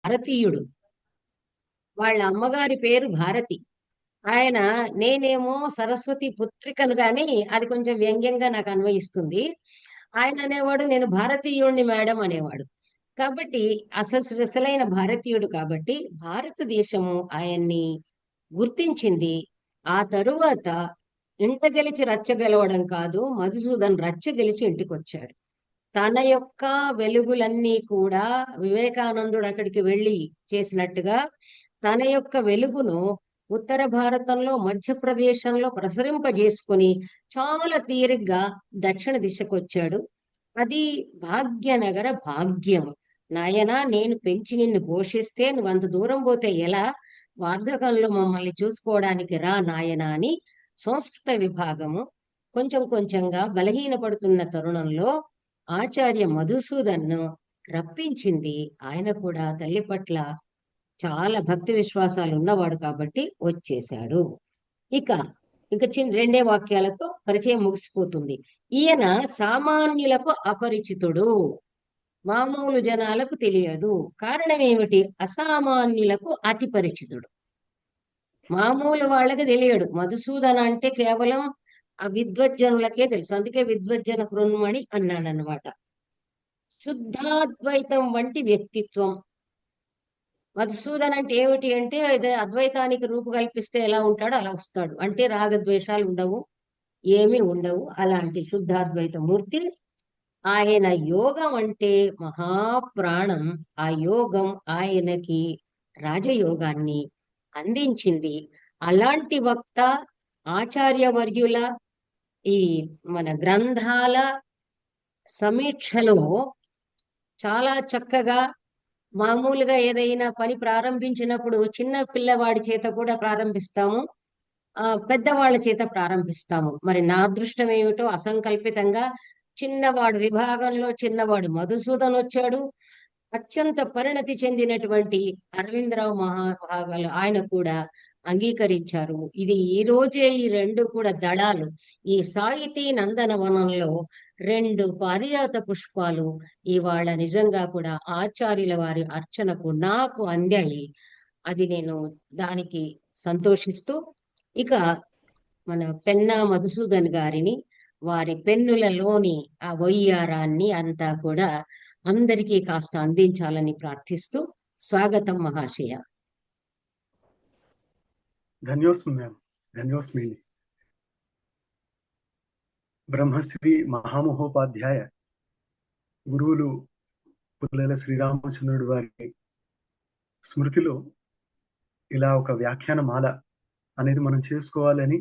భారతీయుడు. వాళ్ళ అమ్మగారి పేరు భారతి. ఆయన నేనేమో సరస్వతి పుత్రికను గాని అది కొంచెం వ్యంగ్యంగా నాకు అన్వయిస్తుంది. ఆయన అనేవాడు నేను భారతీయుణ్ణి మేడం అనేవాడు. కాబట్టి అసలైన భారతీయుడు కాబట్టి భారతదేశము ఆయన్ని గుర్తించింది. ఆ తరువాత ఇంట గెలిచి రచ్చ గెలవడం కాదు, మధుసూదన్ రచ్చ గెలిచి ఇంటికొచ్చాడు. తన యొక్క వెలుగులన్నీ కూడా వివేకానందుడు అక్కడికి వెళ్ళి చేసినట్టుగా తన యొక్క వెలుగును ఉత్తర భారతంలో మధ్యప్రదేశంలో ప్రసరింపజేసుకుని చాలా తీరిగ్గా దక్షిణ దిశకు వచ్చాడు. అది భాగ్యనగర భాగ్యము. నాయనా, నేను పెంచి నిన్ను పోషిస్తే నువ్వు అంత దూరం పోతే ఎలా? వార్ధకంలో మమ్మల్ని చూసుకోవడానికి రా నాయనా అని సంస్కృత విభాగము కొంచెం కొంచెంగా బలహీనపడుతున్న తరుణంలో ఆచార్య మధుసూదన్ను రప్పించింది. ఆయన కూడా తల్లి పట్ల చాలా భక్తి విశ్వాసాలు ఉన్నవాడు కాబట్టి వచ్చేశాడు. ఇక ఇక రెండే వాక్యాలతో పరిచయం ముగిసిపోతుంది. ఈయన సామాన్యులకు అపరిచితుడు, మామూలు జనాలకు తెలియదు. కారణం ఏమిటి? అసామాన్యులకు అతి పరిచితుడు. మామూలు వాళ్ళకి తెలియడు. మధుసూదన అంటే కేవలం ఆ విద్వజ్జనులకే తెలుసు. అందుకే విద్వజ్జన కృన్మణి అన్నాడనమాట. శుద్ధాద్వైతం వంటి వ్యక్తిత్వం. మధుసూదన్ అంటే ఏమిటి అంటే అద్వైతానికి రూపు కల్పిస్తే ఎలా ఉంటాడో అలా వస్తాడు. అంటే రాగద్వేషాలు ఉండవు, ఏమీ ఉండవు. అలాంటి శుద్ధాద్వైత మూర్తి. ఆయన యోగం అంటే మహాప్రాణం. ఆ యోగం ఆయనకి రాజయోగాన్ని అందించింది. అలాంటి వక్త ఆచార్యవర్యుల ఈ మన గ్రంథాల సమీక్షలో చాలా చక్కగా, మామూలుగా ఏదైనా పని ప్రారంభించినప్పుడు చిన్న పిల్లవాడి చేత కూడా ప్రారంభిస్తాము, పెద్దవాళ్ళ చేత ప్రారంభిస్తాము. మరి నా అదృష్టం ఏమిటో అసంకల్పితంగా చిన్నవాడు విభాగంలో చిన్నవాడు మధుసూదన్ వచ్చాడు. అత్యంత పరిణతి చెందినటువంటి అరవిందరావు మహాభాగాలు ఆయన కూడా అంగీకరించారు. ఇది ఈ రోజే ఈ రెండు కూడా దళాలు ఈ సాహితీ నందనవనంలో రెండు పారిజాత పుష్పాలు ఇవాళ నిజంగా కూడా ఆచార్యుల వారి అర్చనకు నాకు అందాయి. అది నేను దానికి సంతోషిస్తూ ఇక మన పెన్నా మధుసూదన్ గారిని వారి పెన్నులలోని ఆ వయ్యారాన్ని అంతా కూడా అందరికీ కాస్త అందించాలని ప్రార్థిస్తూ స్వాగతం మహాశయ. ధన్యోస్మి మ్యామ్, ధన్యోస్మి. బ్రహ్మశ్రీ మహామహోపాధ్యాయ గురువులు పుల్లెల శ్రీరామచంద్రుడి వారి స్మృతిలో ఇలా ఒక వ్యాఖ్యానమాల అనేది మనం చేసుకోవాలని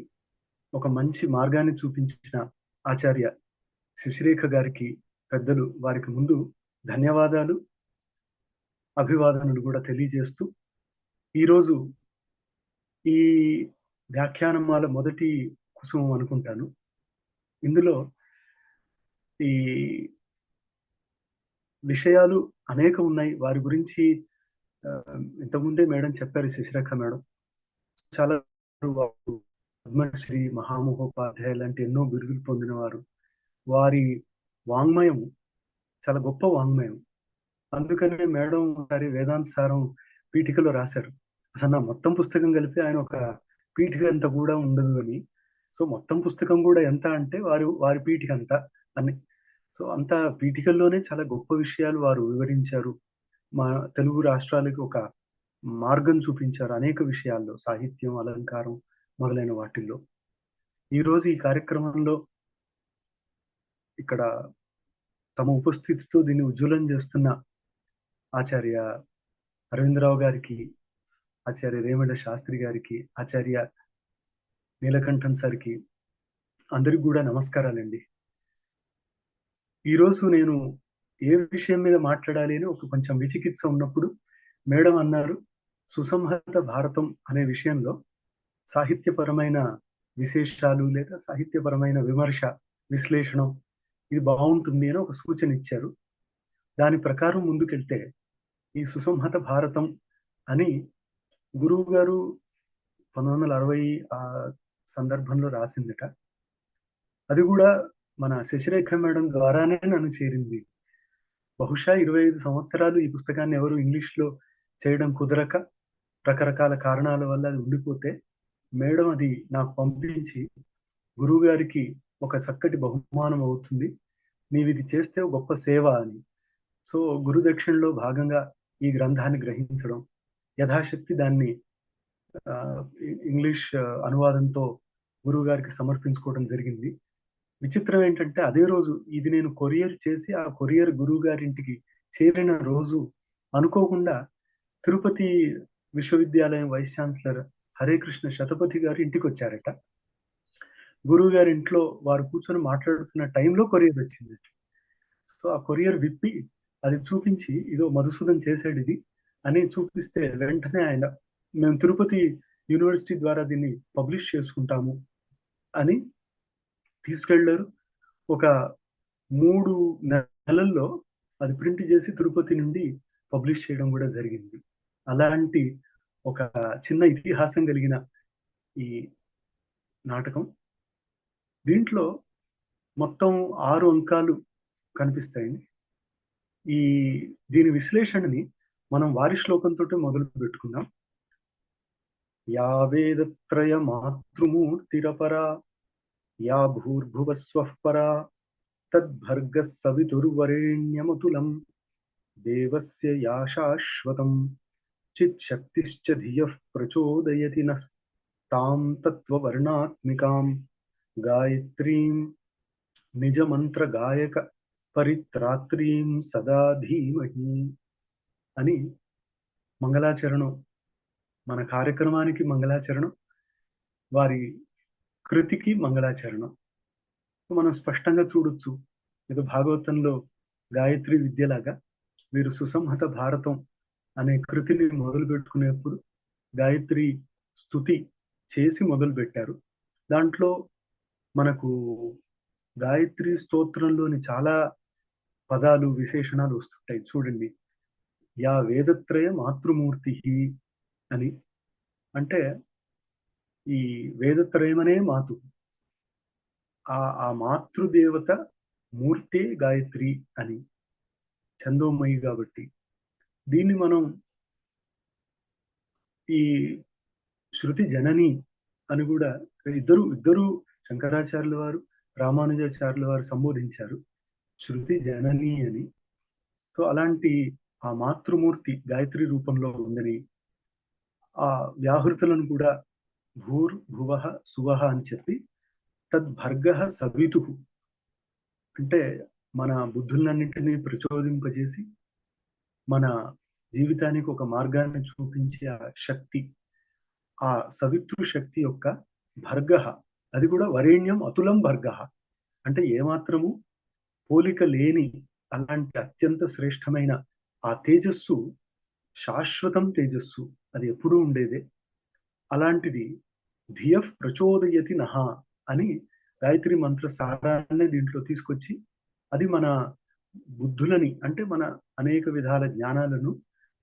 ఒక మంచి మార్గాన్ని చూపించిన ఆచార్య శశిరేఖ గారికి, పెద్దలు వారికి ముందు ధన్యవాదాలు, అభివాదనలు కూడా తెలియజేస్తూ ఈరోజు ఈ వ్యాఖ్యానమాల మొదటి కుసుమం అనుకుంటాను. ఇందులో ఈ విషయాలు అనేక ఉన్నాయి. వారి గురించి ఇంతకుముందే మేడం చెప్పారు, శశిరేఖ మేడం. చాలా పద్మశ్రీ మహామహోపాధ్యాయ లాంటి ఎన్నో బిరుదులు పొందినవారు. వారి వాంగ్మయం చాలా గొప్ప వాంగ్మయం. అందుకనే మేడం ఒకసారి వేదాంత సారం పీఠికలో రాశారు, అసలు నా మొత్తం పుస్తకం కలిపి ఆయన ఒక పీఠిక ఎంత కూడా ఉండదు అని. సో మొత్తం పుస్తకం కూడా ఎంత అంటే వారి పీఠిక అంత అని. సో అంత పీఠికల్లోనే చాలా గొప్ప విషయాలు వారు వివరించారు. మా తెలుగు రాష్ట్రాలకు ఒక మార్గం చూపించారు అనేక విషయాల్లో, సాహిత్యం, అలంకారం మొదలైన వాటిల్లో. ఈరోజు ఈ కార్యక్రమంలో ఇక్కడ తమ ఉపస్థితితో దీన్ని ఉజ్వలం చేస్తున్న ఆచార్య అరవిందరావు గారికి, ఆచార్య రేమడ శాస్త్రి గారికి, ఆచార్య నీలకంఠన్ సార్కి, అందరికి కూడా నమస్కారాలండి. ఈరోజు నేను ఏ విషయం మీద మాట్లాడాలి అని ఒక కొంచెం విచికిత్స ఉన్నప్పుడు మేడం అన్నారు, సుసంహత భారతం అనే విషయంలో సాహిత్యపరమైన విశేషాలు లేదా సాహిత్యపరమైన విమర్శ, విశ్లేషణ ఇది బాగుంటుంది అని ఒక సూచన ఇచ్చారు. దాని ప్రకారం ముందుకెళ్తే ఈ సుసంహత భారతం అని గురువు గారు 1960 ఆ సందర్భంలో రాసిందట. అది కూడా మన శశిరేఖ మేడం ద్వారానే నన్ను చేరింది. బహుశా 25 సంవత్సరాలు ఈ పుస్తకాన్ని ఎవరు ఇంగ్లీష్లో చేయడం కుదరక రకరకాల కారణాల వల్ల అది ఉండిపోతే మేడం అది నాకు పంపించి గురువు గారికి ఒక చక్కటి బహుమానం అవుతుంది, నీవు ఇది చేస్తే గొప్ప సేవ అని. సో గురుదక్షిణలో భాగంగా ఈ గ్రంథాన్ని గ్రహించడం, యథాశక్తి దాన్ని ఇంగ్లీష్ అనువాదంతో గురువు గారికి సమర్పించుకోవడం జరిగింది. విచిత్రం ఏంటంటే అదే రోజు ఇది నేను కొరియర్ చేసి ఆ కొరియర్ గురువు గారింటికి చేరిన రోజు అనుకోకుండా తిరుపతి విశ్వవిద్యాలయం వైస్ ఛాన్సలర్ హరే కృష్ణ శతపథి గారు ఇంటికి వచ్చారట. గురువు గారి ఇంట్లో వారు కూర్చొని మాట్లాడుతున్న టైంలో కొరియర్ వచ్చింది. సో ఆ కొరియర్ విప్పి అది చూపించి ఇదో మధుసూదన్ చేశాడు ఇది అని చూపిస్తే వెంటనే ఆయన మేము తిరుపతి యూనివర్సిటీ ద్వారా దీన్ని పబ్లిష్ చేసుకుంటాము అని తీసుకెళ్లారు. ఒక 3 నెలల్లో అది ప్రింట్ చేసి తిరుపతి నుండి పబ్లిష్ చేయడం కూడా జరిగింది. అలాంటి ఒక చిన్న ఇతిహాసం కలిగిన ఈ నాటకం. దీంట్లో మొత్తం 6 అంకాలు కనిపిస్తాయండి. దీని విశ్లేషణని మనం వారి శ్లోకంతో మొదలు పెట్టుకుందాం. యా వేదత్రయ మాతృమూర్తిరపరా యా భూర్భువస్వః పరా తద్భర్గः సవితుర్వరేణ్యమతులం దేవస్య యా శాశ్వతం చిచ్చక్తిశ్చ ధియః ప్రచోదయతి నః తాం తత్వవర్ణాత్మికాం గాయత్రీం నిజమంత్ర గాయక పరిత్రాత్రీం సదా ధీమహి అని మంగళాచరణం, మన కార్యక్రమానికి మంగళాచరణం, వారి కృతికి మంగళాచరణం మనం స్పష్టంగా చూడొచ్చు. ఇది భాగవతంలో గాయత్రి విద్యలాగా వీరు సుసంహత భారతం అనే కృతిని మొదలు పెట్టుకునేప్పుడు గాయత్రి స్తుతి చేసి మొదలు పెట్టారు. దాంట్లో మనకు గాయత్రి స్తోత్రంలోని చాలా పదాలు విశేషణాలు వస్తుంటాయి చూడండి. యా వేదత్రయ మాతృమూర్తి అని అంటే ఈ వేదత్రయమనే మాతృ, ఆ మాతృదేవత మూర్తే గాయత్రి అని ఛందోమయి కాబట్టి దీన్ని మనం ఈ శృతి జనని అని కూడా ఇద్దరు శంకరాచార్యుల వారు రామానుజాచార్యుల వారు సంబోధించారు శృతి జనని అని. సో అలాంటి ఆ మాతృమూర్తి గాయత్రి రూపంలో ఉందని, ఆ వ్యాహృతులను కూడా భూర్ భువః సువః అని చెప్పి తద్భర్గః సవితుః అంటే మన బుద్ధులన్నింటినీ ప్రచోదింపజేసి మన జీవితానికి ఒక మార్గాన్ని చూపించే ఆ శక్తి, ఆ సవితృ శక్తి యొక్క భర్గః, అది కూడా వరేణ్యం అతులం భర్గః అంటే ఏమాత్రము పోలిక లేని అలాంటి అత్యంత శ్రేష్టమైన ఆ తేజస్సు శాశ్వతం తేజస్సు, అది ఎప్పుడూ ఉండేదే. అలాంటిది ధియః ప్రచోదయతి నః అని గాయత్రి మంత్ర సారాన్ని దీంట్లో తీసుకొచ్చి అది మన బుద్ధులని అంటే మన అనేక విధాల జ్ఞానాలను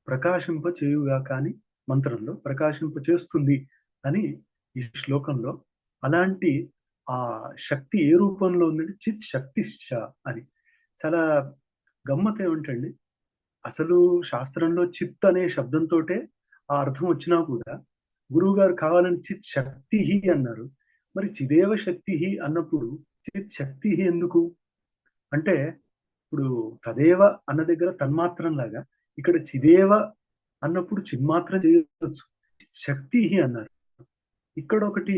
ప్రకాశింప చేయుగా కానీ మంత్రంలో ప్రకాశింప చేస్తుంది అని ఈ శ్లోకంలో. అలాంటి ఆ శక్తి ఏ రూపంలో ఉందంటే చిత్ శక్తిశ్చ అని. చాలా గమ్మత్ ఏమిటండి, అసలు శాస్త్రంలో చిత్ అనే శబ్దంతోటే ఆ అర్థం వచ్చినా కూడా గురువు గారు కావాలని చిత్ శక్తి అన్నారు. మరి చిదేవ శక్తి అన్నప్పుడు చిత్ శక్తి ఎందుకు అంటే, ఇప్పుడు తదేవ అన్న దగ్గర తన్మాత్రం లాగా ఇక్కడ చిదేవ అన్నప్పుడు చిన్మాత్రం చేయవచ్చు, శక్తి అన్నారు. ఇక్కడ ఒకటి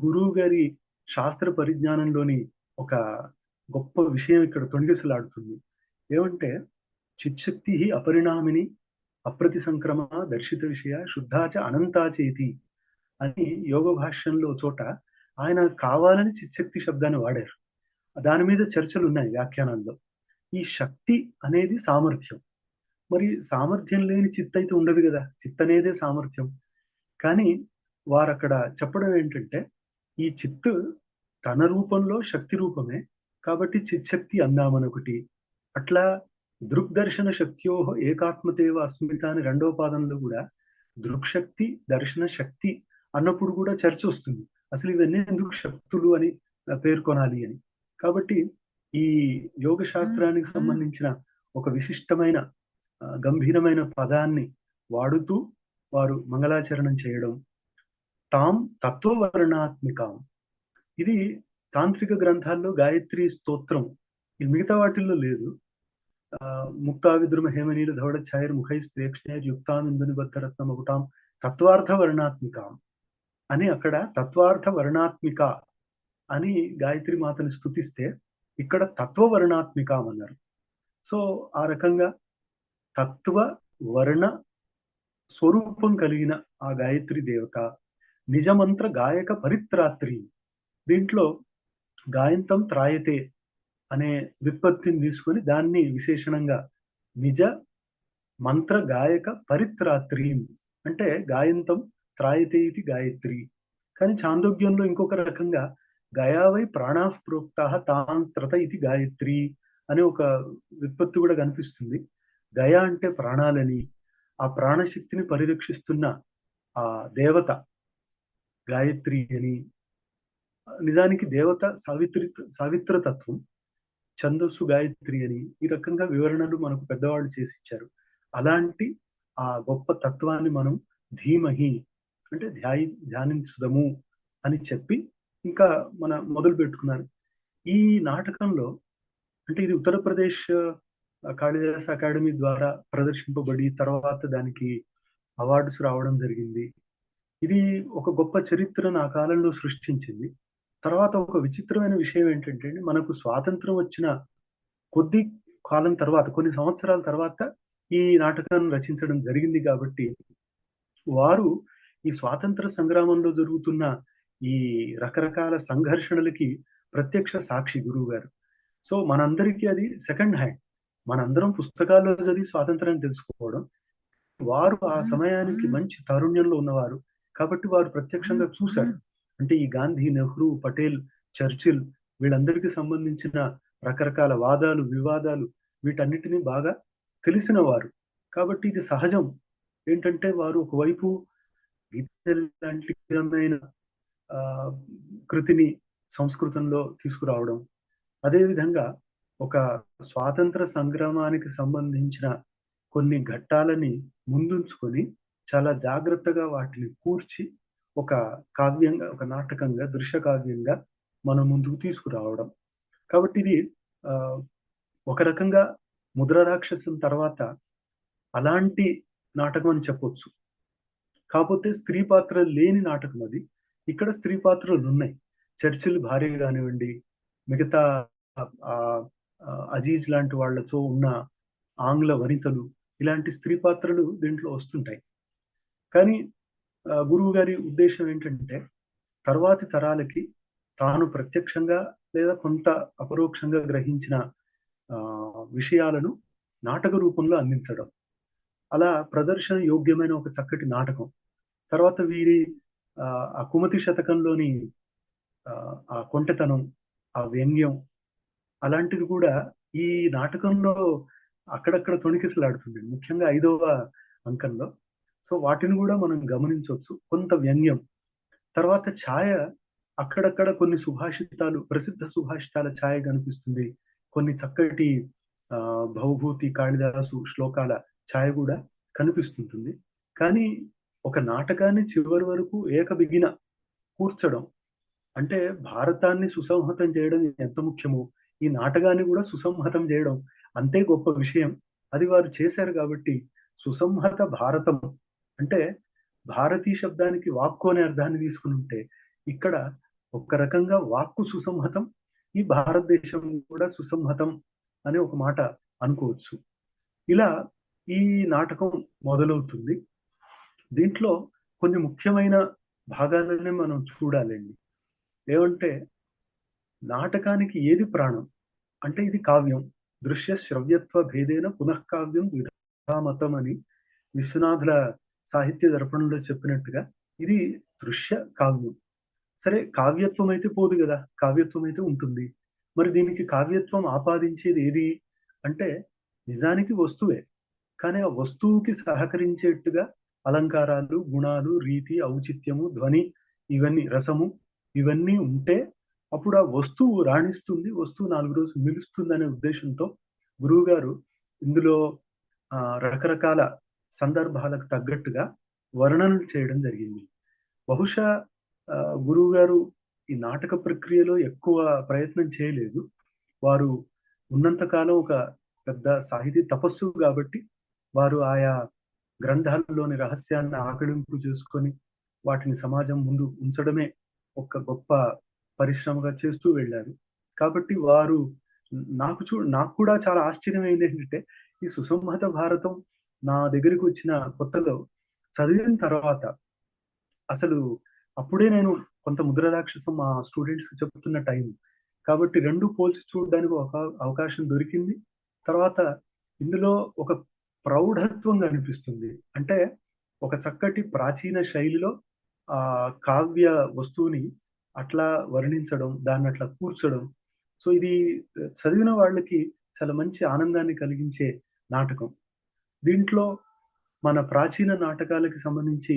గురువు గారి శాస్త్ర పరిజ్ఞానంలోని ఒక గొప్ప విషయం ఇక్కడ తొణిగిసలాడుతుంది. ఏమంటే చిత్శక్తి అపరిణామిని అప్రతి సంక్రమ దర్శిత విషయ శుద్ధాచ అనంతాచేతి అని యోగ భాష్యంలో చోట ఆయన కావాలని చిత్శక్తి శబ్దాన్ని వాడారు. దాని మీద చర్చలు ఉన్నాయి వ్యాఖ్యానాల్లో. ఈ శక్తి అనేది సామర్థ్యం, మరి సామర్థ్యం లేని చిత్ అయితే ఉండదు కదా, చిత్ అనేదే సామర్థ్యం. కానీ వారు అక్కడ చెప్పడం ఏంటంటే ఈ చిత్తు తన రూపంలో శక్తి రూపమే కాబట్టి చిత్శక్తి అందామని ఒకటి. అట్లా దృగ్దర్శన శక్త్యో ఏకాత్మతేవ అస్మిత అని 2వ పాదంలో కూడా దృక్శక్తి దర్శన శక్తి అన్నప్పుడు కూడా చర్చ వస్తుంది, అసలు ఇవన్నీ ఎందుకు శక్తులు అని పేర్కొనాలి అని. కాబట్టి ఈ యోగ శాస్త్రానికి సంబంధించిన ఒక విశిష్టమైన గంభీరమైన పదాన్ని వాడుతూ వారు మంగళాచరణం చేయడం. తాం తత్వవర్ణాత్మికాం. ఇది తాంత్రిక గ్రంథాల్లో గాయత్రి స్తోత్రం. ఇది మిగతా వాటిల్లో లేదు. ముక్తా విద్రుమ హేమనీల ధవళ ఛాయర్ ముఖై శ్రేక్షణైర్ యుక్తాం ఇందునిబద్ధరత్న మకుటాం తత్వార్థ వర్ణాత్మికాం అని అక్కడ తత్వార్థ వర్ణాత్మిక అని గాయత్రి మాతని స్తుతిస్తే ఇక్కడ తత్వ వర్ణాత్మికాం అన్నారు. సో ఆ రకంగా తత్వ వర్ణ స్వరూపం కలిగిన ఆ గాయత్రి దేవత నిజమంత్ర గాయక పరిత్రాత్రి. దీంట్లో గాయంతం త్రాయతే అనే వ్యుత్పత్తిని తీసుకొని దాన్ని విశేషణంగా నిజ మంత్ర గాయక పరిత్రాత్రి అంటే గాయంతం త్రాయతే ఇది గాయత్రి. కానీ చాందోగ్యంలో ఇంకొక రకంగా గయావై ప్రాణాః ప్రోక్తాః తాం త్రత ఇది గాయత్రి అనే ఒక వ్యుత్పత్తి కూడా కనిపిస్తుంది. గయ అంటే ప్రాణాలని, ఆ ప్రాణశక్తిని పరిరక్షిస్తున్న ఆ దేవత గాయత్రి అని. నిజానికి దేవత సావిత్రతత్వం, ఛందస్సు గాయత్రి అని ఈ రకంగా వివరణలు మనకు పెద్దవాళ్ళు చేసి ఇచ్చారు. అలాంటి ఆ గొప్ప తత్వాన్ని మనం ధీమహి అంటే ధ్యానించుదము అని చెప్పి ఇంకా మన మొదలు పెట్టుకున్నాను. ఈ నాటకంలో అంటే ఇది ఉత్తరప్రదేశ్ కాళిదాస్ అకాడమీ ద్వారా ప్రదర్శింపబడి తర్వాత దానికి అవార్డ్స్ రావడం జరిగింది. ఇది ఒక గొప్ప చరిత్రను ఆ కాలంలో సృష్టించింది. తర్వాత ఒక విచిత్రమైన విషయం ఏంటంటే మనకు స్వాతంత్రం వచ్చిన కొద్ది కాలం తర్వాత, కొన్ని సంవత్సరాల తర్వాత ఈ నాటకాన్ని రచించడం జరిగింది. కాబట్టి వారు ఈ స్వాతంత్ర సంగ్రామంలో జరుగుతున్న ఈ రకరకాల సంఘర్షణలకి ప్రత్యక్ష సాక్షి గురువు గారు. సో మనందరికీ అది సెకండ్ హ్యాండ్. మనందరం పుస్తకాల్లో చదివి స్వాతంత్రాన్ని తెలుసుకోవడం, వారు ఆ సమయానికి మంచి తారుణ్యంలో ఉన్నవారు కాబట్టి వారు ప్రత్యక్షంగా చూశారు. అంటే ఈ గాంధీ, నెహ్రూ, పటేల్, చర్చిల్ వీళ్ళందరికీ సంబంధించిన రకరకాల వాదాలు, వివాదాలు వీటన్నిటినీ బాగా తెలిసిన వారు. కాబట్టి ఇది సహజం. ఏంటంటే వారు ఒకవైపు గీత లాంటి కృతిని సంస్కృతంలో తీసుకురావడం, అదేవిధంగా ఒక స్వాతంత్ర సంగ్రామానికి సంబంధించిన కొన్ని ఘట్టాలని ముందుంచుకొని చాలా జాగ్రత్తగా వాటిని కూర్చి ఒక కావ్యంగా, ఒక నాటకంగా, దృశ్య కావ్యంగా మనం ముందుకు తీసుకురావడం. కాబట్టి ఇది ఒక రకంగా ముద్ర రాక్షసం తర్వాత అలాంటి నాటకం అని చెప్పొచ్చు. కాకపోతే స్త్రీ పాత్ర లేని నాటకం అది. ఇక్కడ స్త్రీ పాత్రలు ఉన్నాయి. చర్చిల్ భార్య కానివ్వండి, మిగతా అజీజ్ లాంటి వాళ్ళతో ఉన్న ఆంగ్ల వనితలు, ఇలాంటి స్త్రీ పాత్రలు దీంట్లో వస్తుంటాయి. కానీ గురువు గారి ఉద్దేశం ఏంటంటే తర్వాతి తరాలకి తాను ప్రత్యక్షంగా లేదా కొంత అపరోక్షంగా గ్రహించిన విషయాలను నాటక రూపంలో అందించడం. అలా ప్రదర్శన యోగ్యమైన ఒక చక్కటి నాటకం. తర్వాత వీరి ఆ కుమతి శతకంలోని ఆ కొంటెతనం, ఆ వ్యంగ్యం అలాంటిది కూడా ఈ నాటకంలో అక్కడక్కడ తొణికిసలాడుతుంది, ముఖ్యంగా 5వ అంకంలో. సో వాటిని కూడా మనం గమనించవచ్చు. కొంత వ్యంగ్యం, తర్వాత ఛాయ, అక్కడక్కడ కొన్ని సుభాషితాలు, ప్రసిద్ధ సుభాషితాల ఛాయ కనిపిస్తుంది. కొన్ని చక్కటి భవభూతి కాళిదాసు శ్లోకాల ఛాయ కూడా కనిపిస్తుంటుంది. కానీ ఒక నాటకాన్ని చివరి వరకు ఏకబిగిన కూర్చడం అంటే భారతాన్ని సుసంహతం చేయడం ఎంత ముఖ్యమో ఈ నాటకాన్ని కూడా సుసంహతం చేయడం అంతే గొప్ప విషయం. అది వారు చేశారు. కాబట్టి సుసంహత భారతం అంటే భారతీ శబ్దానికి వాక్కు అనే అర్థాన్ని తీసుకుని ఉంటే ఇక్కడ ఒక రకంగా వాక్కు సుసంహతం, ఈ భారతదేశం కూడా సుసంహతం అనే ఒక మాట అనుకోవచ్చు. ఇలా ఈ నాటకం మొదలవుతుంది. దీంట్లో కొన్ని ముఖ్యమైన భాగాలనే మనం చూడాలండి. ఏమంటే నాటకానికి ఏది ప్రాణం అంటే ఇది కావ్యం. దృశ్య శ్రవ్యత్వ భేదేన పునఃకావ్యం ద్విధామతం అని విశ్వనాథుల సాహిత్య దర్పణంలో చెప్పినట్టుగా ఇది దృశ్య కావ్యం. సరే, కావ్యత్వం అయితే పోదు కదా, కావ్యత్వం అయితే ఉంటుంది. మరి దీనికి కావ్యత్వం ఆపాదించేది ఏది అంటే నిజానికి వస్తువే. కానీ ఆ వస్తువుకి సహకరించేట్టుగా అలంకారాలు, గుణాలు, రీతి, ఔచిత్యము, ధ్వని, ఇవన్నీ రసము ఇవన్నీ ఉంటే అప్పుడు ఆ వస్తువు రాణిస్తుంది, వస్తువు 4 రోజులు నిలుస్తుంది అనే ఉద్దేశంతో గురువు గారు ఇందులో రకరకాల సందర్భాలకు తగ్గట్టుగా వర్ణనలు చేయడం జరిగింది. బహుశా గురువు గారు ఈ నాటక ప్రక్రియలో ఎక్కువ ప్రయత్నం చేయలేదు. వారు ఉన్నంత కాలం ఒక పెద్ద సాహితీ తపస్సు కాబట్టి వారు ఆయా గ్రంథాలలోని రహస్యాన్ని ఆకళింపు చేసుకొని వాటిని సమాజం ముందు ఉంచడమే ఒక గొప్ప పరిశ్రమగా చేస్తూ వెళ్ళారు. కాబట్టి వారు నాకు కూడా చాలా ఆశ్చర్యమైంది ఏంటంటే, ఈ సుసంహత భారతం నా దగ్గరికి వచ్చిన కొత్తలో చదివిన తర్వాత అసలు అప్పుడే నేను కొంత ముద్ర రాక్షసం మా స్టూడెంట్స్‌కి చెప్తున్న టైం. కాబట్టి 2 పోల్చి చూడడానికి ఒక అవకాశం దొరికింది. తర్వాత ఇందులో ఒక ప్రౌఢత్వం కనిపిస్తుంది. అంటే ఒక చక్కటి ప్రాచీన శైలిలో కావ్య వస్తువుని అట్లా వర్ణించడం, దాన్నట్లా కూర్చడం. సో, ఇది చదివిన వాళ్ళకి చాలా మంచి ఆనందాన్ని కలిగించే నాటకం. దీంట్లో మన ప్రాచీన నాటకాలకి సంబంధించి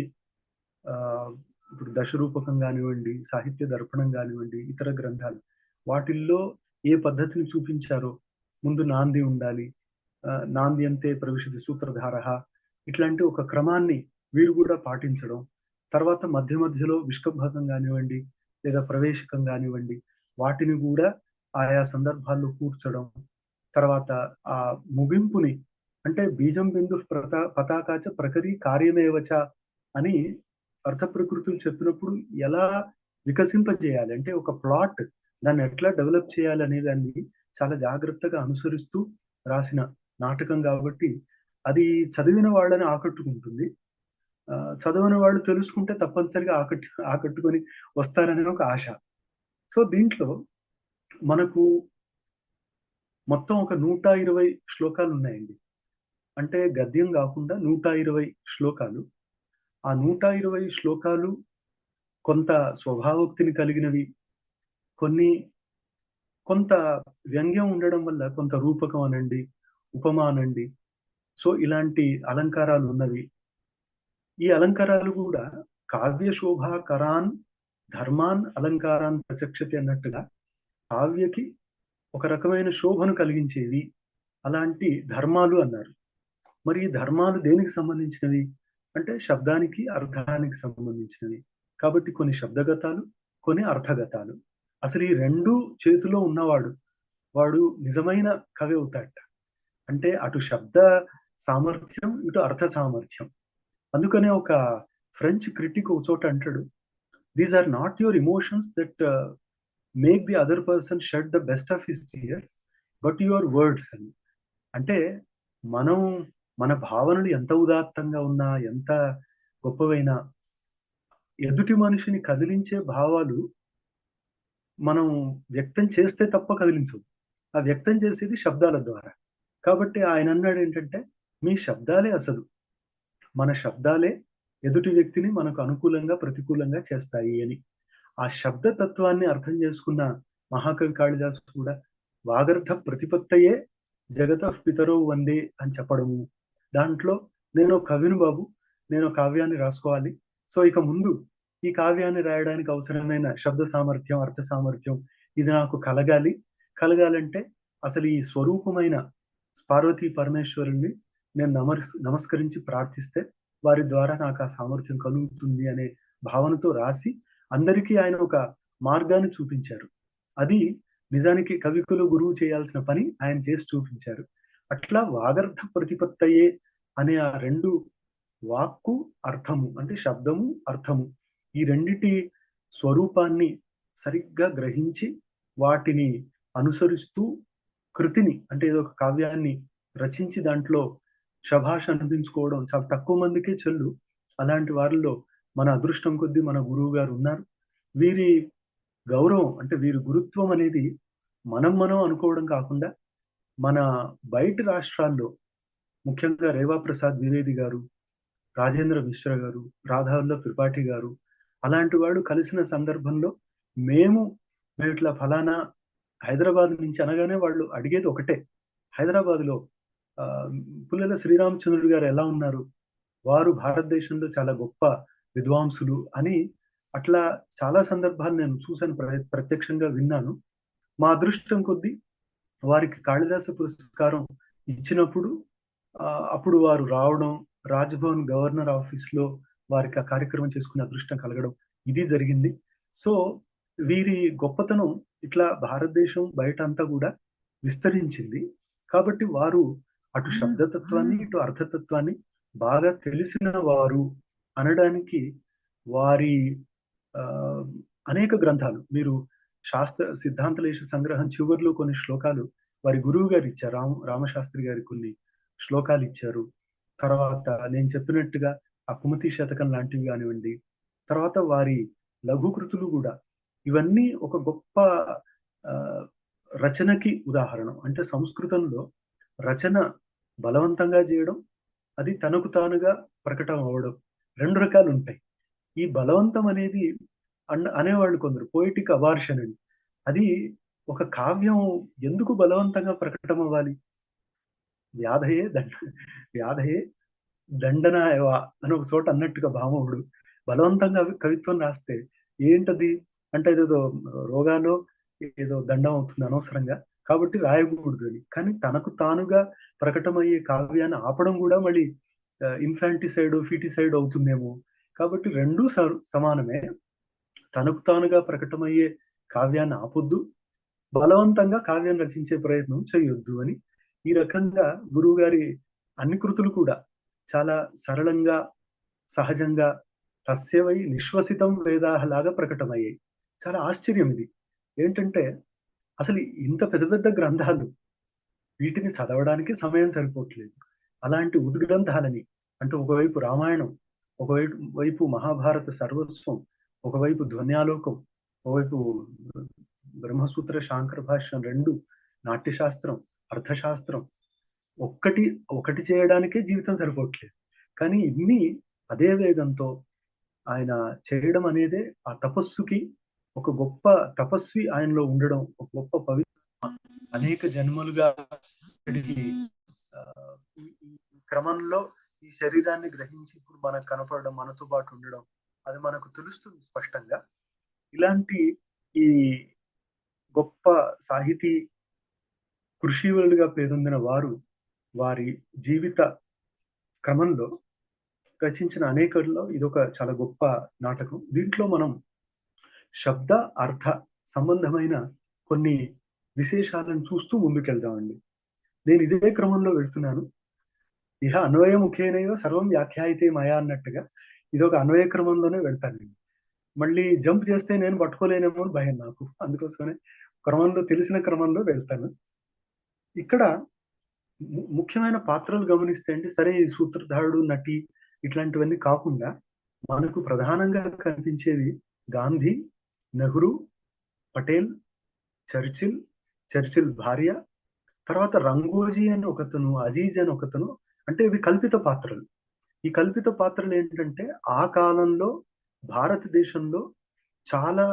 ఇప్పుడు దశరూపకం గానివ్వండి, సాహిత్య దర్పణం గానివ్వండి, ఇతర గ్రంథాలు వాటిల్లో ఏ పద్ధతిని చూపించారో ముందు నాంది ఉండాలి. నాంది అంతే ప్రవిశతి సూత్రధారః ఇట్లాంటి ఒక క్రమాన్ని వీరు గూడా పాటించడం. తర్వాత మధ్య మధ్యలో విష్కంభకం గానివ్వండి, లేదా ప్రవేశకం గానివ్వండి, వాటిని గూడా ఆయా సందర్భాల్లో కూర్చడం. తర్వాత ఆ ముగింపుని అంటే బీజం బిందుః పతాకాచ ప్రకరీ కార్యమేవచ అని అర్థప్రకృతులు చెప్పినప్పుడు ఎలా వికసింపజేయాలి అంటే ఒక ప్లాట్ దాన్ని ఎట్లా డెవలప్ చేయాలి అనే దాన్ని చాలా జాగ్రత్తగా అనుసరిస్తూ రాసిన నాటకం కాబట్టి అది చదివిన వాళ్ళని ఆకట్టుకుంటుంది. చదవని వాళ్ళు తెలుసుకుంటే తప్పనిసరిగా ఆకట్టుకొని వస్తారనే ఒక ఆశ. సో, దీంట్లో మనకు మొత్తం ఒక 120 శ్లోకాలున్నాయండి. అంటే గద్యం గాకుండా 120 శ్లోకాలు. ఆ 120 శ్లోకాలు కొంత స్వభావోక్తిని కలిగినవి. కొంత వ్యంగ్యం ఉండడం వల్ల కొంత రూపకం అనండి, ఉపమ అనండి. సో, ఇలాంటి అలంకారాలున్నవి. ఈ అలంకారాలు గూడా కావ్య శోభాకరాన్ ధర్మాన్ అలంకారాన్ ప్రచక్షతి అన్నట్టుగా కావ్యకి ఒక రకమైన శోభను కలిగించేవి. అలాంటి ధర్మాలు అన్నారు. మరి ఈ ధర్మాలు దేనికి సంబంధించినవి? అంటే శబ్దానికి, అర్థానికి సంబంధించినవి. కాబట్టి కొన్ని శబ్దగతాలు, కొన్ని అర్థగతాలు. అసలు ఈ 2 చేతిలో ఉన్నవాడు, వాడు నిజమైన కవి అవుతాడట. అంటే అటు శబ్ద సామర్థ్యం, ఇటు అర్థ సామర్థ్యం. అందుకనే ఒక ఫ్రెంచ్ క్రిటిక్ ఒక చోట అంటాడు, "these are not your emotions that make the other person shed the best of his tears, but your words" అని. అంటే మనం మన భావనలు ఎంత ఉదాత్తంగా ఉన్నా, ఎంత గొప్పవైనా, ఎదుటి మనిషిని కదిలించే భావాలు మనం వ్యక్తం చేస్తే తప్ప కదిలించవు. ఆ వ్యక్తం చేసేది శబ్దాల ద్వారా. కాబట్టి ఆయనన్నాడేంటంటే, "మీ శబ్దాలే అసలు. మన శబ్దాలే ఎదుటి వ్యక్తిని మనకు అనుకూలంగా, ప్రతికూలంగా చేస్తాయి" అని. ఆ శబ్ద తత్వాన్ని అర్థం చేసుకున్న మహాకవి కాళిదాసు కూడా వాగర్థ ప్రతిపత్తయే జగతః పితరౌ వందే అని చెప్పడము. దాంట్లో నేను కవిని బాబు, నేను కావ్యాన్ని రాసుకోవాలి. సో, ఇక ముందు ఈ కావ్యాన్ని రాయడానికి అవసరమైన శబ్ద సామర్థ్యం, అర్థ సామర్థ్యం ఇది నాకు కలగాలి. కలగాలంటే అసలు ఈ స్వరూపమైన పార్వతీ పరమేశ్వరుల్ని నేను నమస్కరించి ప్రార్థిస్తే వారి ద్వారా నాకు ఆ సామర్థ్యం కలుగుతుంది అనే భావనతో రాసి అందరికీ ఆయన ఒక మార్గాన్ని చూపించారు. అది నిజానికి కవికులు, గురువు చేయాల్సిన పని ఆయన చేసి చూపించారు. అట్లా వాగర్థ ప్రతిపత్తయే అనే ఆ 2 వాక్కు, అర్థము అంటే శబ్దము, అర్థము ఈ రెండిటి స్వరూపాన్ని సరిగ్గా గ్రహించి వాటిని అనుసరిస్తూ కృతిని అంటే ఏదో ఒక కావ్యాన్ని రచించి దాంట్లో శభాష్ అనిపించుకోవడం చాలా తక్కువ మందికే చెల్లు. అలాంటి వారిలో మన అదృష్టం కొద్దీ మన గురువు గారు ఉన్నారు. వీరి గౌరవం అంటే వీరి గురుత్వం అనేది మనం అనుకోవడం కాకుండా మన బయటి రాష్ట్రాల్లో ముఖ్యంగా రేవా ప్రసాద్ ద్వివేది గారు, రాజేంద్ర మిశ్ర గారు, రాధావల్లభ్ త్రిపాఠి గారు అలాంటి వాళ్ళు కలిసిన సందర్భంలో మేమిట్లా ఫలానా హైదరాబాద్ నుంచి అనగానే వాళ్ళు అడిగేది ఒకటే. హైదరాబాద్‌లో పుల్లెల శ్రీరామచంద్రుడు గారు ఎలా ఉన్నారు? వారు భారతదేశంలో చాలా గొప్ప విద్వాంసులు అని అట్లా చాలా సందర్భాలు నేను చూసాను. ప్రత్యక్షంగా విన్నాను. మా అదృష్టం కొద్దీ వారికి కాళిదాస పురస్కారం ఇచ్చినప్పుడు అప్పుడు వారు రావడం, రాజ్భవన్ గవర్నర్ ఆఫీస్ లో వారికి ఆ కార్యక్రమం చేసుకునే అదృష్టం కలగడం ఇది జరిగింది. సో వీరి గొప్పతనం ఇట్లా భారతదేశం బయట అంతా కూడా విస్తరించింది. కాబట్టి వారు అటు శబ్దతత్వాన్ని ఇటు అర్థతత్వాన్ని బాగా తెలిసిన వారు అనడానికి వారి ఆ, అనేక గ్రంథాలు మీరు శాస్త్ర సిద్ధాంతలేశ సంగ్రహం చివరిలో కొన్ని శ్లోకాలు వారి గురువు గారు ఇచ్చారు. రామశాస్త్రి గారి కొన్ని శ్లోకాలు ఇచ్చారు. తర్వాత నేను చెప్పినట్టుగా ఆ కుమతి శతకం లాంటివి కానివ్వండి, తర్వాత వారి లఘు కృతులు కూడా ఇవన్నీ ఒక గొప్ప ఆ, రచనకి ఉదాహరణ. అంటే సంస్కృతంలో రచన బలవంతంగా చేయడం, అది తనకు తానుగా ప్రకటన అవ్వడం, రెండు రకాలు ఉంటాయి. ఈ బలవంతం అనేది అనేవాళ్ళు కొందరు పోయిటిక్ అబార్షన్ అని. అది ఒక కావ్యం ఎందుకు బలవంతంగా ప్రకటన అవ్వాలి? వ్యాధయే దండ వ్యాధయే దండన అని ఒక చోట అన్నట్టుగా భామవుడు బలవంతంగా కవిత్వం రాస్తే ఏంటది అంటే ఏదో రోగాలో ఏదో దండం అవుతుంది అనవసరంగా, కాబట్టి రాయకూడదు అని. కానీ తనకు తానుగా ప్రకటమయ్యే కావ్యాన్ని ఆపడం కూడా మళ్ళీ ఇన్ఫాంటిసైడ్ ఫిటిసైడ్ అవుతుందేమో. కాబట్టి రెండూ సమానమే. తనకు తానుగా ప్రకటమయ్యే కావ్యాన్ని ఆపొద్దు, బలవంతంగా కావ్యం రచించే ప్రయత్నం చేయొద్దు అని ఈ రకంగా గురువు గారి అన్ని కృతులు కూడా చాలా సరళంగా సహజంగా తస్యవై నిశ్వసితం వేదాహ లాగా ప్రకటమయ్యాయి. చాలా ఆశ్చర్యం ఇది. ఏంటంటే అసలు ఇంత పెద్ద పెద్ద గ్రంథాలు వీటిని చదవడానికి సమయం సరిపోవట్లేదు. అలాంటి ఉద్గ్రంథాలని అంటే ఒకవైపు రామాయణం, ఒకవైపు మహాభారత సర్వస్వం, ఒకవైపు ధ్వన్యాలోకం, ఒకవైపు బ్రహ్మసూత్ర శాంకర భాష్యం, రెండు నాట్యశాస్త్రం, అర్థశాస్త్రం, ఒక్కటి ఒకటి చేయడానికే జీవితం సరిపోవట్లేదు. కానీ ఇన్ని అదే వేగంతో ఆయన చేయడం అనేదే ఆ తపస్సుకి ఒక గొప్ప తపస్వి ఆయనలో ఉండడం, ఒక గొప్ప పవిత్ర అనేక జన్మలుగా ఇక్కడికి ఈ క్రమంలో ఈ శరీరాన్ని గ్రహించి ఇప్పుడు మనకు కనపడడం, మనతో పాటు ఉండడం, అది మనకు తెలుస్తుంది స్పష్టంగా. ఇలాంటి ఈ గొప్ప సాహితీ కృషివలుగా పేరొందిన వారు వారి జీవిత క్రమంలో రచించిన అనేకల్లో ఇదొక చాలా గొప్ప నాటకం. దీంట్లో మనం శబ్ద అర్థ సంబంధమైన కొన్ని విశేషాలను చూస్తూ ముందుకెళ్దామండి. నేను ఇదే క్రమంలో వెళ్తున్నాను. ఇహ అన్వయముఖేనైవ సర్వం వ్యాఖ్యాయితే మయా అన్నట్టుగా ఇదొక అన్వయ క్రమంలోనే వెళ్తాను నేను. మళ్ళీ జంప్ చేస్తే నేను పట్టుకోలేనేమో అని భయం నాకు. అందుకోసమనే క్రమంలో తెలిసిన క్రమంలో వెళ్తాను. ఇక్కడ ముఖ్యమైన పాత్రలు గమనిస్తే అండి, సరే ఈ సూత్రధారుడు, నటి ఇట్లాంటివన్నీ కాకుండా మనకు ప్రధానంగా కనిపించేది గాంధీ, నెహ్రూ, పటేల్, చర్చిల్, చర్చిల్ భార్య, తర్వాత రంగోజీ అని ఒకతను, అజీజ్ అని ఒకతను. అంటే ఇవి కల్పిత పాత్రలు. ఈ కల్పిత పాత్రలు ఏంటంటే ఆ కాలంలో భారతదేశంలో చాలా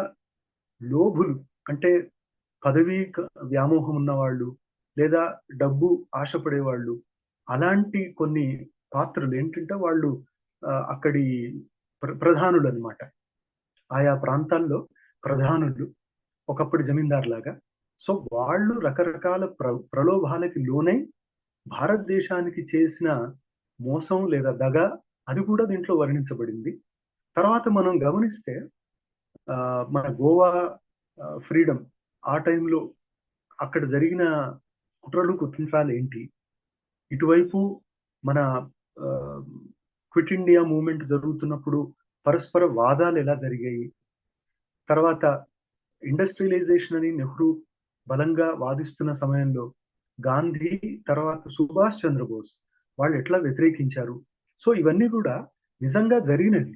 లోభులు, అంటే పదవీ వ్యామోహం ఉన్నవాళ్ళు లేదా డబ్బు ఆశపడేవాళ్ళు, అలాంటి కొన్ని పాత్రలు ఏంటంటే వాళ్ళు అక్కడి ప్రధానులు అన్నమాట. ఆయా ప్రాంతాల్లో ప్రధానులు, ఒకప్పుడు జమీందార్ లాగా. సో వాళ్ళు రకరకాల ప్రలోభాలకి లోనై భారతదేశానికి చేసిన మోసం లేదా దగ అది కూడా దీంట్లో వర్ణించబడింది. తర్వాత మనం గమనిస్తే మన గోవా ఫ్రీడమ్ ఆ టైంలో అక్కడ జరిగిన కుట్రలు కుతంత్రాలు ఏంటి, ఇటువైపు మన క్విట్ ఇండియా మూవ్మెంట్ జరుగుతున్నప్పుడు పరస్పర వాదాలు ఎలా జరిగాయి, తర్వాత ఇండస్ట్రియలైజేషన్ అని నెహ్రూ బలంగా వాదిస్తున్న సమయంలో గాంధీ తర్వాత సుభాష్ చంద్రబోస్ వాళ్ళు ఎట్లా వ్యతిరేకించారు. సో ఇవన్నీ కూడా నిజంగా జరిగినవి,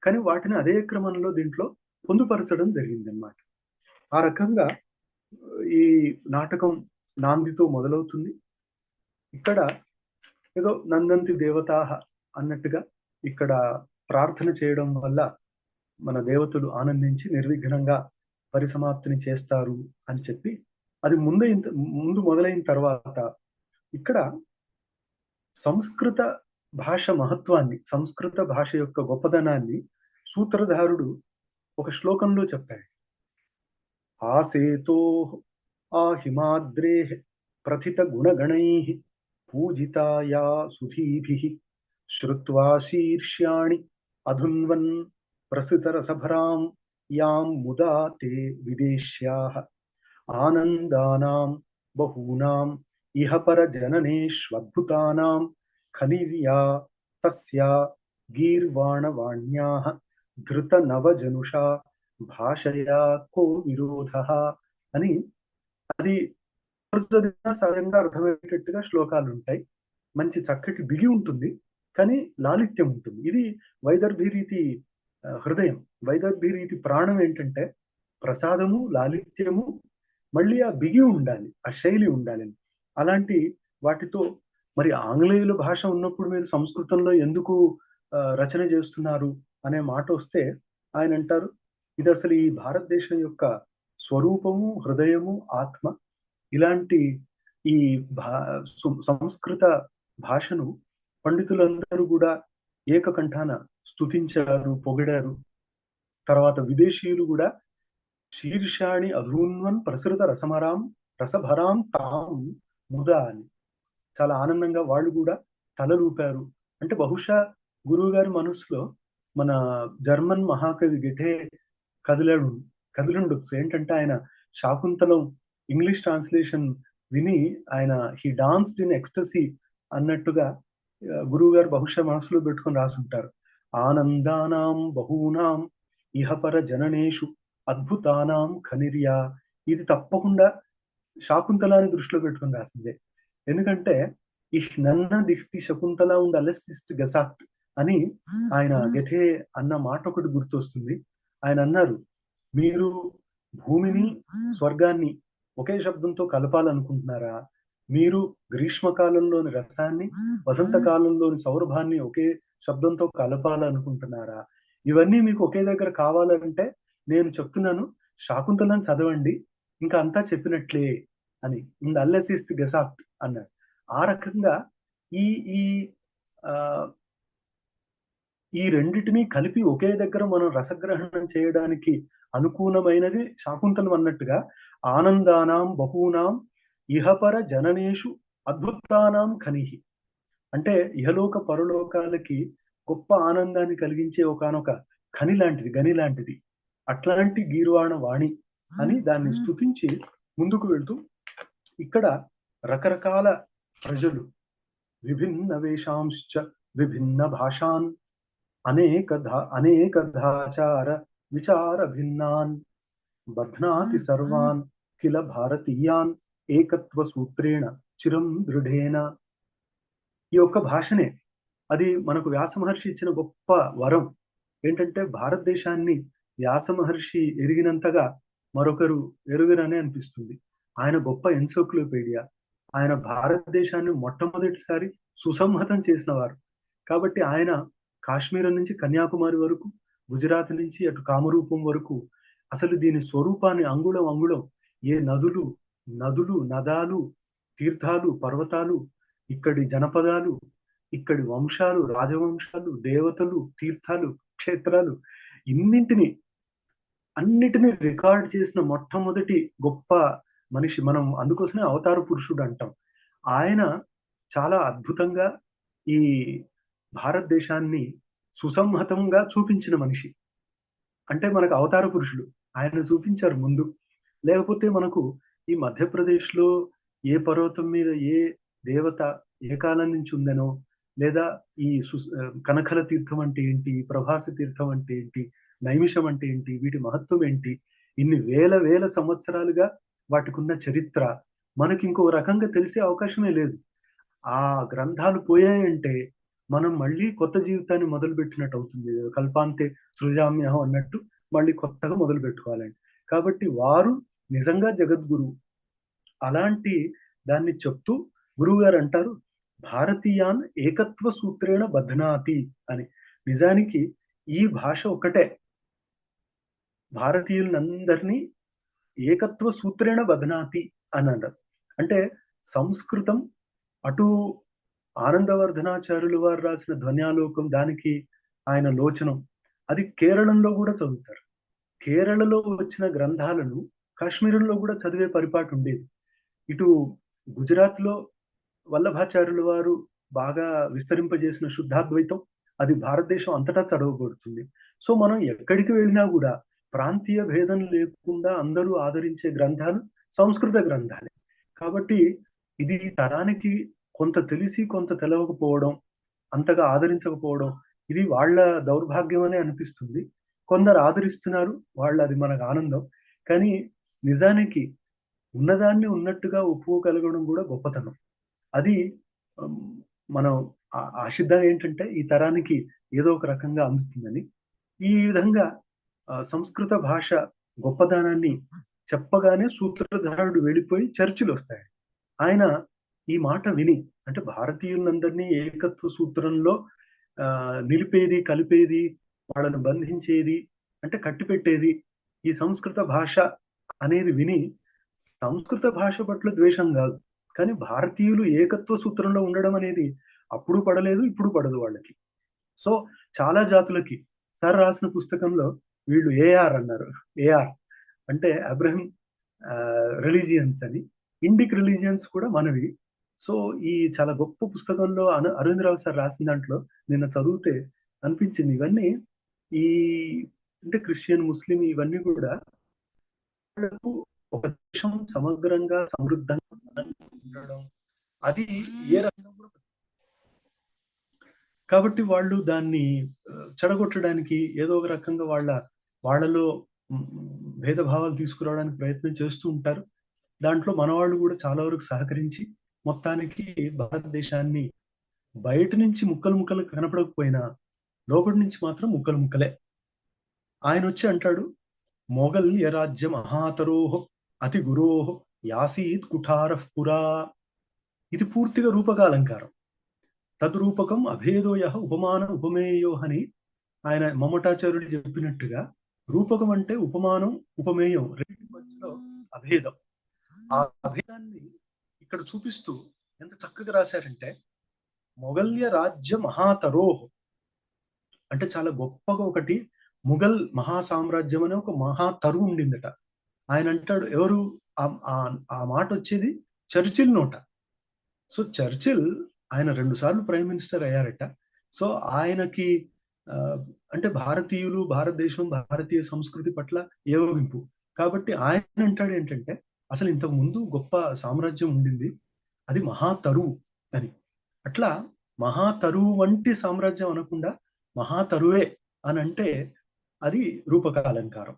కానీ వాటిని అదే క్రమంలో దీంట్లో పొందుపరచడం జరిగింది అన్నమాట. ఆ రకంగా ఈ నాటకం నాందితో మొదలవుతుంది. ఇక్కడ ఏదో నందంతి దేవతాహ అన్నట్టుగా ఇక్కడ ప్రార్థన చేయడం వల్ల మన దేవతలు ఆనందించి నిర్విఘ్నంగా పరిసమాప్తిని చేస్తారు అని చెప్పి అది ముందు మొదలైన తర్వాత ఇక్కడ సంస్కృత భాష మహత్వాన్ని, సంస్కృత భాష యొక్క గొప్పదనాన్ని సూత్రధారుడు ఒక శ్లోకంలో చెప్పాడు. ఆసేతో ఆ హిమాద్రే ప్రథిత గుణగణై పూజితాయా సుధీభి శ్రుత్వా శీర్ష్యాణి అధున్వన్ ప్రసృతరసభరాం యాం ముదా తే విదేశ్యాః ఆనందానాం బహూనాం ఇహ పరజననేష్వద్భుతానాం ఖనిర్యా తస్యా గీర్వాణవాణ్యాః ధృతనవజనుషా భాషయా కో విరోధః అని. అది చదివినా సహజంగా అర్థమయ్యేటట్టుగా శ్లోకాలు ఉంటాయి. మంచి చక్కటి బిగి ఉంటుంది, కానీ లాలిత్యం ఉంటుంది. ఇది వైదర్భి రీతి హృదయం. వైదర్భి రీతి ప్రాణం ఏంటంటే ప్రసాదము, లాలిత్యము, మళ్ళీ ఆ బిగి ఉండాలి, ఆ శైలి ఉండాలి. అలాంటి వాటితో మరి ఆంగ్లేయుల భాష ఉన్నప్పుడు మీరు సంస్కృతంలో ఎందుకు రచన చేస్తున్నారు అనే మాట వస్తే ఆయన అంటారు, ఇది అసలు ఈ భారతదేశం యొక్క స్వరూపము, హృదయము, ఆత్మ. ఇలాంటి ఈ సంస్కృత భాషను పండితులందరూ కూడా ఏకకంఠాన స్తుతించారు, పొగిడారు. తర్వాత విదేశీయులు కూడా శీర్షాణి అధూన్వన్ ప్రసృత రసభరాం తాం ముదా అని చాలా ఆనందంగా వాళ్ళు కూడా తలలూపారు. అంటే బహుశా గురువు గారి మనసులో మన జర్మన్ మహాకవి గెటే కదిలుండొచ్చు. ఏంటంటే ఆయన శాకుంతలం ఇంగ్లీష్ ట్రాన్స్లేషన్ విని ఆయన హీ డాన్స్డ్ ఇన్ ఎక్స్టసీ అన్నట్టుగా గురువు గారు బహుశా మనసులో పెట్టుకొని రాసుంటారు. ఆనందానాం బహూనాం ఇహపర జననేషు అద్భుతానాం ఖనిర్యా. ఇది తప్పకుండా శాకుంతలాన్ని దృష్టిలో పెట్టుకొని రాసిందే. ఎందుకంటే ఇహ్ నన్న దిక్తి Shakuntala und alles ist gesagt అని ఆయన గెటే అన్న మాట ఒకటి గుర్తొస్తుంది. ఆయన అన్నారు, మీరు భూమిని స్వర్గాన్ని ఒకే శబ్దంతో కలపాలనుకుంటున్నారా? మీరు గ్రీష్మకాలంలోని రసాన్ని వసంత కాలంలోని సౌరభాన్ని ఒకే శబ్దంతో కలపాలనుకుంటున్నారా? ఇవన్నీ మీకు ఒకే దగ్గర కావాలంటే నేను చెప్తున్నాను, శాకుంతలను చదవండి, ఇంకా అంతా చెప్పినట్లే అని. und alles ist gesagt అన్నాడు. ఆ రకంగా ఈ ఈ ఆ ఈ రెండిటిని కలిపి ఒకే దగ్గర మనం రసగ్రహణం చేయడానికి అనుకూలమైనది శాకుంతలం అన్నట్టుగా ఆనందానాం బహూనాం ఇహపర జననేషు అద్భుతానాం ఖనిహి. అంటే ఇహలోక పరలోకాలకి గొప్ప ఆనందాన్ని కలిగించే ఒకానొక ఖని లాంటిది, గని లాంటిది. అట్లాంటి గీర్వాణ వాణి అని దాన్ని స్తుతించి ముందుకు వెళ్తూ ఇక్కడ రకరకాల ప్రజలు విభిన్న వేషాంశ్చ విభిన్న భాషాన్ అనేకధాచార విచార భిన్నాన్ బధ్నాతి సర్వాన్ కిల భారతీయాన్ ఏకత్వ సూత్రేణ చిరం దృఢేన. ఈ ఒక్క భాషనే, అది మనకు వ్యాస మహర్షి ఇచ్చిన గొప్ప వరం. ఏంటంటే భారతదేశాన్ని వ్యాస మహర్షి ఎరిగినంతగా మరొకరు ఎరుగరనే అనిపిస్తుంది. ఆయన గొప్ప ఎన్సైక్లోపీడియా. ఆయన భారతదేశాన్ని మొట్టమొదటిసారి సుసంహతం చేసిన వారు. కాబట్టి ఆయన కాశ్మీరం నుంచి కన్యాకుమారి వరకు, గుజరాత్ నుంచి అటు కామరూపం వరకు అసలు దీని స్వరూపాన్ని అంగుళం అంగుళం, ఏ నదులు నదాలు, తీర్థాలు, పర్వతాలు, ఇక్కడి జనపదాలు, ఇక్కడి వంశాలు, రాజవంశాలు, దేవతలు, తీర్థాలు, క్షేత్రాలు, అన్నిటినీ రికార్డ్ చేసిన మొట్టమొదటి గొప్ప మనిషి. మనం అందుకోసమే అవతార పురుషుడు అంటాం. ఆయన చాలా అద్భుతంగా ఈ భారతదేశాన్ని సుసంహతంగా చూపించిన మనిషి. అంటే మనకు అవతార పురుషుడు ఆయన చూపించారు ముందు. లేకపోతే మనకు ఈ మధ్యప్రదేశ్లో ఏ పర్వతం మీద ఏ దేవత ఏ కాలం నుంచి ఉందనో, లేదా ఈ కనకల తీర్థం అంటే ఏంటి, ప్రభాస తీర్థం అంటే ఏంటి, నైమిషం అంటే ఏంటి, వీటి మహత్వం ఏంటి, ఇన్ని వేల సంవత్సరాలుగా వాటికి ఉన్న చరిత్ర మనకి ఇంకో రకంగా తెలిసే అవకాశమే లేదు. ఆ గ్రంథాలు పోయాయంటే మనం మళ్ళీ కొత్త జీవితాన్ని మొదలు పెట్టినట్టు అవుతుంది. కల్పాంతే సృజామ్యహం అన్నట్టు మళ్ళీ కొత్తగా మొదలు పెట్టుకోవాలండి. కాబట్టి వారు నిజంగా జగద్గురువు. అలాంటి దాన్ని చెప్తూ గురువు గారు అంటారు, భారతీయాన్ ఏకత్వ సూత్రేణ బధ్నాతి అని. నిజానికి ఈ భాష ఒక్కటే భారతీయులందరినీ ఏకత్వ సూత్రేణ బధ్నాతి అని అన్నారు. అంటే సంస్కృతం అటు ఆనందవర్ధనాచార్యులు వారు రాసిన ధ్వన్యాలోకం, దానికి ఆయన లోచనం, అది కేరళంలో కూడా చదువుతారు. కేరళలో వచ్చిన గ్రంథాలను కాశ్మీరంలో కూడా చదివే పరిపాటు ఉండేది. ఇటు గుజరాత్ లో వల్లభాచార్యుల వారు బాగా విస్తరింపజేసిన శుద్ధాద్వైతం అది భారతదేశం అంతటా చదవబడుతుంది. సో మనం ఎక్కడికి వెళ్ళినా కూడా ప్రాంతీయ భేదం లేకుండా అందరూ ఆదరించే గ్రంథాలు సంస్కృత గ్రంథాలే. కాబట్టి ఇది తరానికి కొంత తెలిసి కొంత తెలవకపోవడం, అంతగా ఆదరించకపోవడం ఇది వాళ్ళ దౌర్భాగ్యం అనే అనిపిస్తుంది. కొందరు ఆదరిస్తున్నారు. అది మనకు ఆనందం. కానీ నిజానికి ఉన్నదాన్ని ఉన్నట్టుగా ఒప్పుకోగలగడం కూడా గొప్పతనం. అది హ్మ్, మనం ఆశిద్దాం ఏంటంటే ఈ తరానికి ఏదో ఒక రకంగా అందుతుందని. ఈ విధంగా సంస్కృత భాష గొప్పదనాన్ని చెప్పగానే సూత్రధారుడు వెళ్ళిపోయి చర్చిలొస్తాయి. ఆయన ఈ మాట విని అంటే భారతీయులందరినీ ఏకత్వ సూత్రంలో నిలిపేది, కలిపేది, వాళ్ళను బంధించేది, అంటే కట్టిపెట్టేది ఈ సంస్కృత భాష అనేది విని సంస్కృత భాష పట్ల ద్వేషం గాదు. కానీ భారతీయులు ఏకత్వ సూత్రంలో ఉండడం అనేది అప్పుడు పడలేదు, ఇప్పుడు పడదు వాళ్ళకి. సో చాలా జాతులకి సార్ రాసిన పుస్తకంలో వీళ్ళు ఏఆర్ అన్నారు. ఏఆర్ అంటే అబ్రహం రిలీజియన్స్ అని. ఇండిక్ రిలీజియన్స్ కూడా మనవి. సో ఈ చాలా గొప్ప పుస్తకంలో అరవిందరావు సార్ రాసిన దాంట్లో నిన్న చదివితే అనిపించింది ఇవన్నీ ఈ అంటే క్రిస్టియన్, ముస్లిం ఇవన్నీ కూడా వాళ్ళకు ఒక దేశం సమగ్రంగా సమృద్ధంగా ఉండడం అది ఏ రకంగా కూడా కాబట్టి వాళ్ళు దాన్ని చెడగొట్టడానికి ఏదో ఒక రకంగా వాళ్ళలో భేదభావాలు తీసుకురావడానికి ప్రయత్నం చేస్తూ ఉంటారు. దాంట్లో మనవాళ్ళు కూడా చాలా వరకు సహకరించి మొత్తానికి భారతదేశాన్ని బయట నుంచి ముక్కలు ముక్కలు కనపడకపోయినా లోపటి నుంచి మాత్రం ముక్కలు ముక్కలే. ఆయన వచ్చి అంటాడు, మొఘల్య రాజ్య మహాతరోహ అతి గురోహ యాసీత్ కుఠారః పురా. ఇది పూర్తిగా రూపకాలంకారం. తద్రూపకం అభేదోయ ఉపమాన ఉపమేయో అని ఆయన మమటాచార్యుడు చెప్పినట్టుగా రూపకం అంటే ఉపమానం, ఉపమేయం రెండింటి మధ్యలో అభేదం. ఆ అభేదాన్ని ఇక్కడ చూపిస్తూ ఎంత చక్కగా రాశారంటే, మొఘల్య రాజ్య మహాతరోహ్ అంటే చాలా గొప్పగా ఒకటి ముఘల్ మహాసామ్రాజ్యం అనే ఒక మహాతరు ఉండిందట. ఆయన అంటాడు, ఎవరు ఆ మాట వచ్చేది చర్చిల్ నోట. సో చర్చిల్ ఆయన 2 సార్లు ప్రైమ్ మినిస్టర్ అయ్యారట. సో ఆయనకి అంటే భారతీయులు, భారతదేశం, భారతీయ సంస్కృతి పట్ల ఏవగింపు. కాబట్టి ఆయన అంటాడు ఏంటంటే, అసలు ఇంతకు ముందు గొప్ప సామ్రాజ్యం ఉండింది, అది మహాతరువు అని. అట్లా మహాతరువు వంటి సామ్రాజ్యం అనకుండా మహాతరువే అని అంటే అది రూపకాలంకారం.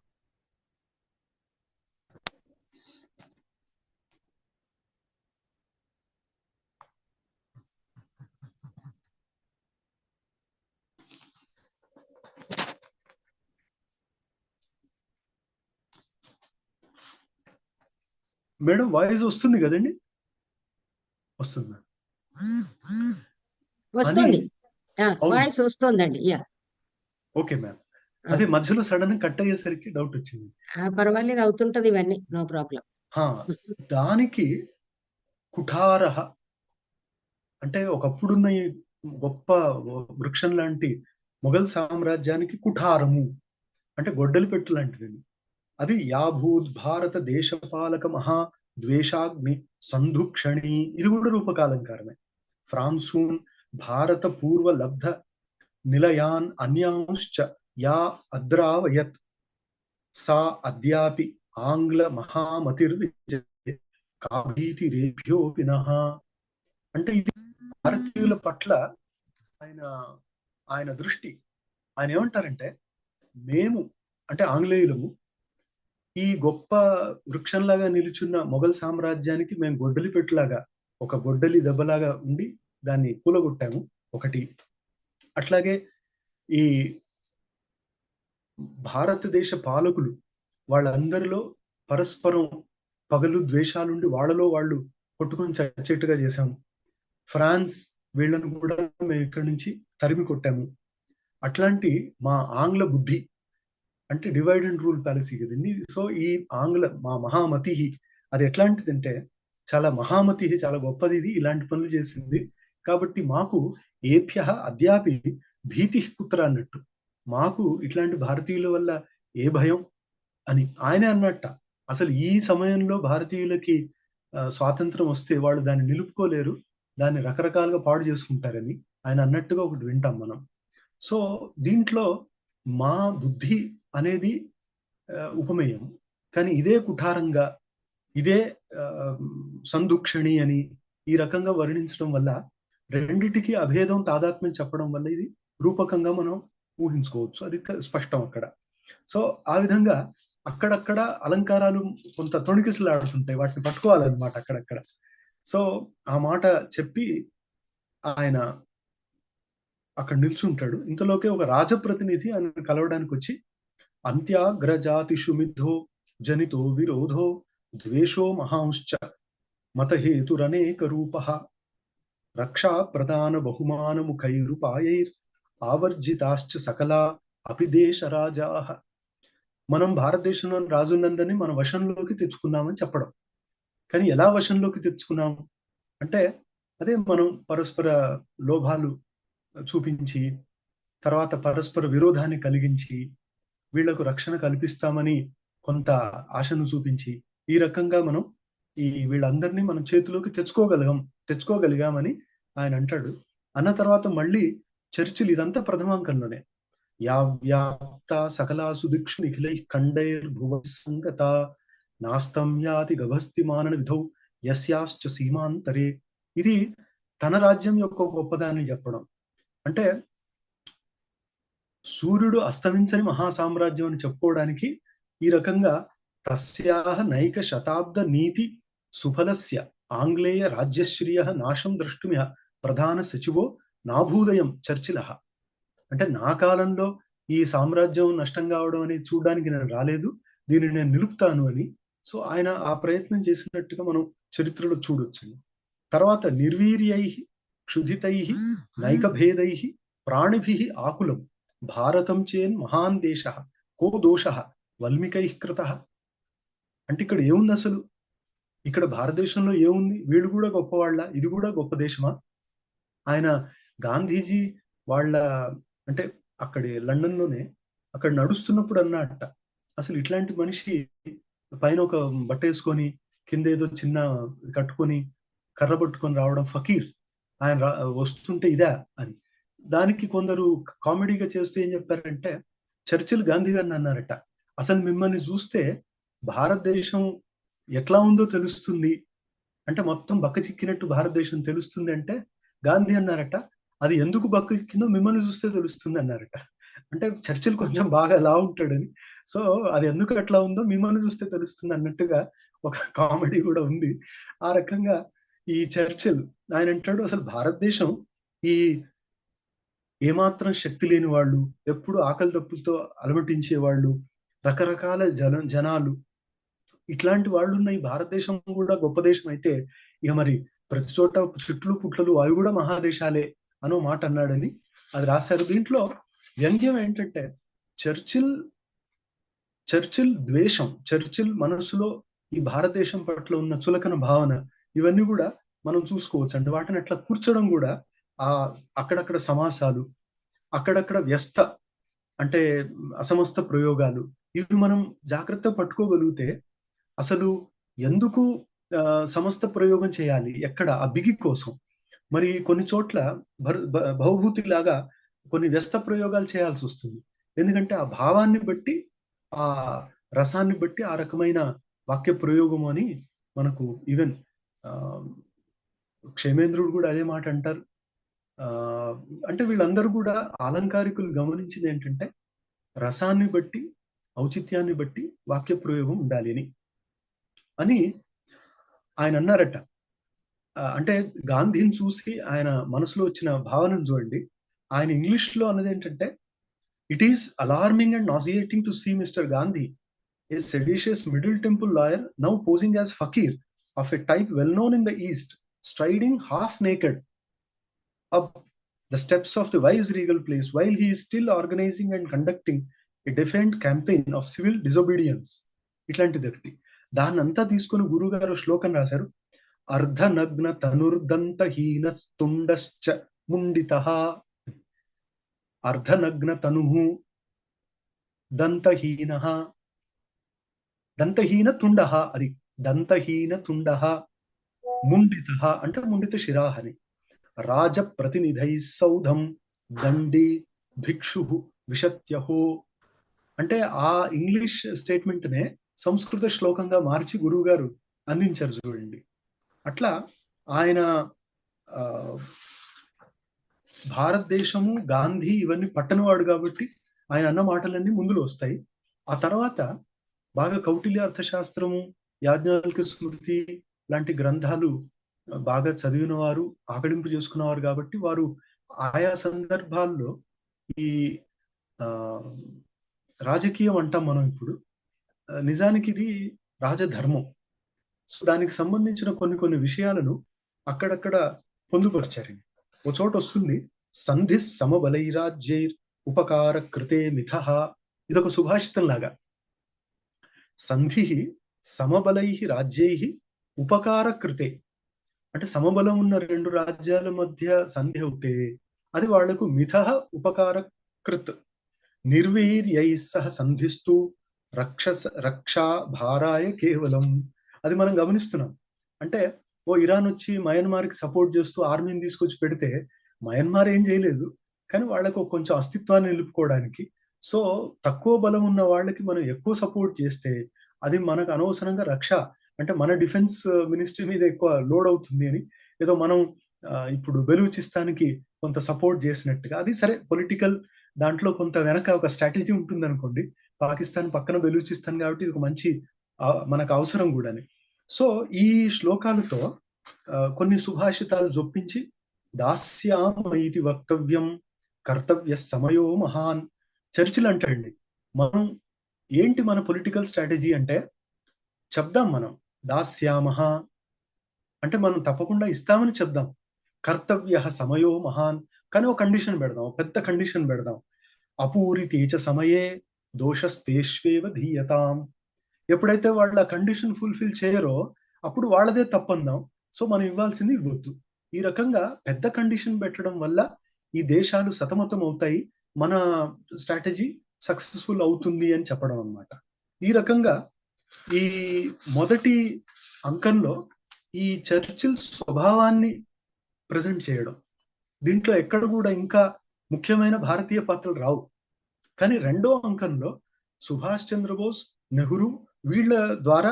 మేడం వాయిస్ వస్తుంది కదండి? వస్తుందా? వస్తుంది. వాయిస్ వస్తుందండి. Yeah okay ma'am. అదే మధ్యలో సడన్ కట్ అయ్యేసరికి డౌట్ వచ్చింది. పర్వాలేదు, అవుతుంటది ఇవన్నీ, నో ప్రాబ్లం. దానికి కుఠారహ అంటే ఒకప్పుడున్న ఈ గొప్ప వృక్షం లాంటి మొఘల్ సామ్రాజ్యానికి కుఠారము అంటే గొడ్డలి పెట్టు లాంటిది. అది యాభూద్ భారత దేశపాలక మహా ద్వేషాగ్ని సంధుక్షణి. ఇది కూడా రూపకాలంకారమే. ఫ్రాన్సూన్ భారత పూర్వ లబ్ధ నిలయాన్ అన్యాంశ్చ యా అద్రావయత్ సా అద్యాపి ఆంగ్ల మహామతిర్విజయే కాభీతి రేభ్యో పినః. అంటే ఇది భారతీయుల పట్ల ఆయన దృష్టి. ఆయన ఏమంటారంటే, మేము అంటే ఆంగ్లేయులము ఈ గొప్ప వృక్షంలాగా నిలుచున్న మొఘల్ సామ్రాజ్యానికి మేము గొడ్డలి పెట్టులాగా, ఒక గొడ్డలి దెబ్బలాగా ఉండి దాన్ని కూలగొట్టాము ఒకటి. అట్లాగే ఈ భారతదేశ పాలకులు వాళ్ళందరిలో పరస్పరం పగలు ద్వేషాలుండి వాళ్ళలో వాళ్ళు కొట్టుకొని చచ్చేట్టుగా చేశాము. ఫ్రాన్స్ వీళ్ళను కూడా మేము ఇక్కడి నుంచి తరిమి కొట్టాము. అట్లాంటి మా ఆంగ్ల బుద్ధి అంటే డివైడ్ అండ్ రూల్ పాలసీ కదండి. సో ఈ మా మహామతి అది ఎట్లాంటిదంటే చాలా మహామతి, చాలా గొప్పది. ఇది ఇలాంటి పనులు చేసింది. కాబట్టి మాకు ఏభ్య అద్యాపి భీతి పుత్ర అన్నట్టు, మాకు ఇట్లాంటి భారతీయుల వల్ల ఏ భయం అని ఆయనే అన్నట్ట. అసలు ఈ సమయంలో భారతీయులకి స్వాతంత్రం వస్తే వాళ్ళు దాన్ని నిలుపుకోలేరు. దాన్ని రకరకాలుగా పాడు చేసుకుంటారని ఆయన అన్నట్టుగా ఒకటి వింటాం మనం. సో దీంట్లో మా బుద్ధి అనేది ఉపమేయం. కానీ ఇదే కుఠారంగా, ఇదే సందుక్షణి అని ఈ రకంగా వర్ణించడం వల్ల రెండిటికి అభేదం తాదాత్మ్యం చెప్పడం వల్ల ఇది రూపకంగా మనం ఊహించుకోవచ్చు. అది స్పష్టం అక్కడ. సో ఆ విధంగా అక్కడక్కడ అలంకారాలు కొంత తొణికిసలాడుతుంటాయి, వాటిని పట్టుకోవాలన్నమాట అక్కడక్కడ. సో ఆ మాట చెప్పి ఆయన అక్కడ నిల్చుంటాడు. ఇంతలోకే ఒక రాజప్రతినిధి ఆయన కలవడానికి వచ్చి, అంత్యాగ్రజాతిషు మిథో జనితో విరోధో ద్వేషో మహాంశ్చ మతహేతురనేక రూపః రక్షా ప్రదాన బహుమాన ముఖైరుపాయైర్ ఆవర్జితాశ్చ సకలా అపి దేశ రాజాః. మనం భారతదేశంలో రాజులందరినీ మన వశంలోకి తెచ్చుకున్నామని చెప్పడం. కానీ ఎలా వశంలోకి తెచ్చుకున్నాము అంటే, అదే మనం పరస్పర లోభాలు చూపించి, తర్వాత పరస్పర విరోధాన్ని కలిగించి, వీళ్లకు రక్షణ కల్పిస్తామని కొంత ఆశను చూపించి, ఈ రకంగా మనం వీళ్ళందరినీ మనం చేతిలోకి తెచ్చుకోగలిగామని ఆయన అంటాడు. అన్న తర్వాత మళ్ళీ చర్చిల్, ఇదంతా ప్రథమాంకంలోనే, యా వ్యాప్త సకలాసు దిక్షు నిఖిలై ఖండైర్భువ సంగత నాస్తం యాతి గభస్తిమానన విధౌ యస్యాశ్చ సీమాంతరే. ఇది తన రాజ్యం యొక్క గొప్పదాన్ని చెప్పడం. అంటే సూర్యుడు అస్తమించని మహాసామ్రాజ్యం అని చెప్పుకోవడానికి ఈ రకంగా తస్యాహ నైక శతాబ్ద నీతి సుఫలస్య ఆంగ్లేయ రాజ్యశ్రియ నాశం ద్రష్టుమిహ ప్రధాన సచివో నాభూదయం చర్చిలః. అంటే నా కాలంలో ఈ సామ్రాజ్యం నష్టం కావడం అనేది చూడడానికి నేను రాలేదు, దీనిని నేను నిలుపుతాను అని. సో ఆయన ఆ ప్రయత్నం చేసినట్టుగా మనం చరిత్రలో చూడొచ్చు. తర్వాత నిర్వీర్యై క్షుధితై నైకభేదై ప్రాణిభి ఆకులం భారతం చేన్ మహాన్ దేశ కో దోష వల్మికై కృతః. అంటే ఇక్కడ ఏముంది అసలు? ఇక్కడ భారతదేశంలో ఏముంది? వీళ్ళు కూడా గొప్పవాళ్ళ? ఇది కూడా గొప్ప దేశమా? ఆయన గాంధీజీ వాళ్ళ అంటే అక్కడి లండన్ లోనే అక్కడ నడుస్తున్నప్పుడు అన్నట్ట, అసలు ఇట్లాంటి మనిషి పైన ఒక బట్ట వేసుకొని కింద ఏదో చిన్న కట్టుకొని కర్ర పట్టుకొని రావడం ఫకీర్, ఆయన వస్తుంటే ఇదా అని. దానికి కొందరు కామెడీగా చేస్తే ఏం చెప్పారంటే, చర్చిల్ గాంధీ గారిని అన్నారట, అసలు మిమ్మల్ని చూస్తే భారతదేశం ఎట్లా ఉందో తెలుస్తుంది, అంటే మొత్తం బక్క చిక్కినట్టు భారతదేశం తెలుస్తుంది అంటే గాంధీ అన్నారట, అది ఎందుకు బక్క చిక్కిందో మిమ్మల్ని చూస్తే తెలుస్తుంది అన్నారట. అంటే చర్చిల్ కొంచెం బాగా ఎలా ఉంటాడని, సో అది ఎందుకు అట్లా ఉందో మిమ్మల్ని చూస్తే తెలుస్తుంది అన్నట్టుగా ఒక కామెడీ కూడా ఉంది. ఆ రకంగా ఈ చర్చిల్ ఆయన అంటాడు, అసలు భారతదేశం ఈ ఏమాత్రం శక్తి లేని వాళ్ళు, ఎప్పుడు ఆకలి దప్పులతో అలమటించే వాళ్ళు, రకరకాల జనాలు, ఇట్లాంటి వాళ్ళు ఉన్న ఈ భారతదేశం కూడా గొప్ప దేశం అయితే, ఇక మరి ప్రతి చోట చెట్లు పుట్లలు అవి కూడా మహాదేశాలే అనో మాట అన్నాడని అది రాశారు. దీంట్లో వ్యంగ్యం ఏంటంటే, చర్చిల్ ద్వేషం, చర్చిల్ మనస్సులో ఈ భారతదేశం పట్ల ఉన్న చులకన భావన, ఇవన్నీ కూడా మనం చూసుకోవచ్చు అండి. వాటిని అట్లా కూర్చోడం కూడా ఆ అక్కడక్కడ సమాసాలు, అక్కడక్కడ వ్యస్త అంటే అసమస్త ప్రయోగాలు, ఇవి మనం జాగ్రత్తగా పట్టుకోగలిగితే అసలు ఎందుకు సమస్త ప్రయోగం చేయాలి, ఎక్కడ ఆ బిగి కోసం. మరి కొన్ని చోట్ల భవభూతి లాగా కొన్ని వ్యస్త ప్రయోగాలు చేయాల్సి వస్తుంది. ఎందుకంటే ఆ భావాన్ని బట్టి, ఆ రసాన్ని బట్టి ఆ రకమైన వాక్య ప్రయోగం అని మనకు ఈవెన్ క్షేమేంద్రుడు కూడా అదే మాట అంటారు. అంటే వీళ్ళందరూ కూడా అలంకారికులు గమనించింది ఏంటంటే, రసాన్ని బట్టి ఔచిత్యాన్ని బట్టి వాక్య ప్రయోగం ఉండాలి అని ఆయన అన్నారట. అంటే గాంధీని చూసి ఆయన మనసులో వచ్చిన భావనను చూడండి. ఆయన ఇంగ్లీష్ లో అన్నది ఏంటంటే, it is alarming and nauseating to see mister Gandhi, a seditious Middle Temple lawyer, now posing as fakir of a type well known in the East, striding half naked up the steps of the wise regal place while he is still organizing and conducting a defiant campaign of civil disobedience. ఇట్లాంటిది ఒకటి. దాన్నంతా తీసుకొని గురువు గారు శ్లోకం రాశారు. అర్ధనగ్న తనుర్దంతహీన తుండశ్చ ముండితః. అర్ధనగ్న తనుః దంతహీనః, దంతహీన తుండః, అది దంతహీన తుండః, ముండితః అంటే ముండిత శిరాహ్ అని. రాజ ప్రతినిధై సౌధం దండి భిక్షు విశత్యహో. అంటే ఆ ఇంగ్లీష్ స్టేట్మెంట్ నే సంస్కృత శ్లోకంగా మార్చి గురువు గారు అందించారు చూడండి. అట్లా ఆయన ఆ భారతదేశము, గాంధీ ఇవన్నీ పట్టనివాడు కాబట్టి ఆయన అన్న మాటలన్నీ ముందులో వస్తాయి. ఆ తర్వాత బాగా కౌటిల్య అర్థశాస్త్రము, యాజ్ఞవల్క్య స్మృతి లాంటి గ్రంథాలు బాగా చదివిన వారు, ఆకలింపు చేసుకున్నవారు కాబట్టి వారు ఆయా సందర్భాల్లో ఈ ఆ రాజకీయం అంటాం మనం ఇప్పుడు, నిజానికి ఇది రాజధర్మం. సో దానికి సంబంధించిన కొన్ని విషయాలను అక్కడక్కడ పొందుపరిచారు. ఓ చోట వస్తుంది, సంధి సమబలైరాజ్యైర్ ఉపకార కృతే మిథః. ఇదొక సుభాషితం లాగా. సంధి సమబలై రాజ్యై ఉపకార కృతే, అంటే సమబలం ఉన్న రెండు రాజ్యాల మధ్య సంధి అవుతే అది వాళ్లకు మిథః ఉపకార కృత్ నిర్వీర్యై సహ సంధిస్తూ రక్షా భారాయ కేవలం. అది మనం గమనిస్తున్నాం. అంటే ఓ ఇరాన్ వచ్చి మయన్మార్కి సపోర్ట్ చేస్తూ ఆర్మీని తీసుకొచ్చి పెడితే మయన్మార్ ఏం చేయలేదు, కానీ వాళ్ళకు కొంచెం అస్తిత్వాన్ని నిలుపుకోవడానికి, సో తక్కువ బలం ఉన్న వాళ్ళకి మనం ఎక్కువ సపోర్ట్ చేస్తే అది మనకు అనవసరంగా రక్ష, అంటే మన డిఫెన్స్ మినిస్ట్రీ మీద ఎక్కువ లోడ్ అవుతుంది అని ఏదో మనం ఇప్పుడు బెలూచిస్తాన్కి కొంత సపోర్ట్ చేసినట్టుగా. అది సరే, పొలిటికల్ దాంట్లో కొంత వెనక ఒక స్ట్రాటజీ ఉంటుంది అనుకోండి. పాకిస్తాన్ పక్కన బెలూచిస్తాన్ కాబట్టి ఇది ఒక మంచి మనకు అవసరం కూడా. సో ఈ శ్లోకాలతో కొన్ని సుభాషితాలు జొప్పించి, దాస్యామైతి వక్తవ్యం కర్తవ్య సమయో మహాన్. చర్చిల్ అంటాడండి, మనం ఏంటి మన పొలిటికల్ స్ట్రాటజీ అంటే చెప్దాం, మనం దాస్యామహ అంటే మనం తప్పకుండా ఇస్తామని చెప్దాం. కర్తవ్య సమయో మహాన్, కానీ ఒక కండిషన్ పెడదాం, పెద్ద కండిషన్ పెడదాం. అపూరితేచ సమయే దోషస్తేష్వేవ ధీయతాం. ఎప్పుడైతే వాళ్ళు ఆ కండిషన్ ఫుల్ఫిల్ చేయరో అప్పుడు వాళ్ళదే తప్పందాం. సో మనం ఇవ్వాల్సింది ఇవ్వద్దు. ఈ రకంగా పెద్ద కండిషన్ పెట్టడం వల్ల ఈ దేశాలు సతమతం అవుతాయి, మన స్ట్రాటజీ సక్సెస్ఫుల్ అవుతుంది అని చెప్పడం అన్నమాట. ఈ రకంగా ఈ మొదటి అంకంలో ఈ చర్చిల్ స్వభావాన్ని ప్రజెంట్ చేయడం, దీంట్లో ఎక్కడ కూడా ఇంకా ముఖ్యమైన భారతీయ పాత్రలు రావు. కానీ రెండో అంకంలో సుభాష్ చంద్రబోస్, నెహ్రూ వీళ్ళ ద్వారా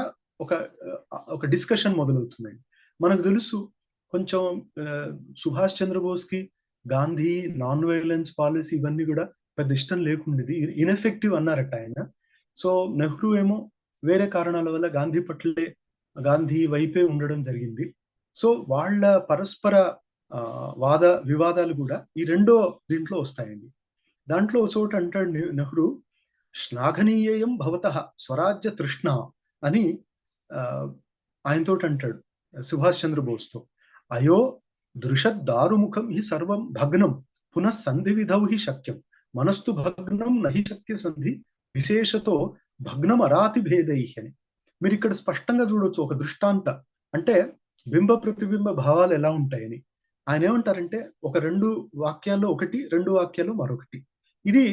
ఒక డిస్కషన్ మొదలవుతుందండి. మనకు తెలుసు కొంచెం సుభాష్ చంద్రబోస్ కి గాంధీ నాన్ వైలెన్స్ పాలసీ ఇవన్నీ కూడా పెద్ద ఇష్టం లేకుండేది, ఇన్ఎఫెక్టివ్ అన్నారట ఆయన. సో నెహ్రూ ఏమో వేరే కారణాల వల్ల గాంధీ వైపే ఉండడం జరిగింది. సో వాళ్ళ పరస్పర వాద వివాదాలు కూడా ఈ రెండో దీంట్లో వస్తాయండి. దాంట్లో చోట అంటాడు నెహ్రూ, శ్లాఘనీయం భవతః స్వరాజ్య తృష్ణ అని ఆయనతో అంటాడు సుభాష్ చంద్రబోస్తో. అయో దృషద్దారుముఖం హి సర్వం భగ్నం పునః సంధి విధౌ హి శక్యం మనస్తు భగ్నం నహి శక్య సంధి విశేషతో భగ్నం అరాతి భేదై అని. మీరు ఇక్కడ స్పష్టంగా చూడొచ్చు ఒక దృష్టాంత, అంటే బింబ ప్రతిబింబ భావాలు ఎలా ఉంటాయని. ఆయన ఏమంటారంటే ఒక రెండు వాక్యాల్లో ఒకటి, రెండు వాక్యాల్లో మరొకటి. ఇది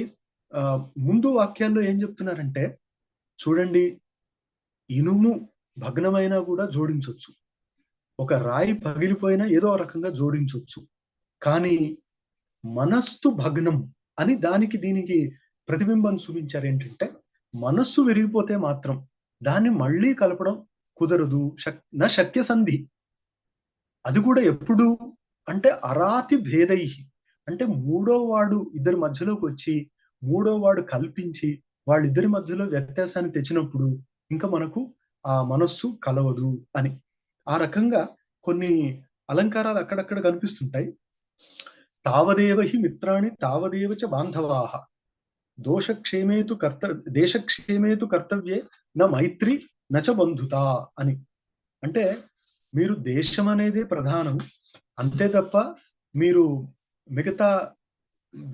ముందు వాక్యాల్లో ఏం చెప్తున్నారంటే, చూడండి ఇనుము భగ్నమైనా కూడా జోడించవచ్చు, ఒక రాయి పగిలిపోయినా ఏదో రకంగా జోడించవచ్చు, కానీ మనస్సు భగ్నం అని దానికి దీనికి ప్రతిబింబం చూపించారు. ఏంటంటే మనస్సు విరిగిపోతే మాత్రం దాన్ని మళ్ళీ కలపడం కుదరదు, నా శక్య సంధి. అది కూడా ఎప్పుడు అంటే అరాతి భేదై, అంటే మూడో వాడు ఇద్దరి మధ్యలోకి వచ్చి మూడో వాడు కల్పించి వాళ్ళిద్దరి మధ్యలో వ్యత్యాసాన్ని తెచ్చినప్పుడు ఇంకా మనకు ఆ మనస్సు కలవదు అని. ఆ రకంగా కొన్ని అలంకారాలు అక్కడక్కడ కనిపిస్తుంటాయి. తావదేవ హి మిత్రాణి తావదేవ చ బాంధవాః దేశక్షేమేతు కర్తవ్యే న మైత్రి నచ బంధుత అని. అంటే మీరు దేశం అనేదే ప్రధానం, అంతే తప్ప మీరు మిగతా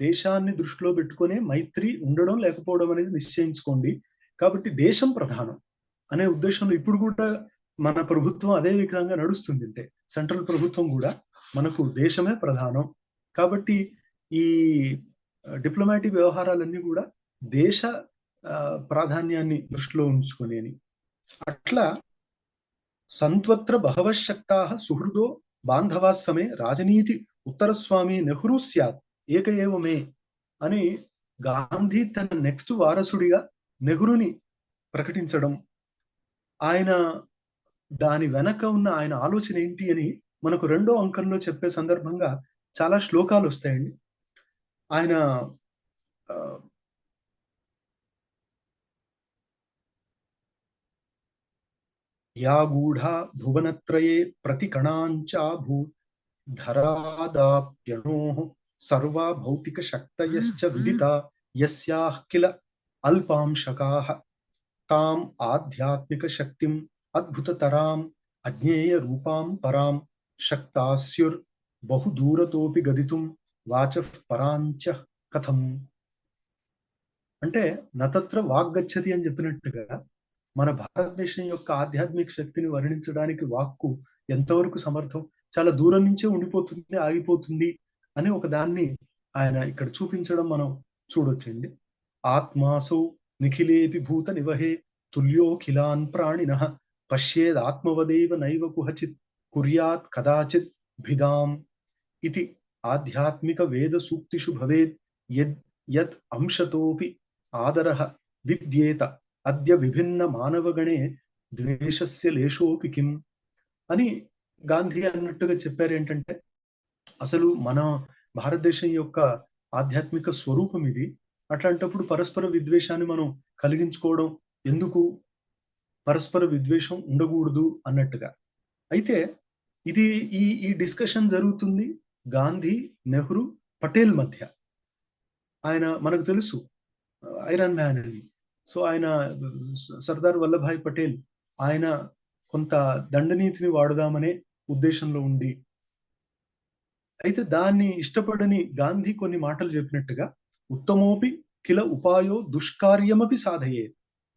దేశాన్ని దృష్టిలో పెట్టుకునే మైత్రి ఉండడం లేకపోవడం అనేది నిశ్చయించుకోండి. కాబట్టి దేశం ప్రధానం అనే ఉద్దేశంలో ఇప్పుడు కూడా మన ప్రభుత్వం అదే విధంగా నడుస్తుంది. అంటే సెంట్రల్ ప్రభుత్వం కూడా మనకు దేశమే ప్రధానం కాబట్టి ఈ డిప్లొమాటిక్ వ్యవహారాలన్నీ కూడా దేశ ప్రాధాన్యాన్ని దృష్టిలో ఉంచుకొని అని. అట్లా సంత్వత్ర బహవశక్తాః సుహృదో బాంధవాస్సమే రాజనీతి ఉత్తరస్వామి నెహ్రూ స్యాత్ ఏక ఏవ మే అని గాంధీ తన నెక్స్ట్ వారసుడిగా నెహ్రూని ప్రకటించడం, ఆయన దాని వెనక ఉన్న ఆయన ఆలోచన ఏంటి అని మనకు రెండో అంకంలో చెప్పే సందర్భంగా చాలా శ్లోకాలు వస్తాయండి. ఆయన ఆ, యా గూఢా భువనత్రయే ప్రతి కణాంచాభూ ధరాదాప్యణోః సర్వా భౌతిక శక్తయశ్చ విదితా యస్యాః కిల అల్పాంశకాః తాం ఆధ్యాత్మిక శక్తిం అద్భుతతరాం అజ్ఞేయ రూపాం పరాం శక్తాస్యుర్ బహుదూరతోపి గదితుం వాచః పరాంచ కథం. అంటే నతత్ర వాగ్గచ్చతి అని చెప్పినట్టుగా మన భారతదేశం యొక్క ఆధ్యాత్మిక శక్తిని వర్ణించడానికి వాక్కు ఎంతవరకు సమర్థం, చాలా దూరం నుంచే ఉండిపోతుంది, ఆగిపోతుంది అని ఒక దాన్ని ఆయన ఇక్కడ చూపించడం మనం చూడొచ్చండి. ఆత్మాసౌ నిఖిలేపి భూత నివహే తుల్యోఖిలాన్ ప్రాణినః పశ్యేదాత్మవదేవ నైవ కుహచిత్ కుర్యాత్ కదాచిత్ భిదాం ఇది ఆధ్యాత్మిక వేద సూక్తిషు భవేత్ యద్ యత్ అంశతోపి ఆదరః విద్యేత అద్య విభిన్న మానవగణే ద్వేషస్య లేశోపి కిం అని గాంధీ అన్నట్టుగా చెప్పారు. ఏంటంటే అసలు మన భారతదేశం యొక్క ఆధ్యాత్మిక స్వరూపం ఇది. అట్లాంటప్పుడు పరస్పర విద్వేషాన్ని మనం కలిగించుకోవడం ఎందుకు, పరస్పర విద్వేషం ఉండకూడదు అన్నట్టుగా. అయితే ఇది ఈ డిస్కషన్ జరుగుతుంది గాంధీ, నెహ్రూ, పటేల్ మధ్య. ఆయన మనకు తెలుసు ఐరన్ మ్యాన్ అని. సో ఆయన సర్దార్ వల్లభాయ్ పటేల్ ఆయన కొంత దండనీతిని వాడుదామనే ఉద్దేశంలో ఉండి, అయితే దాన్ని ఇష్టపడని గాంధీ కొన్ని మాటలు చెప్పినట్టుగా ఉత్తమోపి కిల ఉపాయో దుష్కార్యమపి సాధయే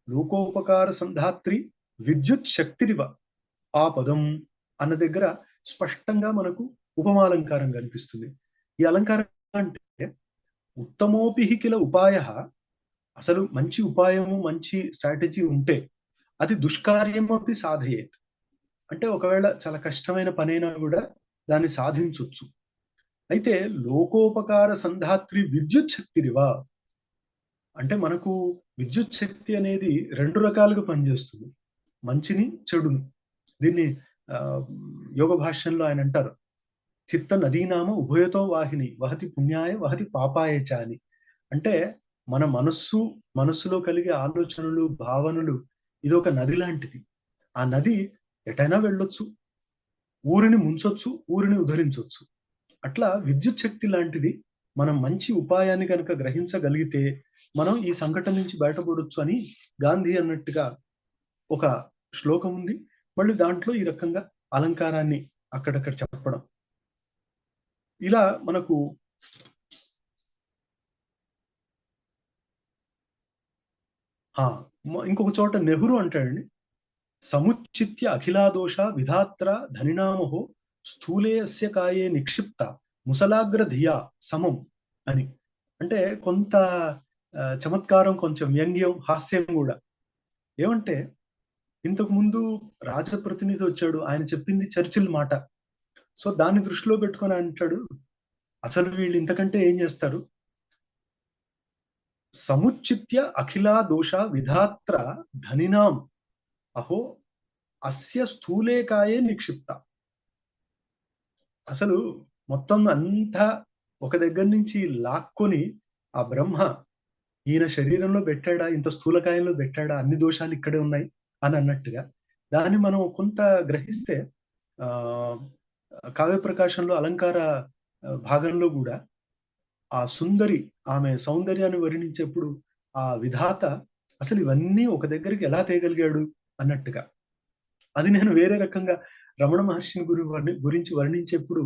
లోకోపకార సంధాత్రి విద్యుత్ శక్తిరివ ఆ పదం అన్న దగ్గర స్పష్టంగా మనకు ఉపమాలంకారం కనిపిస్తుంది. ఈ అలంకారం అంటే ఉత్తమోపి కిల ఉపాయ, అసలు మంచి ఉపాయము మంచి స్ట్రాటజీ ఉంటే అది దుష్కార్యమపి సాధయేత్, అంటే ఒకవేళ చాలా కష్టమైన పనైనా కూడా దాన్ని సాధించవచ్చు. అయితే లోకోపకార సంధాత్రి విద్యుత్ శక్తిరివా, అంటే మనకు విద్యుత్ శక్తి అనేది రెండు రకాలుగా పనిచేస్తుంది, మంచిని చెడును. దీన్ని యోగ భాష్యంలో ఆయన అంటారు చిత్త నదీనామ ఉభయతో వాహిని వహతి పుణ్యాయ వహతి పాపాయ చ అని. అంటే మన మనస్సులో కలిగే ఆలోచనలు భావనలు ఇది ఒక నది లాంటిది. ఆ నది ఎటైనా వెళ్ళొచ్చు, ఊరిని ముంచొచ్చు, ఊరిని ఉద్ధరించవచ్చు. అట్లా విద్యుత్ శక్తి లాంటిది. మనం మంచి ఉపాయాన్ని కనుక గ్రహించగలిగితే మనం ఈ సంఘటన నుంచి బయటపడొచ్చు అని గాంధీ అన్నట్టుగా ఒక శ్లోకం ఉంది. మళ్ళీ దాంట్లో ఈ రకంగా అలంకారాన్ని అక్కడక్కడ చెప్పడం, ఇలా మనకు ఇంకొక చోట నెహ్రూ అంటాడండి, సముచిత్య అఖిలాదోష విధాత్ర ధనినామహో స్థూలే అస్య కాయే నిక్షిప్త ముసలాగ్ర ధియా సమం అని. అంటే కొంత చమత్కారం, కొంచెం వ్యంగ్యం, హాస్యం కూడా. ఏమంటే ఇంతకు ముందు రాజప్రతినిధి వచ్చాడు, ఆయన చెప్పింది చర్చిల్ మాట. సో దాన్ని దృష్టిలో పెట్టుకొని అంటాడు, అసలు వీళ్ళు ఇంతకంటే ఏం చేస్తారు, సముచిత్య అఖిలా దోష విధాత్ర ధనినాం అహో అస్య స్థూలేకాయే నిక్షిప్త. అసలు మొత్తం అంతా ఒక దగ్గర నుంచి లాక్కొని ఆ బ్రహ్మ ఈయన శరీరంలో పెట్టాడా, ఇంత స్థూలకాయంలో పెట్టాడా, అన్ని దోషాలు ఇక్కడే ఉన్నాయి అని అన్నట్టుగా దాన్ని మనం కొంత గ్రహిస్తే కావ్య ప్రకాశంలో అలంకార భాగంలో కూడా ఆ సుందరి ఆమె సౌందర్యాన్ని వర్ణించేప్పుడు ఆ విధాత అసలు ఇవన్నీ ఒక దగ్గరికి ఎలా తేగలిగాడు అన్నట్టుగా. అది నేను వేరే రకంగా రమణ మహర్షిని గురించి వర్ణించేప్పుడు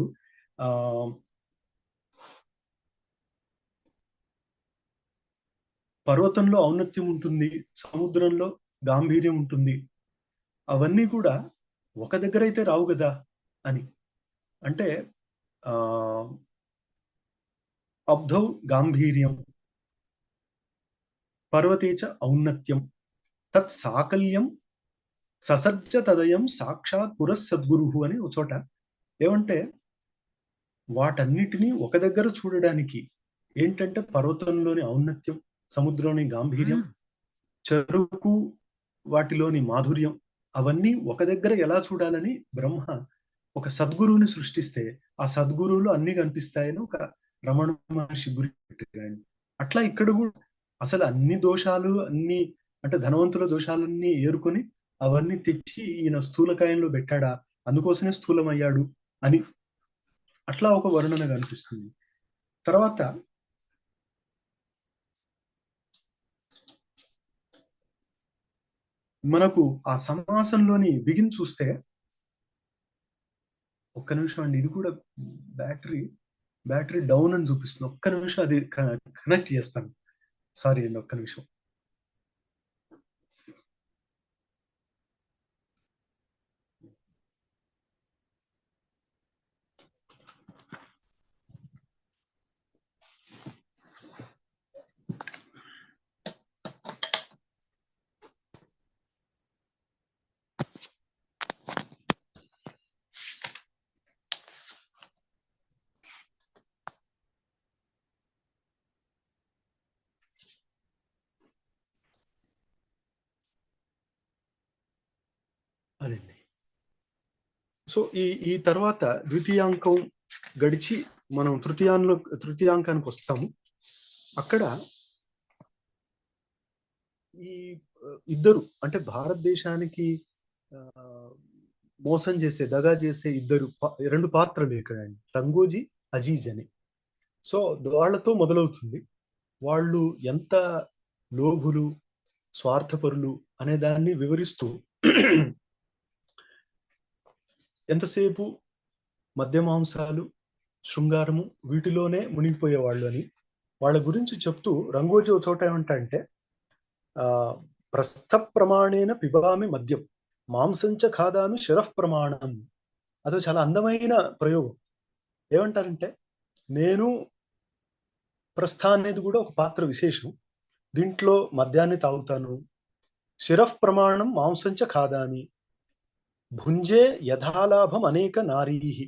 పర్వతంలో ఔన్నత్యం ఉంటుంది, సముద్రంలో గాంభీర్యం ఉంటుంది, అవన్నీ కూడా ఒక దగ్గర అయితే రావు కదా అని. అంటే అబ్ధౌ గాంభీర్యం పర్వతేచ ఔన్నత్యం తత్ సాకల్యం ససజ్జ తదయం సాక్షాత్ పురస్సద్గురు అని ఒక చోట. ఏమంటే వాటన్నిటినీ ఒక దగ్గర చూడడానికి ఏంటంటే పర్వతంలోని ఔన్నత్యం, సముద్రంలోని గాంభీర్యం, చెరుకు వాటిలోని మాధుర్యం, అవన్నీ ఒక దగ్గర ఎలా చూడాలని బ్రహ్మ ఒక సద్గురువుని సృష్టిస్తే ఆ సద్గురువులు అన్ని కనిపిస్తాయని ఒక రమణ మహర్షి గురి పెట్టాడు. అట్లా ఇక్కడ కూడా అసలు అన్ని దోషాలు అన్ని అంటే ధనవంతుల దోషాలన్నీ ఏరుకొని అవన్నీ తెచ్చి ఈయన స్థూలకాయంలో పెట్టాడా, అందుకోసమే స్థూలమయ్యాడు అని అట్లా ఒక వర్ణన కనిపిస్తుంది. తర్వాత మనకు ఆ సమాసంలోని బిగిన్ చూస్తే, ఒక్క నిమిషం అండి, ఇది కూడా బ్యాటరీ డౌన్ అని చూపిస్తుంది. ఒక్క నిమిషం అది కనెక్ట్ చేస్తాను. సారీ అండి, ఒక్క నిమిషం. అదండి. సో ఈ తర్వాత ద్వితీయాంకం గడిచి మనం తృతీయాంకానికి వస్తాము. అక్కడ ఈ ఇద్దరు అంటే భారతదేశానికి మోసం చేసే, దగా చేసే రెండు పాత్రలు ఇక్కడ అండి, రంగోజీ, అజీజ్ అని. సో వాళ్ళతో మొదలవుతుంది. వాళ్ళు ఎంత లోభులు, స్వార్థపరులు అనే దాన్ని వివరిస్తూ ఎంతసేపు మద్యమాంసాలు, శృంగారము వీటిలోనే మునిగిపోయేవాళ్ళు అని వాళ్ళ గురించి చెప్తూ రంగోజీ ఒక చోట ఏమంటాడంటే, ప్రస్థ ప్రమాణేన పిబామి మద్యం, మాంసంచ ఖాదామి శరః ప్రమాణం. అదో చాలా అందమైన ప్రయోగం. ఏమంటారంటే, నేను ప్రస్థ అనేది కూడా ఒక పాత్ర విశేషం, దీంట్లో మద్యాన్ని తాగుతాను, శిరః ప్రమాణం మాంసంచ ఖాదామి, భుంజే యథాలాభం అనేక నారీహి,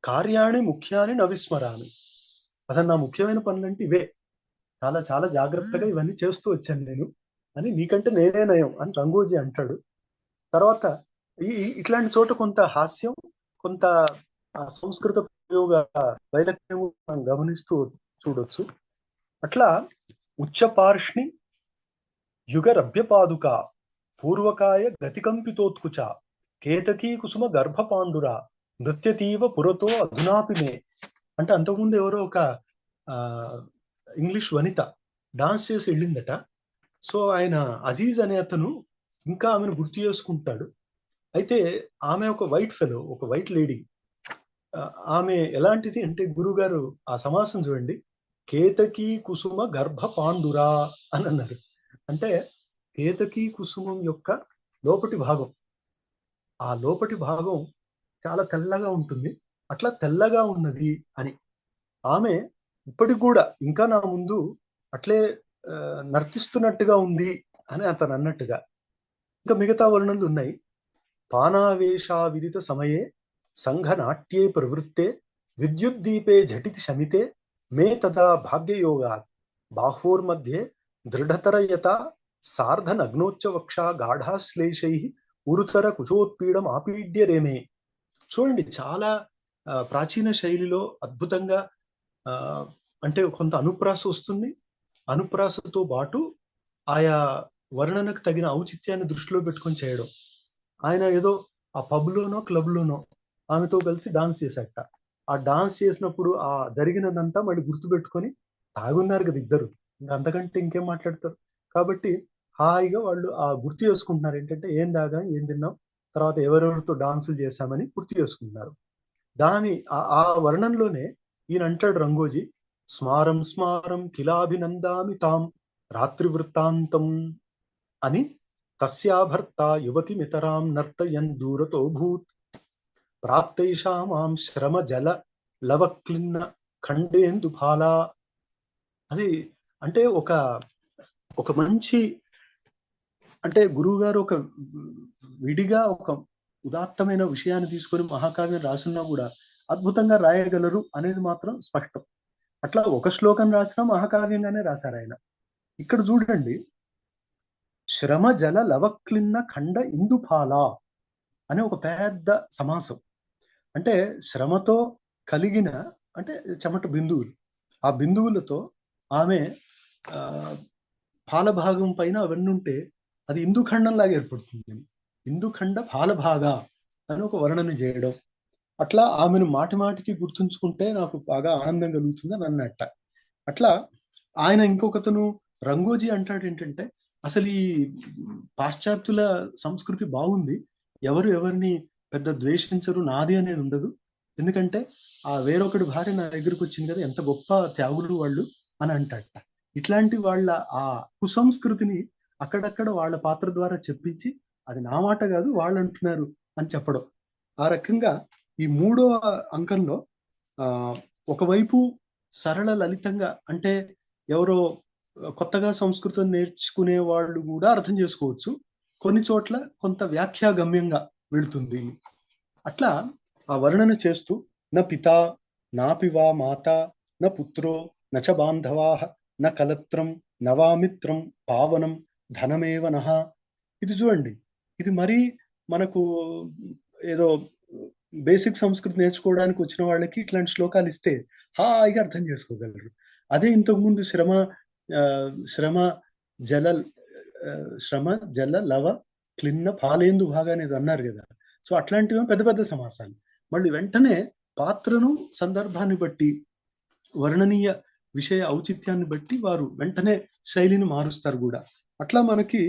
కార్యాణి ముఖ్యాన్ని నవిస్మరామి. అసలు నా ముఖ్యమైన పనులంటే ఇవే, చాలా చాలా జాగ్రత్తగా ఇవన్నీ చేస్తూ వచ్చాను నేను అని, నీకంటే నేనే నయం అని రంగోజీ అంటాడు. తర్వాత ఇట్లాంటి చోట కొంత హాస్యం, కొంత సంస్కృత ప్రయోగ వైలక్షణం మనం గమనిస్తూ చూడొచ్చు. అట్లా ఉచ్చపార్ష్ణి యుగరభ్యపాదుక పూర్వకాయ గతికంపితోత్కుచ కేతకీ కుసుమ గర్భపాండురా నృత్యతీవ పురతో అధునాపిమే. అంటే అంతకుముందు ఎవరో ఒక ఇంగ్లీష్ వనిత డాన్స్ చేసి వెళ్ళిందట. సో ఆయన అజీజ్ అనే అతను ఇంకా ఆమెను గుర్తు చేసుకుంటాడు. అయితే ఆమె ఒక వైట్ ఫెలో, ఒక వైట్ లేడీ. ఆమె ఎలాంటిది అంటే, గురుగారు ఆ సమాసం చూడండి, కేతకీ కుసుమ గర్భ పాండురా అని అన్నారు. అంటే కేతకీ కుసుమం యొక్క లోపటి భాగం, ఆ లోపటి భాగం చాలా తెల్లగా ఉంటుంది, అట్లా తెల్లగా ఉన్నది అని. ఆమె ఇప్పటికి కూడా ఇంకా నా ముందు అట్లే నర్తిస్తున్నట్టుగా ఉంది అని అతను అన్నట్టుగా. ఇంకా మిగతా వర్ణనలు ఉన్నాయి. పానావేశా విదిత సమయే సంఘనాట్యే ప్రవృత్తే విద్యుద్దీపే ఝటితి శమితే మే తదా భాగ్యయోగాత్ బాహోర్మధ్యే దృఢతరయత సార్ధ నగ్నోచ్చ వక్షా గాఢాశ్లేషై ఉరుతర కుశోత్పీడం ఆపీడ్య రేమే. చూడండి, చాలా ప్రాచీన శైలిలో అద్భుతంగా అంటే కొంత అనుప్రాస వస్తుంది. అనుప్రాసతో పాటు ఆయా వర్ణనకు తగిన ఔచిత్యాన్ని దృష్టిలో పెట్టుకొని చేయడం. ఆయన ఏదో ఆ పబ్లోనో క్లబ్లోనో ఆమెతో కలిసి డాన్స్ చేశాట. ఆ డాన్స్ చేసినప్పుడు ఆ జరిగినదంతా మళ్ళీ గుర్తుపెట్టుకొని, తాగున్నారు కదా ఇద్దరు, ఇంకా అంతకంటే ఇంకేం మాట్లాడతారు. కాబట్టి హాయిగా వాళ్ళు ఆ గుర్తు చేసుకుంటున్నారు, ఏంటంటే ఏం తాగాం, ఏం తిన్నాం, తర్వాత ఎవరెవరితో డాన్సులు చేశామని గుర్తు చేసుకుంటున్నారు. దాని ఆ వర్ణంలోనే ఈయన అంటాడు రంగోజీ, స్మారం స్మారం కిలాభినందామి తాం రాత్రి వృత్తాంతం అని, తస్యాభర్త యువతిమితరాం నర్తయన్ దూరతో భూత్ ప్రాప్తైషామాం శ్రమ జల లవక్లిన్న ఖండేందు ఫాలా. అది అంటే ఒక మంచి, అంటే గురువు గారు ఒక విడిగా ఒక ఉదాత్తమైన విషయాన్ని తీసుకొని మహాకావ్యం రాసున్నా కూడా అద్భుతంగా రాయగలరు అనేది మాత్రం స్పష్టం. అట్లా ఒక శ్లోకం రాసినా మహాకావ్యంగానే రాశారు ఆయన. ఇక్కడ చూడండి, శ్రమ జల లవక్లిన్న ఖండ ఇందుఫాల అనే ఒక పెద్ద సమాసం. అంటే శ్రమతో కలిగిన, అంటే చెమట బిందువులు, ఆ బిందువులతో ఆమె ఆ పాలభాగం పైన అవన్నీ ఉంటే అది ఇందుఖండం లాగా ఏర్పడుతుంది. ఇందుఖండ పాలభాగా అని ఒక వర్ణన చేయడం. అట్లా ఆమెను మాటి మాటికి గుర్తుంచుకుంటే నాకు బాగా ఆనందం కలుగుతుంది అని అన్నట్ట. అట్లా ఆయన ఇంకొకతను రంగోజీ అంటాడు ఏంటంటే, అసలు ఈ పాశ్చాత్యుల సంస్కృతి బాగుంది, ఎవరు ఎవరిని పెద్ద ద్వేషించరు, నాది అనేది ఉండదు, ఎందుకంటే ఆ వేరొకటి భార్య నా దగ్గరికి వచ్చింది కదా, ఎంత గొప్ప త్యాగులు వాళ్ళు అని అంటాడట. ఇట్లాంటి వాళ్ళ ఆ కుసంస్కృతిని అక్కడక్కడ వాళ్ళ పాత్ర ద్వారా చెప్పించి, అది నా మాట కాదు వాళ్ళు అంటున్నారు అని చెప్పడం. ఆ రకంగా ఈ 3వ అంకంలో ఆ ఒకవైపు సరళ లలితంగా, అంటే ఎవరో కొత్తగా సంస్కృతం నేర్చుకునే వాళ్ళు కూడా అర్థం చేసుకోవచ్చు, కొన్ని చోట్ల కొంత వ్యాఖ్యాగమ్యంగా వెళుతుంది. అట్లా ఆ వర్ణన చేస్తూ న పితా నాపి వా మాత న పుత్రో నచ బాంధవా న కలత్రం నవామిత్రం పావనం ధనమేవ నహ. ఇది చూడండి, ఇది మరీ మనకు ఏదో బేసిక్ సంస్కృతి నేర్చుకోవడానికి వచ్చిన వాళ్ళకి ఇట్లాంటి శ్లోకాలు ఇస్తే హాయిగా అర్థం చేసుకోగలరు. అదే ఇంతకుముందు శ్రమ జల శ్రమ జల లవ క్లిన్న పాలేందు భాగా అనేది అన్నారు కదా. సో అట్లాంటివి పెద్ద పెద్ద సమాసాలు. మళ్ళీ వెంటనే పాత్రను సందర్భాన్ని బట్టి, వర్ణనీయ విషయ ఔచిత్యాన్ని బట్టి వారు వెంటనే శైలిని మారుస్తారు కూడా. అట్లా మనకి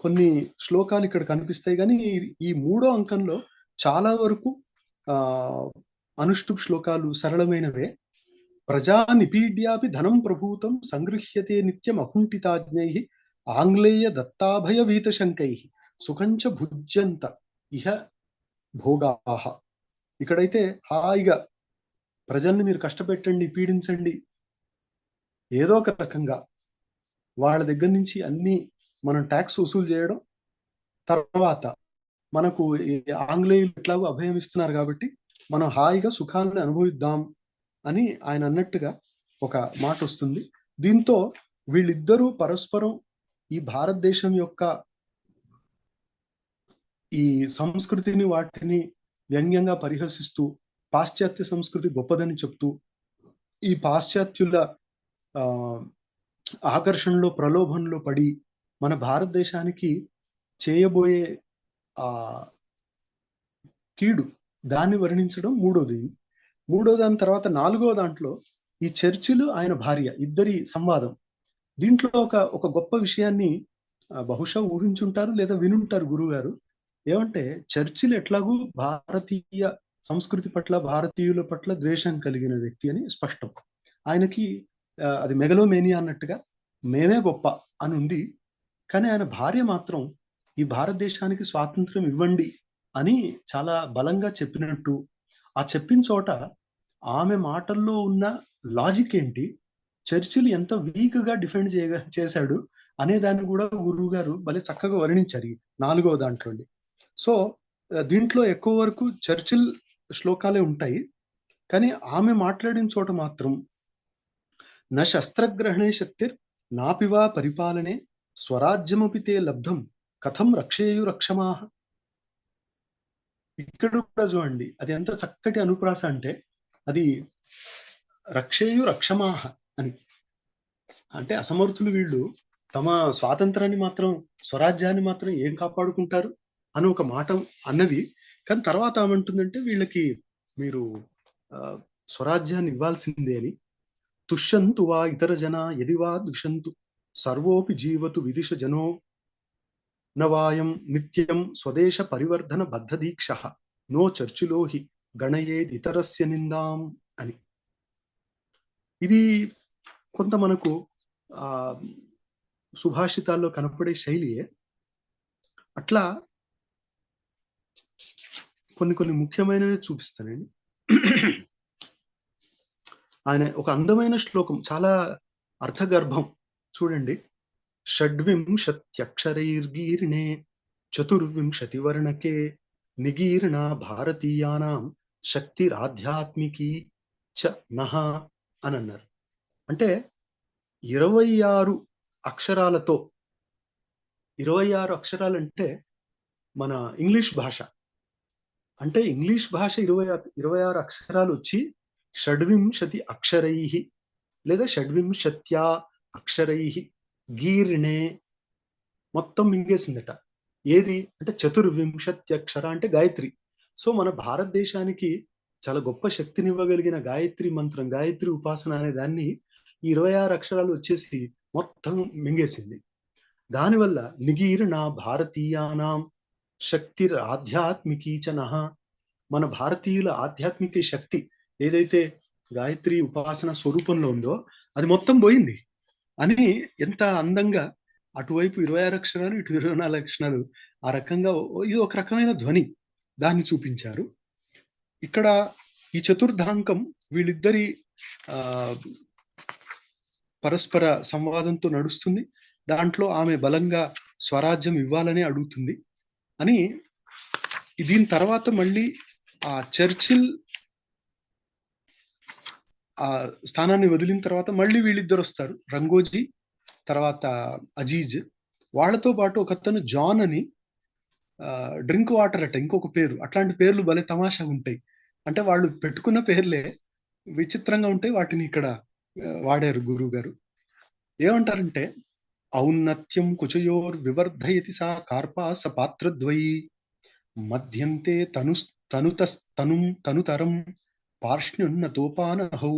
కొన్ని శ్లోకాలు ఇక్కడ కనిపిస్తాయి. కానీ ఈ 3వ అంకంలో చాలా వరకు అనుష్ఠుప్ శ్లోకాలు సరళమైనవే. ప్రజా నిపీడ్యాపి ధనం ప్రభూతం సంగృహ్యతే నిత్యం అకుంఠితాజ్ఞై ఆంగ్లేయ దత్తాభయ వీతశంకై సుఖంచ భుజ్యంత ఇహ భోగాహ. ఇక్కడైతే హాయిగా ప్రజల్ని మీరు కష్టపెట్టండి, పీడించండి, ఏదో ఒక రకంగా వాళ్ళ దగ్గర నుంచి అన్ని మనం ట్యాక్స్ వసూలు చేయడం, తర్వాత మనకు ఆంగ్లేయులు ఎట్లాగో అభయం ఇస్తున్నారు కాబట్టి మనం హాయిగా సుఖాలను అనుభవిద్దాం అని ఆయన అన్నట్టుగా ఒక మాట వస్తుంది. దీంతో వీళ్ళిద్దరూ పరస్పరం ఈ భారతదేశం యొక్క ఈ సంస్కృతిని వాటిని వ్యంగ్యంగా పరిహసిస్తూ, పాశ్చాత్య సంస్కృతి గొప్పదని చెప్తూ, ఈ పాశ్చాత్యుల ఆకర్షణలో ప్రలోభంలో పడి మన భారతదేశానికి చేయబోయే ఆ కీడు దాన్ని వర్ణించడం మూడోది. దాని తర్వాత 4వ దాంట్లో ఈ చర్చిలు ఆయన భార్య ఇద్దరి సంవాదం. దీంట్లో ఒక గొప్ప విషయాన్ని బహుశా ఊహించుంటారు లేదా వినుంటారు గురువు గారు. ఏమంటే చర్చిలు ఎట్లాగూ భారతీయ సంస్కృతి పట్ల, భారతీయుల పట్ల ద్వేషం కలిగిన వ్యక్తి అని స్పష్టం. ఆయనకి అది మెగలోమేనియా అన్నట్టుగా మేమే గొప్ప అని ఉంది. కానీ ఆయన భార్య మాత్రం ఈ భారతదేశానికి స్వాతంత్రం ఇవ్వండి అని చాలా బలంగా చెప్పినట్టు, ఆ చెప్పిన చోట ఆమె మాటల్లో ఉన్న లాజిక్ ఏంటి, చర్చిలు ఎంత వీక్ గా డిఫెండ్ చేశాడు అనే దాన్ని కూడా గురువు గారు భలే చక్కగా వర్ణించారు 4వ దాంట్లోండి. సో దీంట్లో ఎక్కువ వరకు చర్చిల్ శ్లోకాలే ఉంటాయి. కానీ ఆమె మాట్లాడిన చోట మాత్రం న శస్త్రగ్రహణే శక్తిర్ నాపివా పరిపాలనే స్వరాజ్యమపి తే లబ్ధం కథం రక్షేయు రక్షమాహ. ఇక్కడ కూడా చూడండి, అది ఎంత చక్కటి అనుప్రాస అంటే, అది రక్షేయు రక్షమాహ అని అంటే అసమర్థులు వీళ్ళు తమ స్వాతంత్రాన్ని మాత్రం, స్వరాజ్యాన్ని మాత్రం ఏం కాపాడుకుంటారు అని ఒక మాట అన్నది. కానీ తర్వాత ఏమంటుందంటే వీళ్ళకి మీరు స్వరాజ్యాన్ని ఇవ్వాల్సిందే అని. తుష్యంతు వా ఇతర జన యది వా దుషంతు సర్వోపి జీవతు విదిశ జనో నవాయం నిత్యం స్వదేశ పరివర్ధన బద్ధ దీక్ష నో చర్చిలోహి గణయేది ఇతరస్య నిందాం అని. ఇది కొంత మనకు సుభాషితాల్లో కనపడే శైలియే. అట్లా కొన్ని ముఖ్యమైనవి చూపిస్తానండి. ఆయన ఒక అందమైన శ్లోకం, చాలా అర్థగర్భం. చూడండి, షడ్వింశత్యక్షరైర్గీర్ణే చతుర్వింశతి వర్ణకే నిగీర్ణ భారతీయానాం శక్తిరాధ్యాత్మికీ చ నః అని అన్నారు. అంటే 26 అక్షరాలతో, 26 అక్షరాలంటే మన ఇంగ్లీష్ భాష. అంటే ఇంగ్లీష్ భాష 26 అక్షరాలు వచ్చి షడ్వింశతి అక్షరైః లేదా షడ్వింశత్యా అక్షరైః గీర్ణే మొత్తం మింగేసిందట. ఏది అంటే చతుర్వింశత్యక్షర అంటే గాయత్రి. సో మన భారతదేశానికి చాలా గొప్ప శక్తినివ్వగలిగిన గాయత్రి మంత్రం, గాయత్రి ఉపాసన అనే దాన్ని ఈ 26 అక్షరాలు వచ్చేసి మొత్తం మింగేసింది. దానివల్ల నిగీర్ణ భారతీయానాం శక్తిరాధ్యాత్మికీ చ నః, మన భారతీయుల ఆధ్యాత్మిక శక్తి ఏదైతే గాయత్రి ఉపాసన స్వరూపంలో ఉందో అది మొత్తం పోయింది అని ఎంత అందంగా అటువైపు 26 అక్షరాలు, ఇటు 24 అక్షరాలు, ఆ రకంగా ఇది ఒక రకమైన ధ్వని దాన్ని చూపించారు. ఇక్కడ ఈ చతుర్ధాంకం వీళ్ళిద్దరి ఆ పరస్పర సంవాదంతో నడుస్తుంది. దాంట్లో ఆమె బలంగా స్వరాజ్యం ఇవ్వాలని అడుగుతుంది అని. దీని తర్వాత మళ్ళీ ఆ చర్చిల్ ఆ స్థానాన్ని వదిలిన తర్వాత మళ్ళీ వీళ్ళిద్దరు వస్తారు, రంగోజీ తర్వాత అజీజ్. వాళ్ళతో పాటు ఒకతను జాన్ అని, డ్రింక్ వాటర్ అట ఇంకొక పేరు. అట్లాంటి పేర్లు భలే తమాషా ఉంటాయి. అంటే వాళ్ళు పెట్టుకున్న పేర్లే విచిత్రంగా ఉంటాయి. వాటిని ఇక్కడ వాడారు గురువు గారు. ఏమంటారంటే ఔన్నత్యం కుచయోర్ వివర్ధయతి సా కార్పాస పాత్రద్వయీ మధ్యంతే తనుతరం పార్ష్ణ్యున్నతోపానహౌ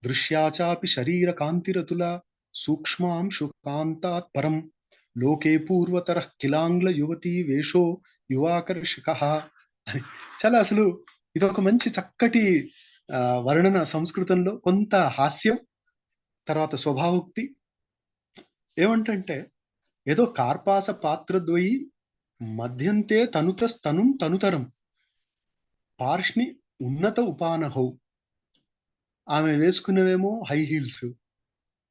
దృశ్యాచాపి శరీర కాంతిరతుల సూక్ష్మాంశు కాంతాత్ పరం లోకే పూర్వతర కిలాంగ్ల యువతీ వేషో యువాకర్షక. చాలా అసలు ఇదొక మంచి చక్కటి వర్ణన. సంస్కృతంలో కొంత హాస్యం, తర్వాత స్వభావోక్తి. ఏమంటే ఏదో కార్పాస పాత్రద్వయి మధ్యంతే తనుతరం పార్ష్ణి ఉన్నత ఉపానహౌ. ఆమె వేసుకున్నవేమో హై హీల్స్,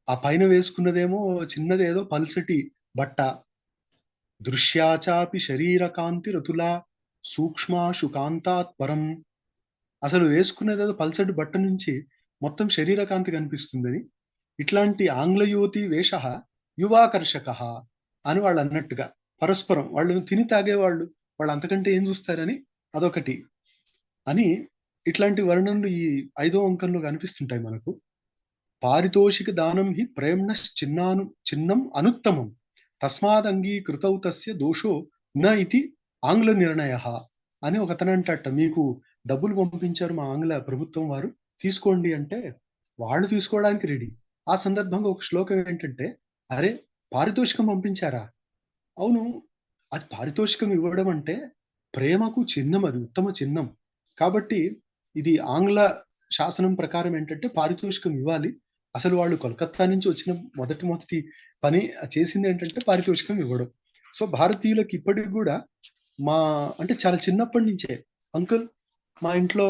ఆ పైన వేసుకున్నదేమో చిన్నదేదో పల్సటి బట్ట. దృశ్యాచాపి శరీర కాంతి రతులా సూక్ష్మాశు కాంతాత్ పరం. అసలు వేసుకున్నదేదో పల్సటి బట్ట నుంచి మొత్తం శరీర కాంతి కనిపిస్తుందని. ఇట్లాంటి ఆంగ్లయోతి వేష యువాకర్షక అని వాళ్ళు అన్నట్టుగా పరస్పరం వాళ్ళు తిని తాగేవాళ్ళు, వాళ్ళు అంతకంటే ఏం చూస్తారని అదొకటి అని. ఇట్లాంటి వర్ణనలు ఈ 5వ అంకంలో కనిపిస్తుంటాయి మనకు. పారితోషిక దానం హి ప్రేమ్ణ చిన్నం అనుత్తమం తస్మాద్ అంగీకృతౌ తస్య దోషో న ఇది ఆంగ్ల నిర్ణయ అని ఒకతను అంటట. మీకు డబ్బులు పంపించారు మా ఆంగ్ల ప్రభుత్వం వారు, తీసుకోండి అంటే వాళ్ళు తీసుకోవడానికి రెడీ. ఆ సందర్భంగా ఒక శ్లోకం ఏంటంటే, అరే పారితోషికం పంపించారా? అవును, అది పారితోషికం ఇవ్వడం అంటే ప్రేమకు చిహ్నం, అది ఉత్తమ చిహ్నం. కాబట్టి ఇది ఆంగ్ల శాసనం ప్రకారం ఏంటంటే పారితోషికం ఇవ్వాలి. అసలు వాళ్ళు కోల్కతా నుంచి వచ్చిన మొదటి పని చేసింది ఏంటంటే పారితోషికం ఇవ్వడం. సో భారతీయులకు ఇప్పటికి కూడా అంటే చాలా చిన్నప్పటి నుంచే అంకుల్ మా ఇంట్లో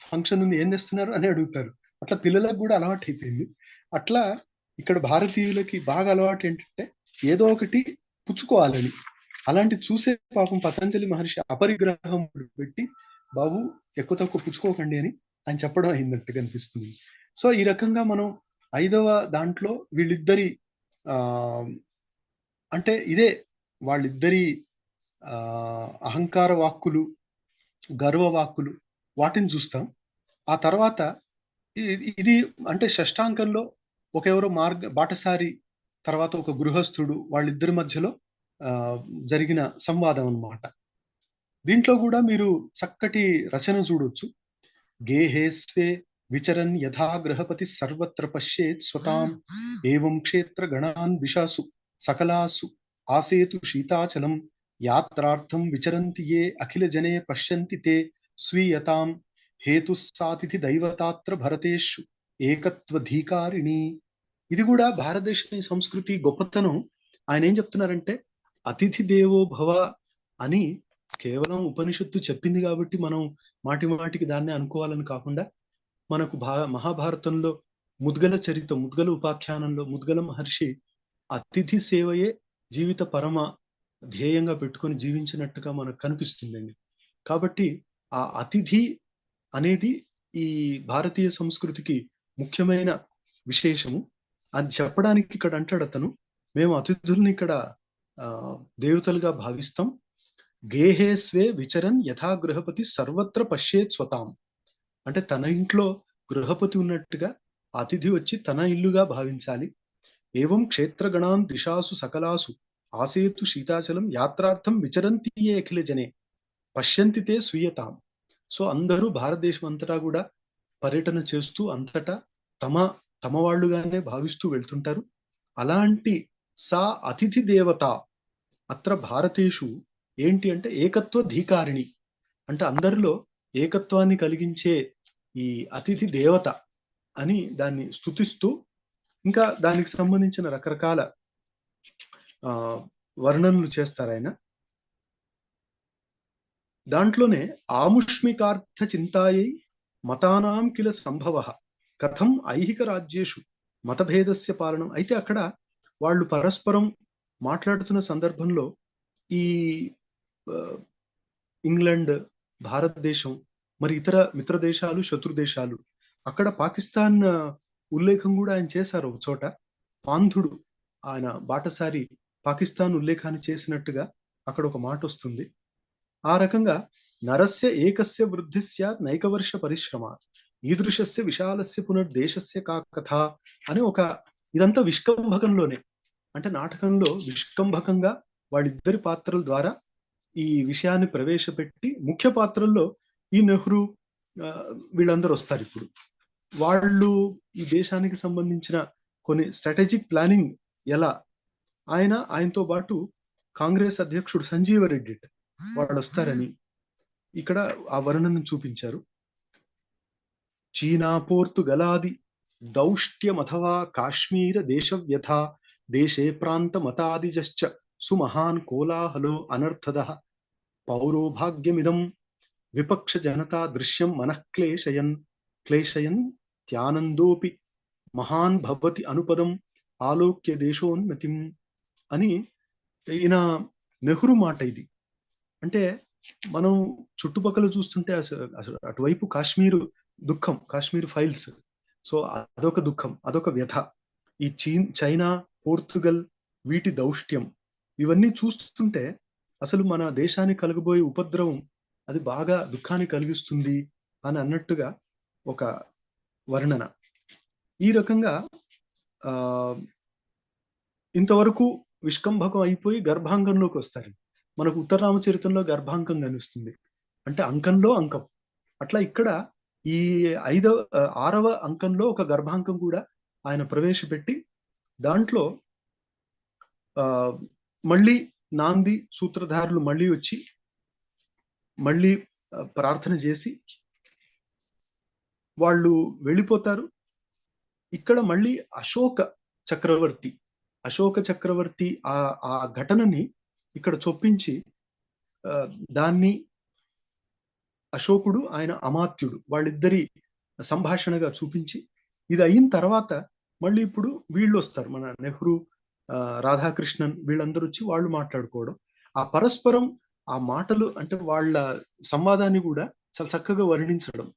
ఫంక్షన్ ఉంది ఏం చేస్తున్నారు అని అడుగుతారు. అట్లా పిల్లలకు కూడా అలవాటు అయిపోయింది. అట్లా ఇక్కడ భారతీయులకి బాగా అలవాటు ఏంటంటే ఏదో ఒకటి పుచ్చుకోవాలని. అలాంటి చూసే పాపం పతంజలి మహర్షి అపరిగ్రహం పెట్టి బాబు ఎక్కువ తక్కువ పుచ్చుకోకండి అని ఆయన చెప్పడం అయిందట్టు కనిపిస్తుంది. సో ఈ రకంగా మనం 5వ దాంట్లో వీళ్ళిద్దరి అంటే ఇదే వాళ్ళిద్దరి అహంకార వాక్కులు, గర్వ వాక్కులు, వాటిని చూస్తాం. ఆ తర్వాత ఇది అంటే షష్టాంకంలో ఒక ఎవరో బాటసారి తర్వాత ఒక గృహస్థుడు, వాళ్ళిద్దరి మధ్యలో జరిగిన సంవాదం అన్నమాట. దీంట్లో కూడా మీరు చక్కటి రచన చూడొచ్చు. గేహేస్వే విచరన్ యథా గ్రహపతి సర్వత్ర పశ్యేత్ స్వతాం ఏవం క్షేత్ర గణాన్ దిశాసు సకలాసు ఆసేతు శీతాచలం యాత్రార్థం విచరంతి ఏ అఖిల జనే పశ్యంతి తే స్వీయతాం హేతుస్సాతిథి దైవతాత్ర భరతేషు ఏకత్వధీకారిణి. ఇది కూడా భారతదేశ సంస్కృతి గొప్పతనం. ఆయన ఏం చెప్తున్నారంటే అతిథి దేవో భవ అని కేవలం ఉపనిషత్తు చెప్పింది కాబట్టి మనం మాటి మాటికి దాన్ని అనుకోవాలని కాకుండా, మనకు మహాభారతంలో ముద్గల ఉపాఖ్యానంలో ముద్గల మహర్షి అతిథి సేవయే జీవిత పరమ ధ్యేయంగా పెట్టుకొని జీవించినట్టుగా మనకు కనిపిస్తుందండి. కాబట్టి ఆ అతిథి అనేది ఈ భారతీయ సంస్కృతికి ముఖ్యమైన విశేషము. అది చెప్పడానికి ఇక్కడ అంటాడు అతను, మేము అతిథుల్ని ఇక్కడ దేవతలుగా భావిస్తాం. గేహేస్వే విచరన్ యథా గృహపతి సర్వత్ర పశ్యేత్ స్వతాం. అంటే తన ఇంట్లో గృహపతి ఉన్నట్టుగా అతిథి వచ్చి తన ఇల్లుగా భావించాలి. ఏవం క్షేత్రగణాన్ దిశాసు సకలాసు ఆసేతు శీతాచలం యాత్రార్థం విచరంతి ఏ అఖిల జనే పశ్యంతి తే స్వీయతాం. సో అందరూ భారతదేశం అంతటా కూడా పర్యటన చేస్తూ అంతటా తమ తమ వాళ్ళుగానే భావిస్తూ వెళ్తుంటారు. అలాంటి సా అతిథి దేవత అత్ర భారతేషు ఏంటి అంటే ఏకత్వ ధీకారిణి, అంటే అందరిలో ఏకత్వాన్ని కలిగించే ఈ అతిథి దేవత అని దాన్ని స్తుతిస్తూ, ఇంకా దానికి సంబంధించిన రకరకాల వర్ణనలు చేస్తారు ఆయన. దాంట్లోనే ఆముష్మికార్థ చింతాయై మతానాం కిల సంభవ కథం ఐహిక రాజ్యేషు మతభేదస్య పాలనం. అయితే అక్కడ వాళ్ళు పరస్పరం మాట్లాడుతున్న సందర్భంలో ఈ ఇంగ్లాండ్, భారతదేశం, మరి ఇతర మిత్ర దేశాలు, శత్రు దేశాలు, అక్కడ పాకిస్తాన్ ఉల్లేఖం కూడా ఆయన చేశారు ఒక చోట. పాంధుడు ఆయన బాటసారి పాకిస్తాన్ ఉల్లేఖాన్ని చేసినట్టుగా అక్కడ ఒక మాట వస్తుంది. ఆ రకంగా నరస్య ఏకస్య వృద్ధి స్యాత్ నైకవర్ష పరిశ్రమ ఈదృశస్య విశాలస్య పునర్దేశస్య కా కథ అని ఒక, ఇదంతా విష్కంభకంలోనే, అంటే నాటకంలో విష్కంభకంగా వాళ్ళిద్దరి పాత్రల ద్వారా ఈ విషయాన్ని ప్రవేశపెట్టి, ముఖ్య పాత్రల్లో ఈ నెహ్రూ వీళ్ళందరూ వస్తారు. ఇప్పుడు వాళ్ళు ఈ దేశానికి సంబంధించిన కొన్ని స్ట్రాటజిక్ ప్లానింగ్ ఎలా, ఆయనతో పాటు కాంగ్రెస్ అధ్యక్షుడు సంజీవ రెడ్డి వాళ్ళు వస్తారని ఇక్కడ ఆ వర్ణనను చూపించారు. చీనా పోర్తుగలాది దౌష్ట్యమథవా కాశ్మీర దేశవ్యథ దేశే ప్రాంత మతాదిజశ్చ సుమహాన్ కోలాహలో అనర్థదః పౌరోభాగ్యమిదం విపక్ష జనతా దృశ్యం క్లేశయన్ త్యానందోపి మహాన్ భవతి అనుపదం ఆలోక్య దేశోన్నతిం అని ఈయన నెహ్రూ మాట ఇది. అంటే మనం చుట్టుపక్కల చూస్తుంటే అసలు అటువైపు కాశ్మీరు దుఃఖం, కాశ్మీర్ ఫైల్స్, సో అదొక దుఃఖం, అదొక వ్యథ. ఈ చైనా, పోర్తుగల్ వీటి దౌష్ట్యం ఇవన్నీ చూస్తుంటే అసలు మన దేశానికి కలగబోయే ఉపద్రవం అది బాగా దుఃఖాన్ని కలిగిస్తుంది అని అన్నట్టుగా ఒక వర్ణన. ఈ రకంగా ఇంతవరకు విష్కంభకం అయిపోయి గర్భాంగంలోకి వస్తారు. మనకు ఉత్తర రామచరితంలో గర్భాంకం కనిపిస్తుంది, అంటే అంకంలో అంకం. అట్లా ఇక్కడ ఈ 6వ అంకంలో ఒక గర్భాంకం కూడా ఆయన ప్రవేశపెట్టి, దాంట్లో మళ్ళీ నాంది సూత్రధారులు మళ్ళీ వచ్చి మళ్ళీ ప్రార్థన చేసి వాళ్ళు వెళ్ళిపోతారు. ఇక్కడ మళ్ళీ అశోక చక్రవర్తి ఆ ఘటనని ఇక్కడ చొప్పించి దాన్ని అశోకుడు, ఆయన అమాత్యుడు వాళ్ళిద్దరి సంభాషణగా చూపించి, ఇది అయిన తర్వాత మళ్ళీ ఇప్పుడు వీళ్ళు వస్తారు, మన నెహ్రూ, రాధాకృష్ణన్ వీళ్ళందరూ వచ్చి వాళ్ళు మాట్లాడుకోవడం, ఆ పరస్పరం ఆ మాటలు, అంటే వాళ్ళ సంవాదాన్ని కూడా చాలా చక్కగా వర్ణించడం.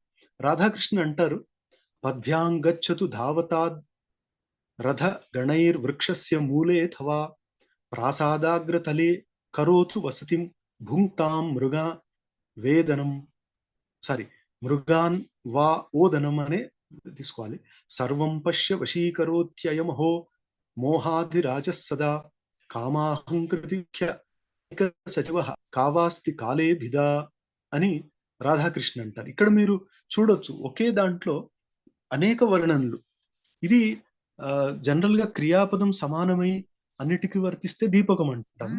రాధాకృష్ణ అంటారు, పద్భ్యాంగచ్చతు ధావతాద్ రథ గణైర్ వృక్షస్య మూలే థవా ప్రాసాదాగ్రతలే కరోతు వసతిం భుంక్తాం మృగాన్ వా ఓదనం అనే తీసుకోవాలి. సర్వం పశ్య వశీకరోత్యయమహో మోహాధిరాజ సదా కామాహంకృతిఖ్య సచివ కావాస్తి కాలే భిదా అని రాధాకృష్ణ అంటారు. ఇక్కడ మీరు చూడొచ్చు ఒకే దాంట్లో అనేక వర్ణనలు. ఇది జనరల్ గా క్రియాపదం సమానమై అన్నిటికీ వర్తిస్తే దీపకం అంటాం.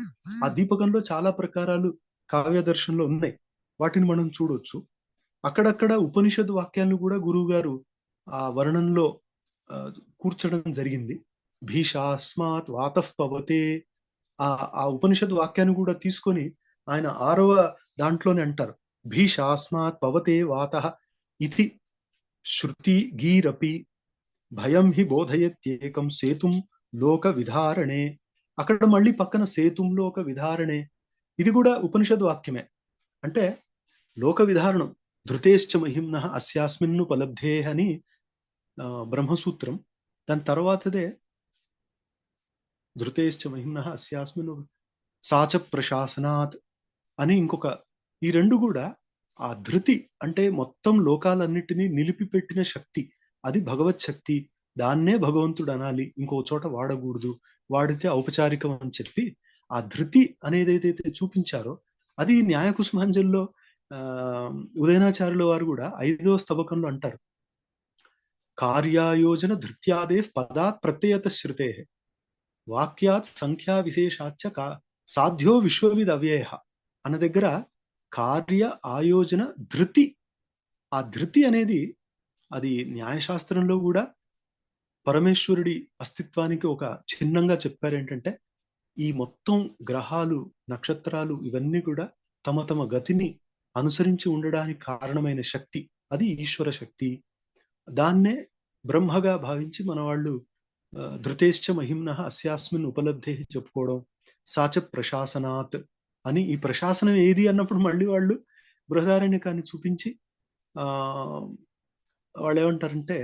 ఆ దీపకంలో చాలా ప్రకారాలు కావ్యదర్శనంలో ఉన్నాయి, వాటిని మనం చూడొచ్చు. అక్కడక్కడ ఉపనిషద్ వాక్యాలను కూడా గురువు గారు ఆ వర్ణంలో కూర్చడం జరిగింది. భీషాస్మాత్ వాతః పవతే, ఆ ఉపనిషద్ వాక్యాన్ని కూడా తీసుకొని ఆయన 6వ దాంట్లోనే అంటారు, భీషాస్మాత్ పవతే వాతః ఇతి శృతి గీరపి భయం హి బోధయత్యేకం సేతుం లోక విధారణే. అక్కడ మళ్ళీ పక్కన సేతుం లోక విధారణే, ఇది కూడా ఉపనిషద్ వాక్యమే. అంటే లోక విధారణం, ధృతేశ్చ మహిమ్నః అస్యాస్మిన్నుపలబ్ధే అని బ్రహ్మసూత్రం. దాని తర్వాతదే ధృతేశ్చ మహిమ్నః అస్యాస్మిన్ సాచ ప్రశాసనాత్ అని ఇంకొక, ఈ రెండు కూడా ఆ ధృతి అంటే మొత్తం లోకాలన్నిటినీ నిలిపిపెట్టిన శక్తి, అది భగవత్ శక్తి. దాన్నే భగవంతుడు అనాలి, ఇంకో చోట వాడకూడదు, వాడితే ఔపచారికం అని చెప్పి ఆ ధృతి అనేది ఏదైతే చూపించారో అది న్యాయకుసుమాంజలిలో ఉదయనాచార్యుల వారు కూడా 5వ స్తబకంలో అంటారు, కార్యాయోజన ధృత్యాదే పదాత్ ప్రత్యయత శృతే వాక్యాత్ సంఖ్యా విశేషాచ్చ సాధ్యో విశ్వవిద్ అవ్యయ అన్న దగ్గర కార్య ఆయోజన ధృతి, ఆ ధృతి అనేది అది న్యాయశాస్త్రంలో కూడా పరమేశ్వరుడి అస్తిత్వానికి ఒక చిహ్నంగా చెప్పారేంటంటే ఈ మొత్తం గ్రహాలు నక్షత్రాలు ఇవన్నీ కూడా తమ తమ గతిని అనుసరించి ఉండడానికి కారణమైన శక్తి, అది ఈశ్వర శక్తి. దాన్నే బ్రహ్మగా భావించి మన వాళ్ళు ధృతేశ్చ మహిమ్నః అస్యాస్మిన్ ఉపలబ్ధే చెప్పుకోవడం, సాచ ప్రశాసనాత్ అని. ఈ ప్రశాసనం ఏది అన్నప్పుడు మళ్ళీ వాళ్ళు బృహదారణ్యకాన్ని చూపించి వాళ్ళు ఏమంటారంటే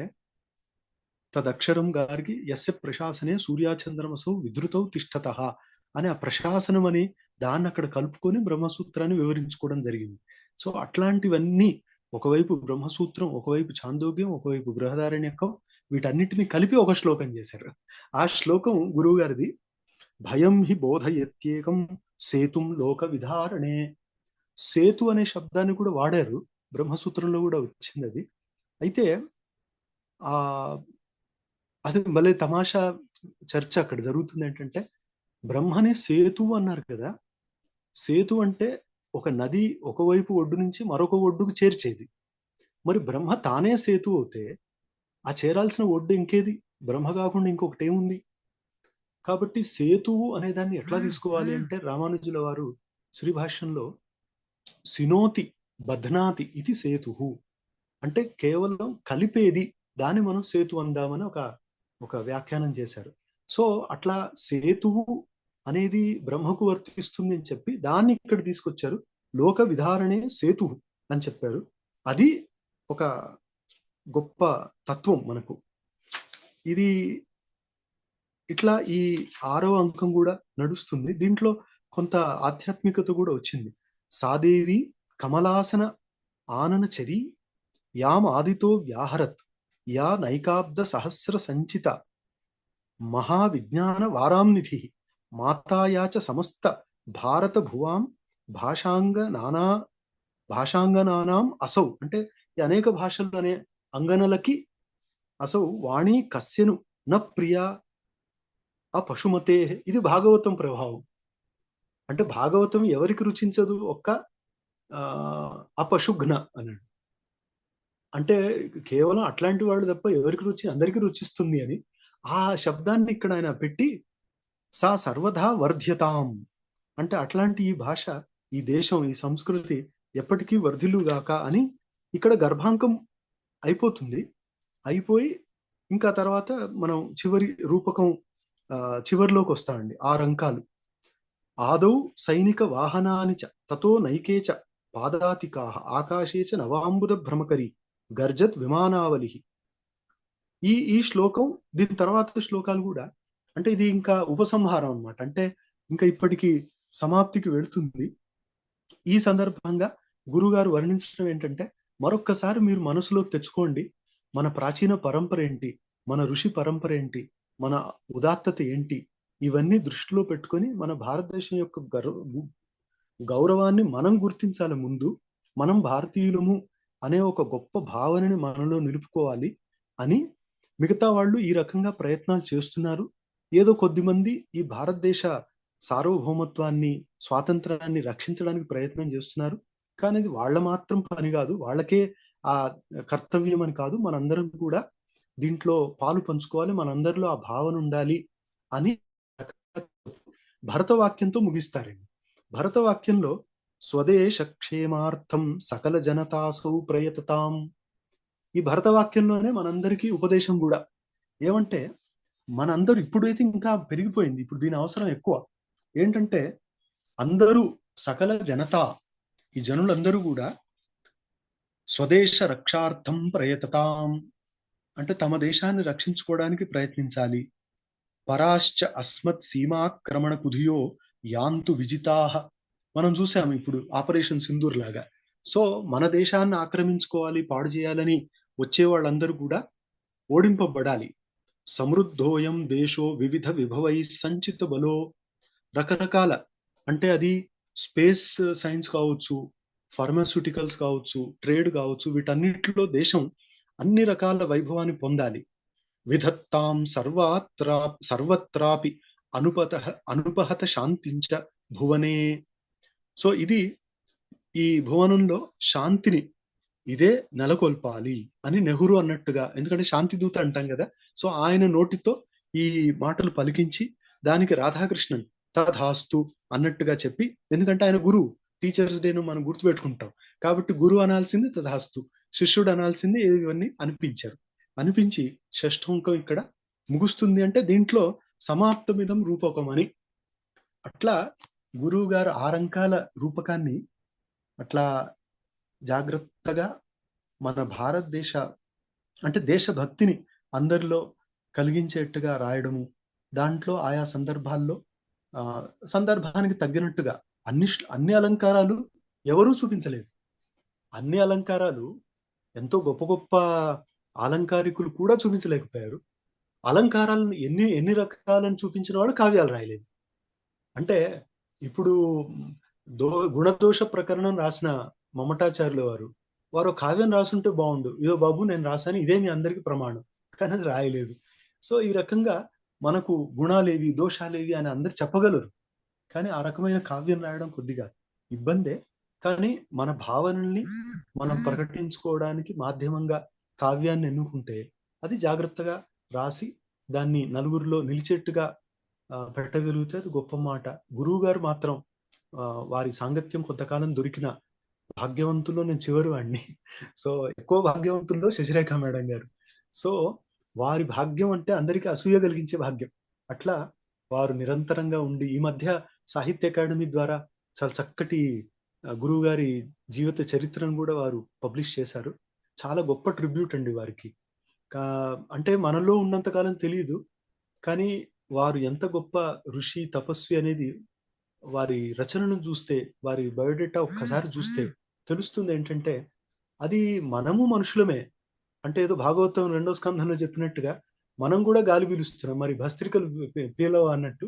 తదక్షరం గారికి యస్య ప్రశాసనే సూర్యాచంద్రమసౌ విధృతౌ తిష్టతః అని ఆ ప్రశాసనం అని దాన్ని అక్కడ కలుపుకొని బ్రహ్మసూత్రాన్ని వివరించుకోవడం జరిగింది. సో అట్లాంటివన్నీ ఒకవైపు బ్రహ్మసూత్రం, ఒకవైపు ఛాందోగ్యం, ఒకవైపు బృహదారణ్యకం, వీటన్నిటిని కలిపి ఒక శ్లోకం చేశారు. ఆ శ్లోకం గురువు గారిది, భయం హి బోధయత్యేకం సేతుం లోక విధారణే. సేతు అనే శబ్దాన్ని కూడా వాడారు, బ్రహ్మసూత్రంలో కూడా వచ్చింది అది. అయితే ఆ అది మళ్ళీ తమాషా చర్చ అక్కడ జరుగుతుంది. ఏంటంటే బ్రహ్మని సేతు అన్నారు కదా, సేతు అంటే ఒక నది ఒకవైపు ఒడ్డు నుంచి మరొక ఒడ్డుకు చేర్చేది. మరి బ్రహ్మ తానే సేతు అవుతే ఆ చేరాల్సిన ఒడ్డు ఇంకేది, బ్రహ్మ కాకుండా ఇంకొకటి ఏముంది? కాబట్టి సేతువు అనే దాన్ని ఎట్లా తీసుకోవాలి అంటే రామానుజుల వారు శ్రీభాష్యంలో సినోతి బధ్నాతి ఇది సేతు అంటే కేవలం కలిపేది, దాన్ని మనం సేతు అందామని ఒక వ్యాఖ్యానం చేశారు. సో అట్లా సేతువు అనేది బ్రహ్మకు వర్తిస్తుంది అని చెప్పి దాన్ని ఇక్కడ తీసుకొచ్చారు, లోక విధారణే సేతు అని చెప్పారు. అది ఒక గొప్ప తత్వం మనకు. ఇది ఇట్లా ఈ 6వ అంకం కూడా నడుస్తుంది. దీంట్లో కొంత ఆధ్యాత్మికత కూడా వచ్చింది. సాదేవి కమలాసన ఆననచరి యాం ఆదితో వ్యాహరత్ యా నైకాబ్ద సహస్ర సంచిత మహావిజ్ఞాన వారాంనిధి మాతాయాచ సమస్త భారత భువాం భాషాంగనానాం అసౌ అంటే ఈ అనేక భాషలు అనే అంగనలకి అసౌ వాణి కస్యను న ప్రియా ఆ పశుమతే. ఇది భాగవతం ప్రభావం. అంటే భాగవతం ఎవరికి రుచించదు, ఒక్క అపశుఘ్న అన్నాడు. అంటే కేవలం అట్లాంటి వాళ్ళు తప్ప ఎవరికి అందరికీ రుచిస్తుంది అని ఆ శబ్దాన్ని ఇక్కడ ఆయన పెట్టి సా సర్వదా వర్ధ్యతాం అంటే అట్లాంటి ఈ భాష, ఈ దేశం, ఈ సంస్కృతి ఎప్పటికీ వర్ధిల్లుగాక అని ఇక్కడ గర్భాంకం అయిపోతుంది. అయిపోయి ఇంకా తర్వాత మనం చివరి రూపకం చివరిలోకి వస్తామండి. 6 అంకాలు. ఆదౌ సైనిక వాహనాని చ తతో నైకేచ పాదాతికా ఆకాశేచ నవాంబుద భ్రమకరి గర్జత్ విమానావలి. ఈ శ్లోకం, దీని తర్వాత శ్లోకాలు కూడా అంటే ఇది ఇంకా ఉపసంహారం అన్నమాట. అంటే ఇంకా ఇప్పటికి సమాప్తికి వెళుతుంది. ఈ సందర్భంగా గురుగారు వర్ణించడం ఏంటంటే మరొక్కసారి మీరు మనసులోకి తెచ్చుకోండి, మన ప్రాచీన పరంపర ఏంటి, మన ఋషి పరంపర ఏంటి, మన ఉదాత్తత ఏంటి, ఇవన్నీ దృష్టిలో పెట్టుకొని మన భారతదేశం యొక్క గౌరవాన్ని మనం గుర్తించాలి. ముందు మనం భారతీయులము అనే ఒక గొప్ప భావనని మనలో నిలుపుకోవాలి అని మిగతా వాళ్ళు ఈ రకంగా ప్రయత్నాలు చేస్తున్నారు. ఏదో కొద్దిమంది ఈ భారతదేశ సార్వభౌమత్వాన్ని, స్వాతంత్రాన్ని రక్షించడానికి ప్రయత్నం చేస్తున్నారు. కానీ అది వాళ్ళ మాత్రం పని కాదు, వాళ్ళకే ఆ కర్తవ్యం అని కాదు, మనందరం కూడా దీంట్లో పాలు పంచుకోవాలి, మనందరిలో ఆ భావన ఉండాలి అని భరతవాక్యంతో ముగిస్తారండి. భరతవాక్యంలో స్వదేశ క్షేమార్థం సకల జనతాసౌ ప్రయతతాం. ఈ భరతవాక్యంలోనే మనందరికీ ఉపదేశం కూడా ఏమంటే, మనందరూ ఇప్పుడైతే ఇంకా పెరిగిపోయింది, ఇప్పుడు దీని అవసరం ఎక్కువ. ఏంటంటే అందరూ సకల జనత, ఈ జనులందరూ కూడా స్వదేశ రక్షార్థం ప్రయతతాం, అంటే తమ దేశాన్ని రక్షించుకోవడానికి ప్రయత్నించాలి. పరాశ్చ అస్మత్ సీమాక్రమణ కుధియో యాంతు విజితాహ, మనం చూసాము ఇప్పుడు ఆపరేషన్ సింధూర్ లాగా. సో మన దేశాన్ని ఆక్రమించుకోవాలి, పాడు చేయాలని వచ్చే వాళ్ళందరూ కూడా ఓడింపబడాలి. సమృద్ధోయం దేశో వివిధ విభవై సంచిత బలో, రకరకాల, అంటే అది స్పేస్ సైన్స్ కావచ్చు, ఫార్మాస్యూటికల్స్ కావచ్చు, ట్రేడ్ కావచ్చు, వీటన్నిటిలో దేశం అన్ని రకాల వైభవాన్ని పొందాలి. విధత్తాం సర్వత్రాపి అనుపహత శాంతించ భువనే. సో ఇది ఈ భువనంలో శాంతిని ఇదే నెలకొల్పాలి అని నెహ్రూ అన్నట్టుగా, ఎందుకంటే శాంతి దూత అంటాం కదా, సో ఆయన నోటితో ఈ మాటలు పలికించి దానికి రాధాకృష్ణన్ తథాస్తు అన్నట్టుగా చెప్పి, ఎందుకంటే ఆయన గురువు, టీచర్స్ డేను మనం గుర్తుపెట్టుకుంటాం కాబట్టి గురువు అనాల్సింది తథాస్తు, శిష్యుడు అనాల్సింది ఇవన్నీ అనిపించారు. అనిపించి షష్ఠంకం ఇక్కడ ముగుస్తుంది. అంటే దీంట్లో సమాప్తమిదం రూపకం అని, అట్లా గురువు గారు 6 అంకాల రూపకాన్ని అట్లా జాగ్రత్తగా మన భారతదేశ అంటే దేశభక్తిని అందరిలో కలిగించేట్టుగా రాయడము, దాంట్లో ఆయా సందర్భాల్లో సందర్భానికి తగ్గినట్టుగా అన్ని అలంకారాలు ఎవరూ చూపించలేదు. అన్ని అలంకారాలు ఎంతో గొప్ప గొప్ప అలంకారికులు కూడా చూపించలేకపోయారు. అలంకారాలను ఎన్ని రకాలను చూపించిన వాళ్ళు కావ్యాలు రాయలేదు. అంటే ఇప్పుడు గుణదోష ప్రకరణం రాసిన మమటాచార్యుల వారు కావ్యం రాసుంటే బాగుండు, ఇదో బాబు నేను రాశాను, ఇదే మీ అందరికి ప్రమాణం, కానీ అది రాయలేదు. సో ఈ రకంగా మనకు గుణాలేవి దోషాలేవి అని అందరు చెప్పగలరు, కానీ ఆ రకమైన కావ్యం రాయడం కొద్దిగా ఇబ్బందే. కానీ మన భావనల్ని మనం ప్రకటించుకోవడానికి మాధ్యమంగా కావ్యాన్ని ఎన్నుకుంటే అది జాగ్రత్తగా రాసి దాన్ని నలుగురిలో నిలిచేట్టుగా పెట్టగలిగితే అది గొప్ప మాట. గురువు గారు మాత్రం వారి సాంగత్యం కొంతకాలం దొరికిన భాగ్యవంతుల్లో నేను చివరి వాడిని. సో ఎక్కువ భాగ్యవంతుల్లో శశిరేఖ మేడం గారు. సో వారి భాగ్యం అంటే అందరికీ అసూయ కలిగించే భాగ్యం. అట్లా వారు నిరంతరంగా ఉండి ఈ మధ్య సాహిత్య అకాడమీ ద్వారా చాలా చక్కటి గురువు గారి జీవిత చరిత్రను కూడా వారు పబ్లిష్ చేశారు. చాలా గొప్ప ట్రిబ్యూట్ అండి వారికి. అంటే మనలో ఉన్నంతకాలం తెలియదు, కానీ వారు ఎంత గొప్ప ఋషి తపస్వి అనేది వారి రచనను చూస్తే, వారి బయోడేటా ఒక్కసారి చూస్తే తెలుస్తుంది. ఏంటంటే అది మనము మనుషులమే. అంటే ఏదో భాగవతం 2వ స్కంధంలో చెప్పినట్టుగా మనం కూడా గాలి పీలుస్తున్నాం, మరి భస్త్రికలు పీలవ అన్నట్టు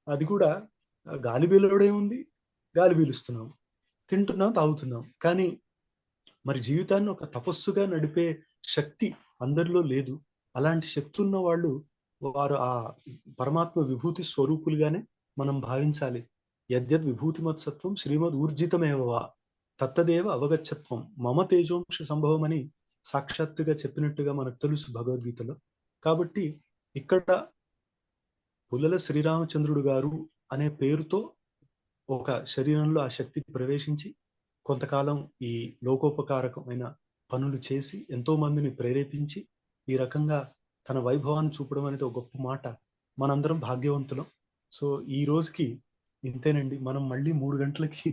అది కూడా గాలి పీలవడే ఉంది, గాలి పీలుస్తున్నాం, తింటున్నాం, తాగుతున్నాం, కానీ మరి జీవితాన్ని ఒక తపస్సుగా నడిపే శక్తి అందరిలో లేదు. అలాంటి శక్తి ఉన్న వాళ్ళు వారు ఆ పరమాత్మ విభూతి స్వరూపులుగానే మనం భావించాలి. యద్యద్ విభూతిమత్సత్వం శ్రీమద్ ఊర్జితమేవా తత్తదేవ అవగచ్చత్వం మమ తేజోంశ సంభవం అని సాక్షాత్తుగా చెప్పినట్టుగా మనకు తెలుసు భగవద్గీతలో. కాబట్టి ఇక్కడ పుల్లల శ్రీరామచంద్రుడు గారు అనే పేరుతో ఒక శరీరంలో ఆ శక్తి ప్రవేశించి కొంతకాలం ఈ లోకోపకారకమైన పనులు చేసి ఎంతో మందిని ప్రేరేపించి ఈ రకంగా తన వైభవాన్ని చూపడం అనేది ఒక గొప్ప మాట. మనందరం భాగ్యవంతులం. సో ఈ రోజుకి ఇంతేనండి. మనం మళ్ళీ 3 గంటలకి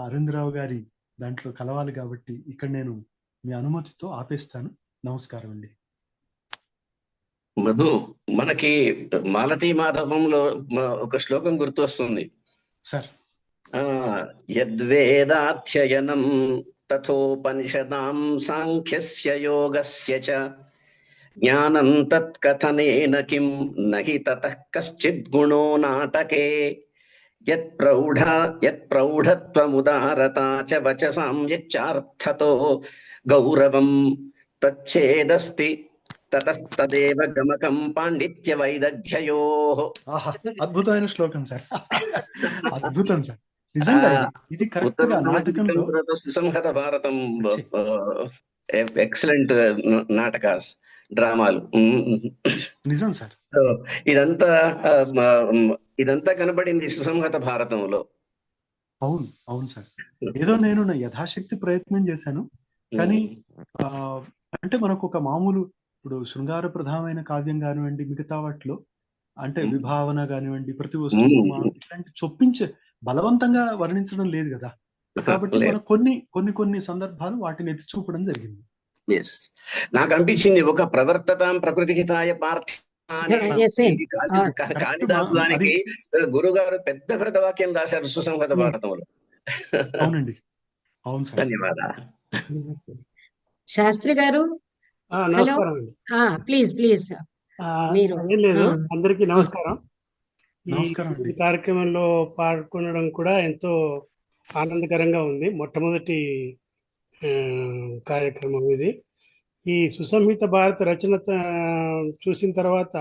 అరవిందరావు గారి దాంట్లో కలవాలి కాబట్టి ఇక్కడ నేను మీ అనుమతితో ఆపేస్తాను. నమస్కారం అండి. మధు, మనకి మాలతీ మాధవంలో ఒక శ్లోకం గుర్తొస్తుంది సార్. యద్వేదాధ్యయనం తథోపనిషదాం సాంఖ్యస్య యోగస్య చ జ్ఞానం తత్కథనేన కిం నహి తతః కశ్చిద్ గుణో నాటకే యత్ప్రౌఢత్వముదారతా చ వచసాం యచ్చార్థతో గౌరవం తచ్చేదస్తి తతస్తదేవ గమకం పాండిత్య వైదగ్ధ్యయోః. అద్భుతమైన శ్లోకం సార్. అద్భుతం సార్, నిజంగా ఇది కరెక్ట్ గా నాటకంలో సుసంహత భారతం ఎక్సలెంట్ నాటకాస్, డ్రామాలు. నిజం సార్. ఇదంతా కనబడింది సుసంహత భారతంలో. అవును అవును సార్. ఏదో నేను నా యథాశక్తి ప్రయత్నం చేశాను, కానీ అంటే మనకు ఒక మామూలు ఇప్పుడు శృంగార ప్రధానమైన కావ్యం కానివ్వండి, మిగతా వాటిలో అంటే విభావన కానివ్వండి, ప్రతి వస్తువు ఇట్లాంటి చొప్పించే బలవంతంగా వర్ణించడం లేదు కదా. కాబట్టి లేదు. మనం కొన్ని సందర్భాలు వాటిని ఎత్తి చూపడం జరిగింది. ఎస్, నాకు అనిపించింది ఒక ప్రవర్తతాం ప్రకృతి హితాయ పార్థ అనే Yes, same. ఇది Correct, కాళిదాసు మా- దానికి గురువు గారు పెద్ద వాక్యం రాశారు సుసంహత Yes. భారతంలో. అవునండి, అవును సార్. ధన్యవాదాలు. శాస్త్రి గారు, హలో, నమస్కారం అండి. ప్లీజ్ ప్లీజ్ మీరు ఏం లేదు, అందరికీ నమస్కారం. నమస్కారం అండి. ఈ కార్యక్రమంలో పాల్గొనడం కూడా ఎంతో ఆనందకరంగా ఉంది. మొట్టమొదటి కార్యక్రమం ఇది. ఈ సుసంహిత భారత రచన చూసిన తర్వాత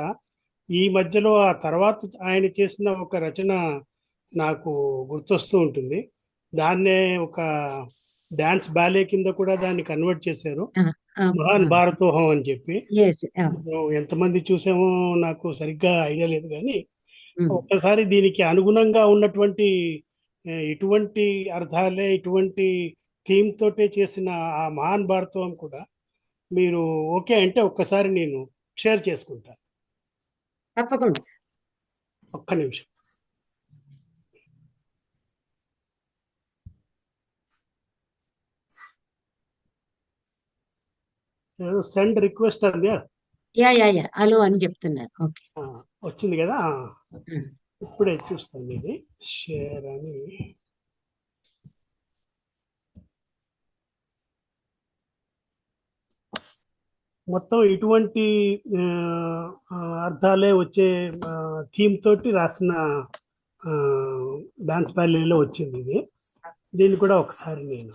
ఈ మధ్యలో ఆ తర్వాత ఆయన చేసిన ఒక రచన నాకు గుర్తొస్తూ ఉంటుంది. దాన్నే ఒక డాన్స్ బ్యాలే కింద కూడా దాన్ని కన్వర్ట్ చేశారు, మహాన్ భారతోహం అని చెప్పి. ఎంతమంది చూసామో నాకు సరిగ్గా ఐడియా లేదు, కానీ ఒక్కసారి దీనికి అనుగుణంగా ఉన్నటువంటి ఇటువంటి అర్థాలే, ఇటువంటి థీమ్ తోటే చేసిన ఆ మహాన్ భారతోహం కూడా మీరు ఓకే అంటే ఒక్కసారి నేను షేర్ చేసుకుంటా. తప్పకుండా. ఒక్క నిమిషం. సెండ్ రిక్వెస్ట్ అంది, యా హలో అని చెప్తున్నారు. ఓకే, వచ్చింది కదా. ఇప్పుడే చూస్తాను, ఇది షేర్ అని. మొత్తం ఇటువంటి అర్థాలే వచ్చే థీమ్ తోటి రాసిన డాన్స్ బ్యాలీలో వచ్చింది ఇది. దీన్ని కూడా ఒకసారి నేను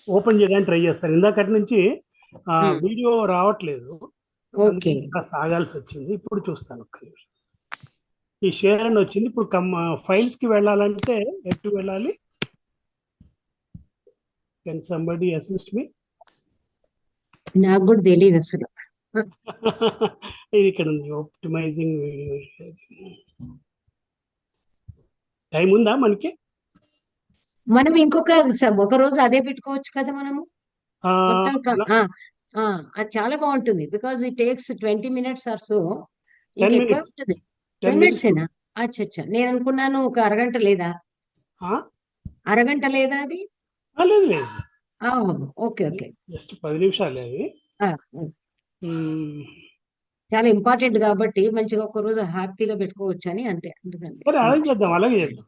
ఓపెన్ చేయడానికి ట్రై చేస్తాను. ఇందాకటి నుంచి వీడియో రావట్లేదు, ఓకే, కాస్త ఆగాల్సి వచ్చింది. ఇప్పుడు చూస్తాను, ఒక్క నిమిషం. ఈ షేర్ అని వచ్చింది. ఇప్పుడు ఫైల్స్ కి వెళ్ళాలంటే ఎటు వెళ్ళాలి? కెన్ సంబడి అసిస్ట్ మీ? నాకు కూడా తెలియదు అసలు. ఇది ఇక్కడ ఉంది, ఆప్టిమైజింగ్ వీడియో. టైం ఉందా మనకి? మనం ఒక రోజు అదే పెట్టుకోవచ్చు కదా మనము. మొత్తం అది చాలా బాగుంటుంది. Because it takes 20 minutes or so. ఇంకా ఎక్కువ ఉంటుంది. 10 minutes ఏనా? అచ్చా, నేను అనుకున్నాను ఒక అరగంట. లేదా అరగంట లేదా అది? లేదు లేదు, ఓకే ఓకే, జస్ట్ 10 నిమిషాలు అది. చాలా ఇంపార్టెంట్ కాబట్టి మంచిగా ఒక రోజు హ్యాపీగా పెట్టుకోవచ్చు అని అంతే. సరే, అలాగే చేద్దాం, అలాగే చేద్దాం.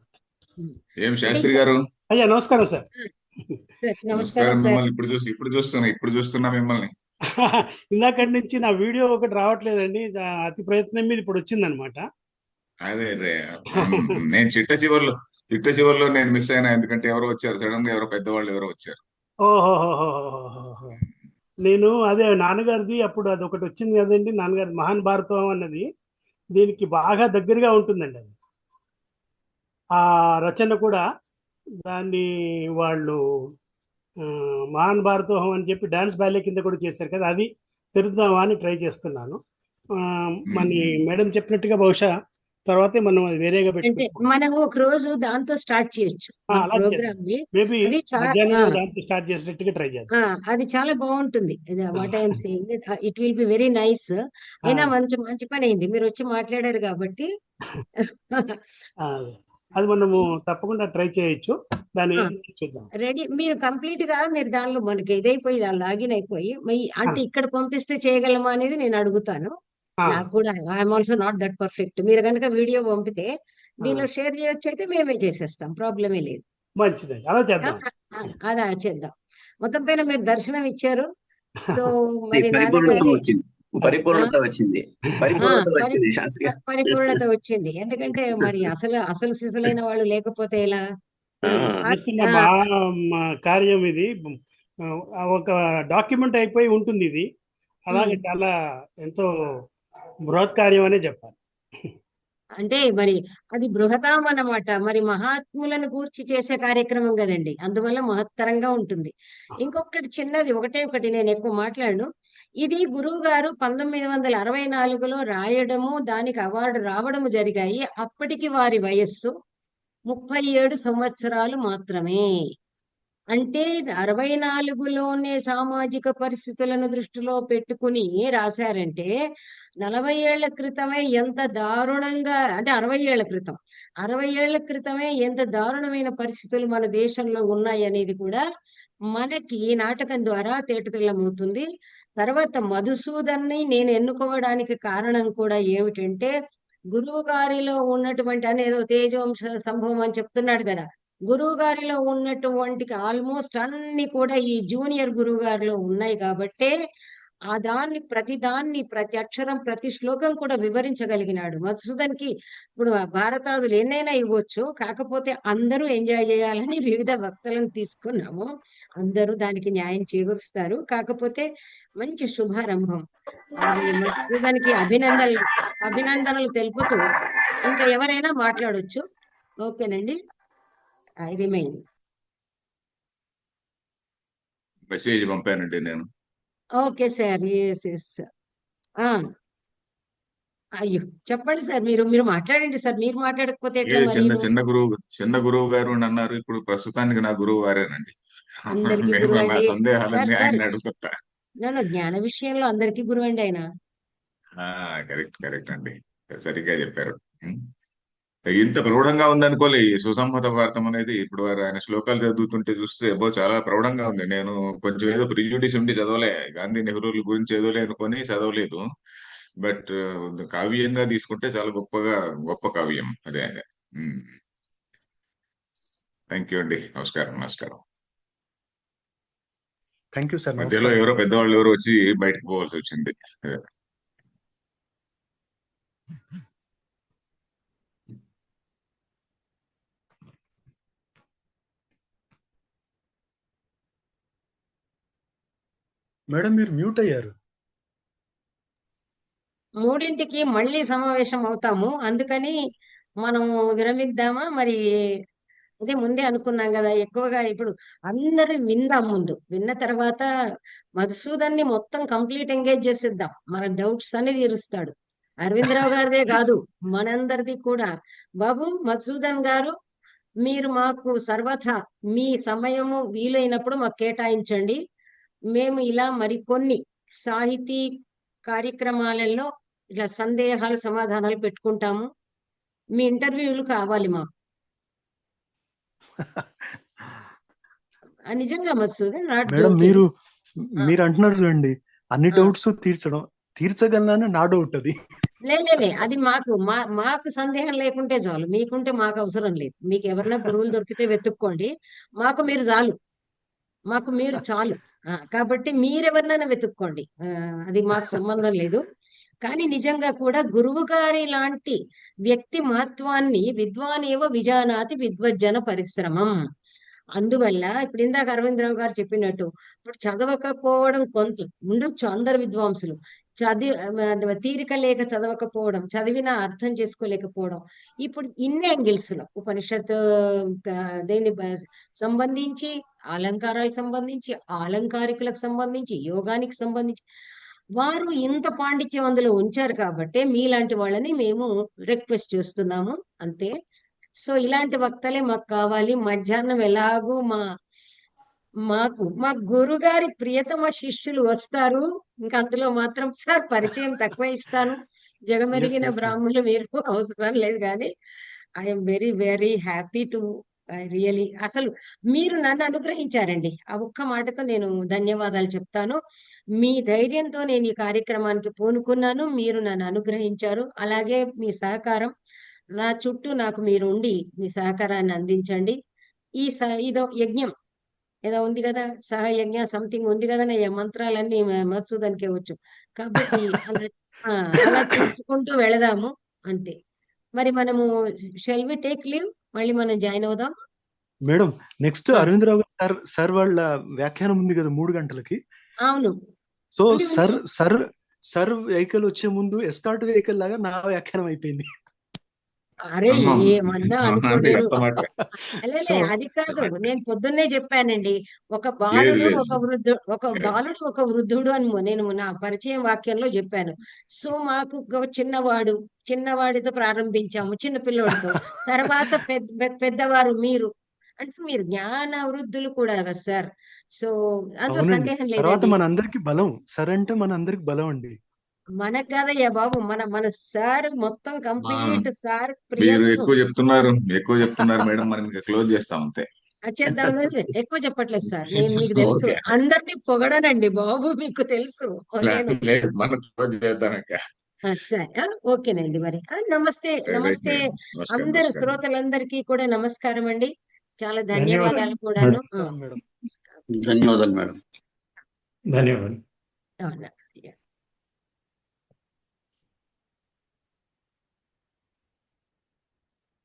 ఏం శాస్త్రి గారు? అయ్యా నమస్కారం సార్. నమస్కారం సార్. మిమ్మల్ని ఇప్పుడు చూస్తున్నా మిమ్మల్ని. ఇందాకటి నుంచి నా వీడియో ఒకటి రావట్లేదండి, అతి ప్రయత్నం మీద ఇప్పుడు వచ్చింది అనమాట. అదే నేను చిట్ట చివరిలో నేను మిస్ అయినా, ఎందుకంటే ఎవరో వచ్చారు సడన్ గా, ఎవరో పెద్దవాళ్ళు ఎవరో వచ్చారు. ఓహోహోహోహో, నేను అదే నాన్నగారిది అప్పుడు అది ఒకటి వచ్చింది కదండి, నాన్నగారి మహాన్ భారతం అన్నది దీనికి బాగా దగ్గరగా ఉంటుందండి. అది ఆ రచన కూడా దాన్ని వాళ్ళు మహాన్ భారతోహం అని చెప్పి డాన్స్ బ్యాలే కింద కూడా చేశారు కదా, అది తెరుద్దామా అని ట్రై చేస్తున్నాను. మన మేడం చెప్పినట్టుగా బహుశా తర్వాతే మనం వేరేగా మనం ఒక రోజు దాంతో స్టార్ట్ చేయొచ్చు ప్రోగ్రామ్ ని. మేబీ దాంతో స్టార్ట్ చేసినట్టుగా ట్రై చేద్దాం. అది చాలా బాగుంటుంది. What I'm saying, it will be very nice. అయినా మంచి పని అయింది మీరు వచ్చి మాట్లాడారు కాబట్టి. అది మనము తప్పకుండా ట్రై చేయొచ్చు. దాన్ని చూద్దాం. రెడీ, మీరు కంప్లీట్ గా మీరు దానిలో మనకి ఇదైపోయి లాగిన్ అయిపోయి అంటే ఇక్కడ పంపిస్తే చేయగలమా అనేది నేను అడుగుతాను. నాకు కూడా I'm also not that perfect. మీరు కనుక వీడియో పంపితే దీనిలో షేర్ చేయొచ్చు, అయితే మేమే చేసేస్తాం, ప్రాబ్లమే లేదు. మంచిదండి, అలా చేద్దాం. అలా చేద్దాం. మొత్తం పైన మీరు దర్శనం ఇచ్చారు. సో మరి పరిపూర్ణత వచ్చింది పరిపూర్ణత వచ్చింది. ఎందుకంటే మరి అసలు సిసలైన వాళ్ళు లేకపోతే ఎలా? మా కార్యం ఇది ఒక డాక్యుమెంట్ అయిపోయి ఉంటుంది. ఇది అలాగే చాలా ఎంతో బృహత్ కార్యం అనే చెప్పాలి. అంటే మరి అది బృహతాం అన్నమాట. మరి మహాత్ములను గూర్చి చేసే కార్యక్రమం కదండి, అందువల్ల మహత్తరంగా ఉంటుంది. ఇంకొకటి చిన్నది, ఒకటి నేను ఎక్కువ మాట్లాడను. ఇది గురువు గారు 1964లో రాయడము, దానికి అవార్డు రావడము జరిగాయి. అప్పటికి వారి వయస్సు 37 సంవత్సరాలు మాత్రమే. అంటే 64లోనే సామాజిక పరిస్థితులను దృష్టిలో పెట్టుకుని రాశారంటే 40 ఏళ్ల క్రితమే ఎంత దారుణంగా, అంటే 60 ఏళ్ల క్రితం, 60 ఏళ్ల క్రితమే ఎంత దారుణమైన పరిస్థితులు మన దేశంలో ఉన్నాయి అనేది కూడా మనకి ఈ నాటకం ద్వారా తేటతెల్లమవుతుంది. తర్వాత మధుసూదన్ని నేను ఎన్నుకోవడానికి కారణం కూడా ఏమిటంటే, గురువు గారిలో ఉన్నటువంటి అనేదో తేజోంశ సంభవం అని చెప్తున్నాడు కదా, గురువు గారిలో ఉన్నటువంటి ఆల్మోస్ట్ అన్ని కూడా ఈ జూనియర్ గురువు గారిలో ఉన్నాయి కాబట్టే ప్రతి అక్షరం ప్రతి శ్లోకం కూడా వివరించగలిగినాడు. మధుసూదన్కి ఇప్పుడు భారతాదులు ఎన్నైనా ఇవ్వచ్చు, కాకపోతే అందరూ ఎంజాయ్ చేయాలని వివిధ వక్తలను తీసుకున్నాము. అందరూ దానికి న్యాయం చేకూరుస్తారు. కాకపోతే మంచి శుభారంభం. అది మధుసూదన్కి అభినందనలు తెలుపుతూ ఇంకా ఎవరైనా మాట్లాడొచ్చు. ఓకేనండి, ఐ రిమైన్. మెసేజ్ పంపానండి నేను. Okay sir, yes. అయ్యో చెప్పండి సార్, మీరు మాట్లాడండి సార్, మీరు మాట్లాడకపోతే ఎట్లా మరి? చిన్న గురువు గారు అని అన్నారు. ఇప్పుడు ప్రస్తుతానికి నా గురువు వారేనండి. అందరికీ నేను గురువు నా అండి సందేహాలన్నీ సార్. ఆయన అడుగుతుంటా. నేను జ్ఞాన విషయంలో అందరికీ గురువు అండి ఆయన. కరెక్ట్ అండి, సరిగ్గా చెప్పారు. ఇంత ప్రౌఢంగా ఉందనుకోలే ఈ సుసంహత భారతం అనేది. ఇప్పుడు ఆయన శ్లోకాలు చదువుతుంటే చూస్తే చాలా ప్రౌఢంగా ఉంది. నేను కొంచెం ఏదో ప్రిజుడిస్ ఉండి చదవలే, గాంధీ నెహ్రూల గురించి చదవలే అనుకొని చదవలేదు. బట్ కావ్యంగా తీసుకుంటే చాలా గొప్ప కావ్యం అదే. థ్యాంక్ యూ అండి. నమస్కారం. Thank you sir. మధ్యలో ఎవరో పెద్దవాళ్ళు ఎవరో వచ్చి బయటకు పోవాల్సి వచ్చింది. మేడం మీరు మ్యూట్ అయ్యారు. 3ంటికి మళ్ళీ సమావేశం అవుతాము, అందుకని మనము విరమిద్దామా మరి? అదే ముందే అనుకున్నాం కదా, ఎక్కువగా ఇప్పుడు అందరి విందాం. ముందు విన్న తర్వాత మధుసూదన్ని మొత్తం కంప్లీట్ ఎంగేజ్ చేసేద్దాం. మన డౌట్స్ అన్ని తీరుస్తాడు. అరవిందరావు గారిదే కాదు, మనందరిది కూడా. బాబు మధుసూదన్ గారు, మీరు మాకు సర్వథా మీ సమయము వీలైనప్పుడు మాకు కేటాయించండి. మేము ఇలా మరికొన్ని సాహితీ కార్యక్రమాలలో ఇలా సందేహాలు సమాధానాలు పెట్టుకుంటాము. మీ ఇంటర్వ్యూలు కావాలి మాకు. నిజంగా మధుసూదన్, మేడం మీరు అంటున్నారు చూడండి, అన్ని డౌట్స్ తీర్చగలనని నా డౌట్ అది. లే అది మాకు సందేహం లేకుంటే చాలు. మీకుంటే మాకు అవసరం లేదు. మీకు ఎవరైనా గురువులు దొరికితే వెతుక్కోండి, మాకు మీరు చాలు. కాబట్టి మీరెవరినైనా వెతుక్కోండి, అది మాకు సంబంధం లేదు. కానీ నిజంగా కూడా గురువు గారి లాంటి వ్యక్తి మహత్వాన్ని విద్వానేవ విజానాతి విద్వజ్జన పరిశ్రమం. అందువల్ల ఇప్పుడు ఇందాక అరవిందరావు గారు చెప్పినట్టు, ఇప్పుడు చదవకపోవడం కొంత ఉండొచ్చు, అందరు విద్వాంసులు తీరిక లేక చదవకపోవడం, చదివినా అర్థం చేసుకోలేకపోవడం. ఇప్పుడు ఇన్ని యాంగిల్స్ లో ఉపనిషత్తు దేని సంబంధించి, అలంకారాలకు సంబంధించి, ఆలంకారికులకు సంబంధించి, యోగానికి సంబంధించి వారు ఇంత పాండిత్యం అందులో ఉంచారు కాబట్టి మీలాంటి వాళ్ళని మేము రిక్వెస్ట్ చేస్తున్నాము, అంతే. సో ఇలాంటి వక్తలే మాకు కావాలి. మధ్యాహ్నం ఎలాగూ మా గురుగారి ప్రియతమ శిష్యులు వస్తారు. ఇంకా అందులో మాత్రం సార్ పరిచయం తక్కువ ఇస్తాను, జగమెరిగిన బ్రాహ్మణులు మీరు అవసరం లేదు. కానీ I'm very very happy to really, అసలు మీరు నన్ను అనుగ్రహించారండి. ఆ ఒక్క మాటతో నేను ధన్యవాదాలు చెప్తాను. మీ ధైర్యంతో నేను ఈ కార్యక్రమానికి పూనుకున్నాను, మీరు నన్ను అనుగ్రహించారు. అలాగే మీ సహకారం నా చుట్టూ నాకు మీరు ఉండి మీ సహకారాన్ని అందించండి. ఇదో యజ్ఞం ఏదో ఉంది కదా, సహయజ్ఞ సంథింగ్ ఉంది కదా, మంత్రాలన్నీ మధుసూదన్కే వచ్చు. కాబట్టి అలా చేసుకుంటూ వెళదాము, అంతే. మరి మనము షెల్ వి టేక్ లీవ్, మళ్ళీ మనం జాయిన్ అవుదాం. మేడం నెక్స్ట్ అరవిందరావు సార్ వాళ్ళ వ్యాఖ్యానం ఉంది కదా 3 గంటలకి. అవును. సో సర్ వెహికల్ వచ్చే ముందు ఎస్కార్ట్ వెహికల్ లాగా నా వ్యాఖ్యానం అయిపోయింది. అరే ఏమన్నా అనుకోలేరు. అది కాదు, నేను పొద్దున్నే చెప్పానండి, ఒక బాలుడు ఒక వృద్ధుడు అని నేను నా పరిచయం వాక్యంలో చెప్పాను. సో మాకు చిన్నవాడితో ప్రారంభించాము, చిన్న పిల్లోడితో. తర్వాత పెద్దవారు మీరు, అంటే మీరు జ్ఞాన వృద్ధులు కూడా కదా సార్. సో అందులో అవునండి. సందేహం తర్వాత లేదండి. మనందరికి బలం. సార్ అంటే మనందరికి బలం అండి. మనకు కాదయ్యా బాబు, మన సార్ మొత్తం మా కంప్లీట్ సార్ మీరు ప్రియత్వం. ఎక్కువ చెప్తున్నారు మేడం. మనం ఇంకా క్లోజ్ చేస్తాం అంతే. చేద్దాం. ఎక్కువ చెప్పట్లేదు సార్, నేను మీకు తెలుసు ఓకే. అందరినీ పొగడనండి బాబు, మీకు తెలుసు నేను. లేదు, మనం క్లోజ్ చేద్దాం ఇంకా. సరే ఓకేనండి మరి. నమస్తే రైట్ నమస్తే మేడం. నమస్కారం, అందరు నమస్కారం. శ్రోతలందరికీ కూడా నమస్కారం అండి. చాలా ధన్యవాదాలు ధన్యవాదాలు కూడాను. మేడం. ధన్యవాదాలు మేడం. ధన్యవాదాలు. అవునా.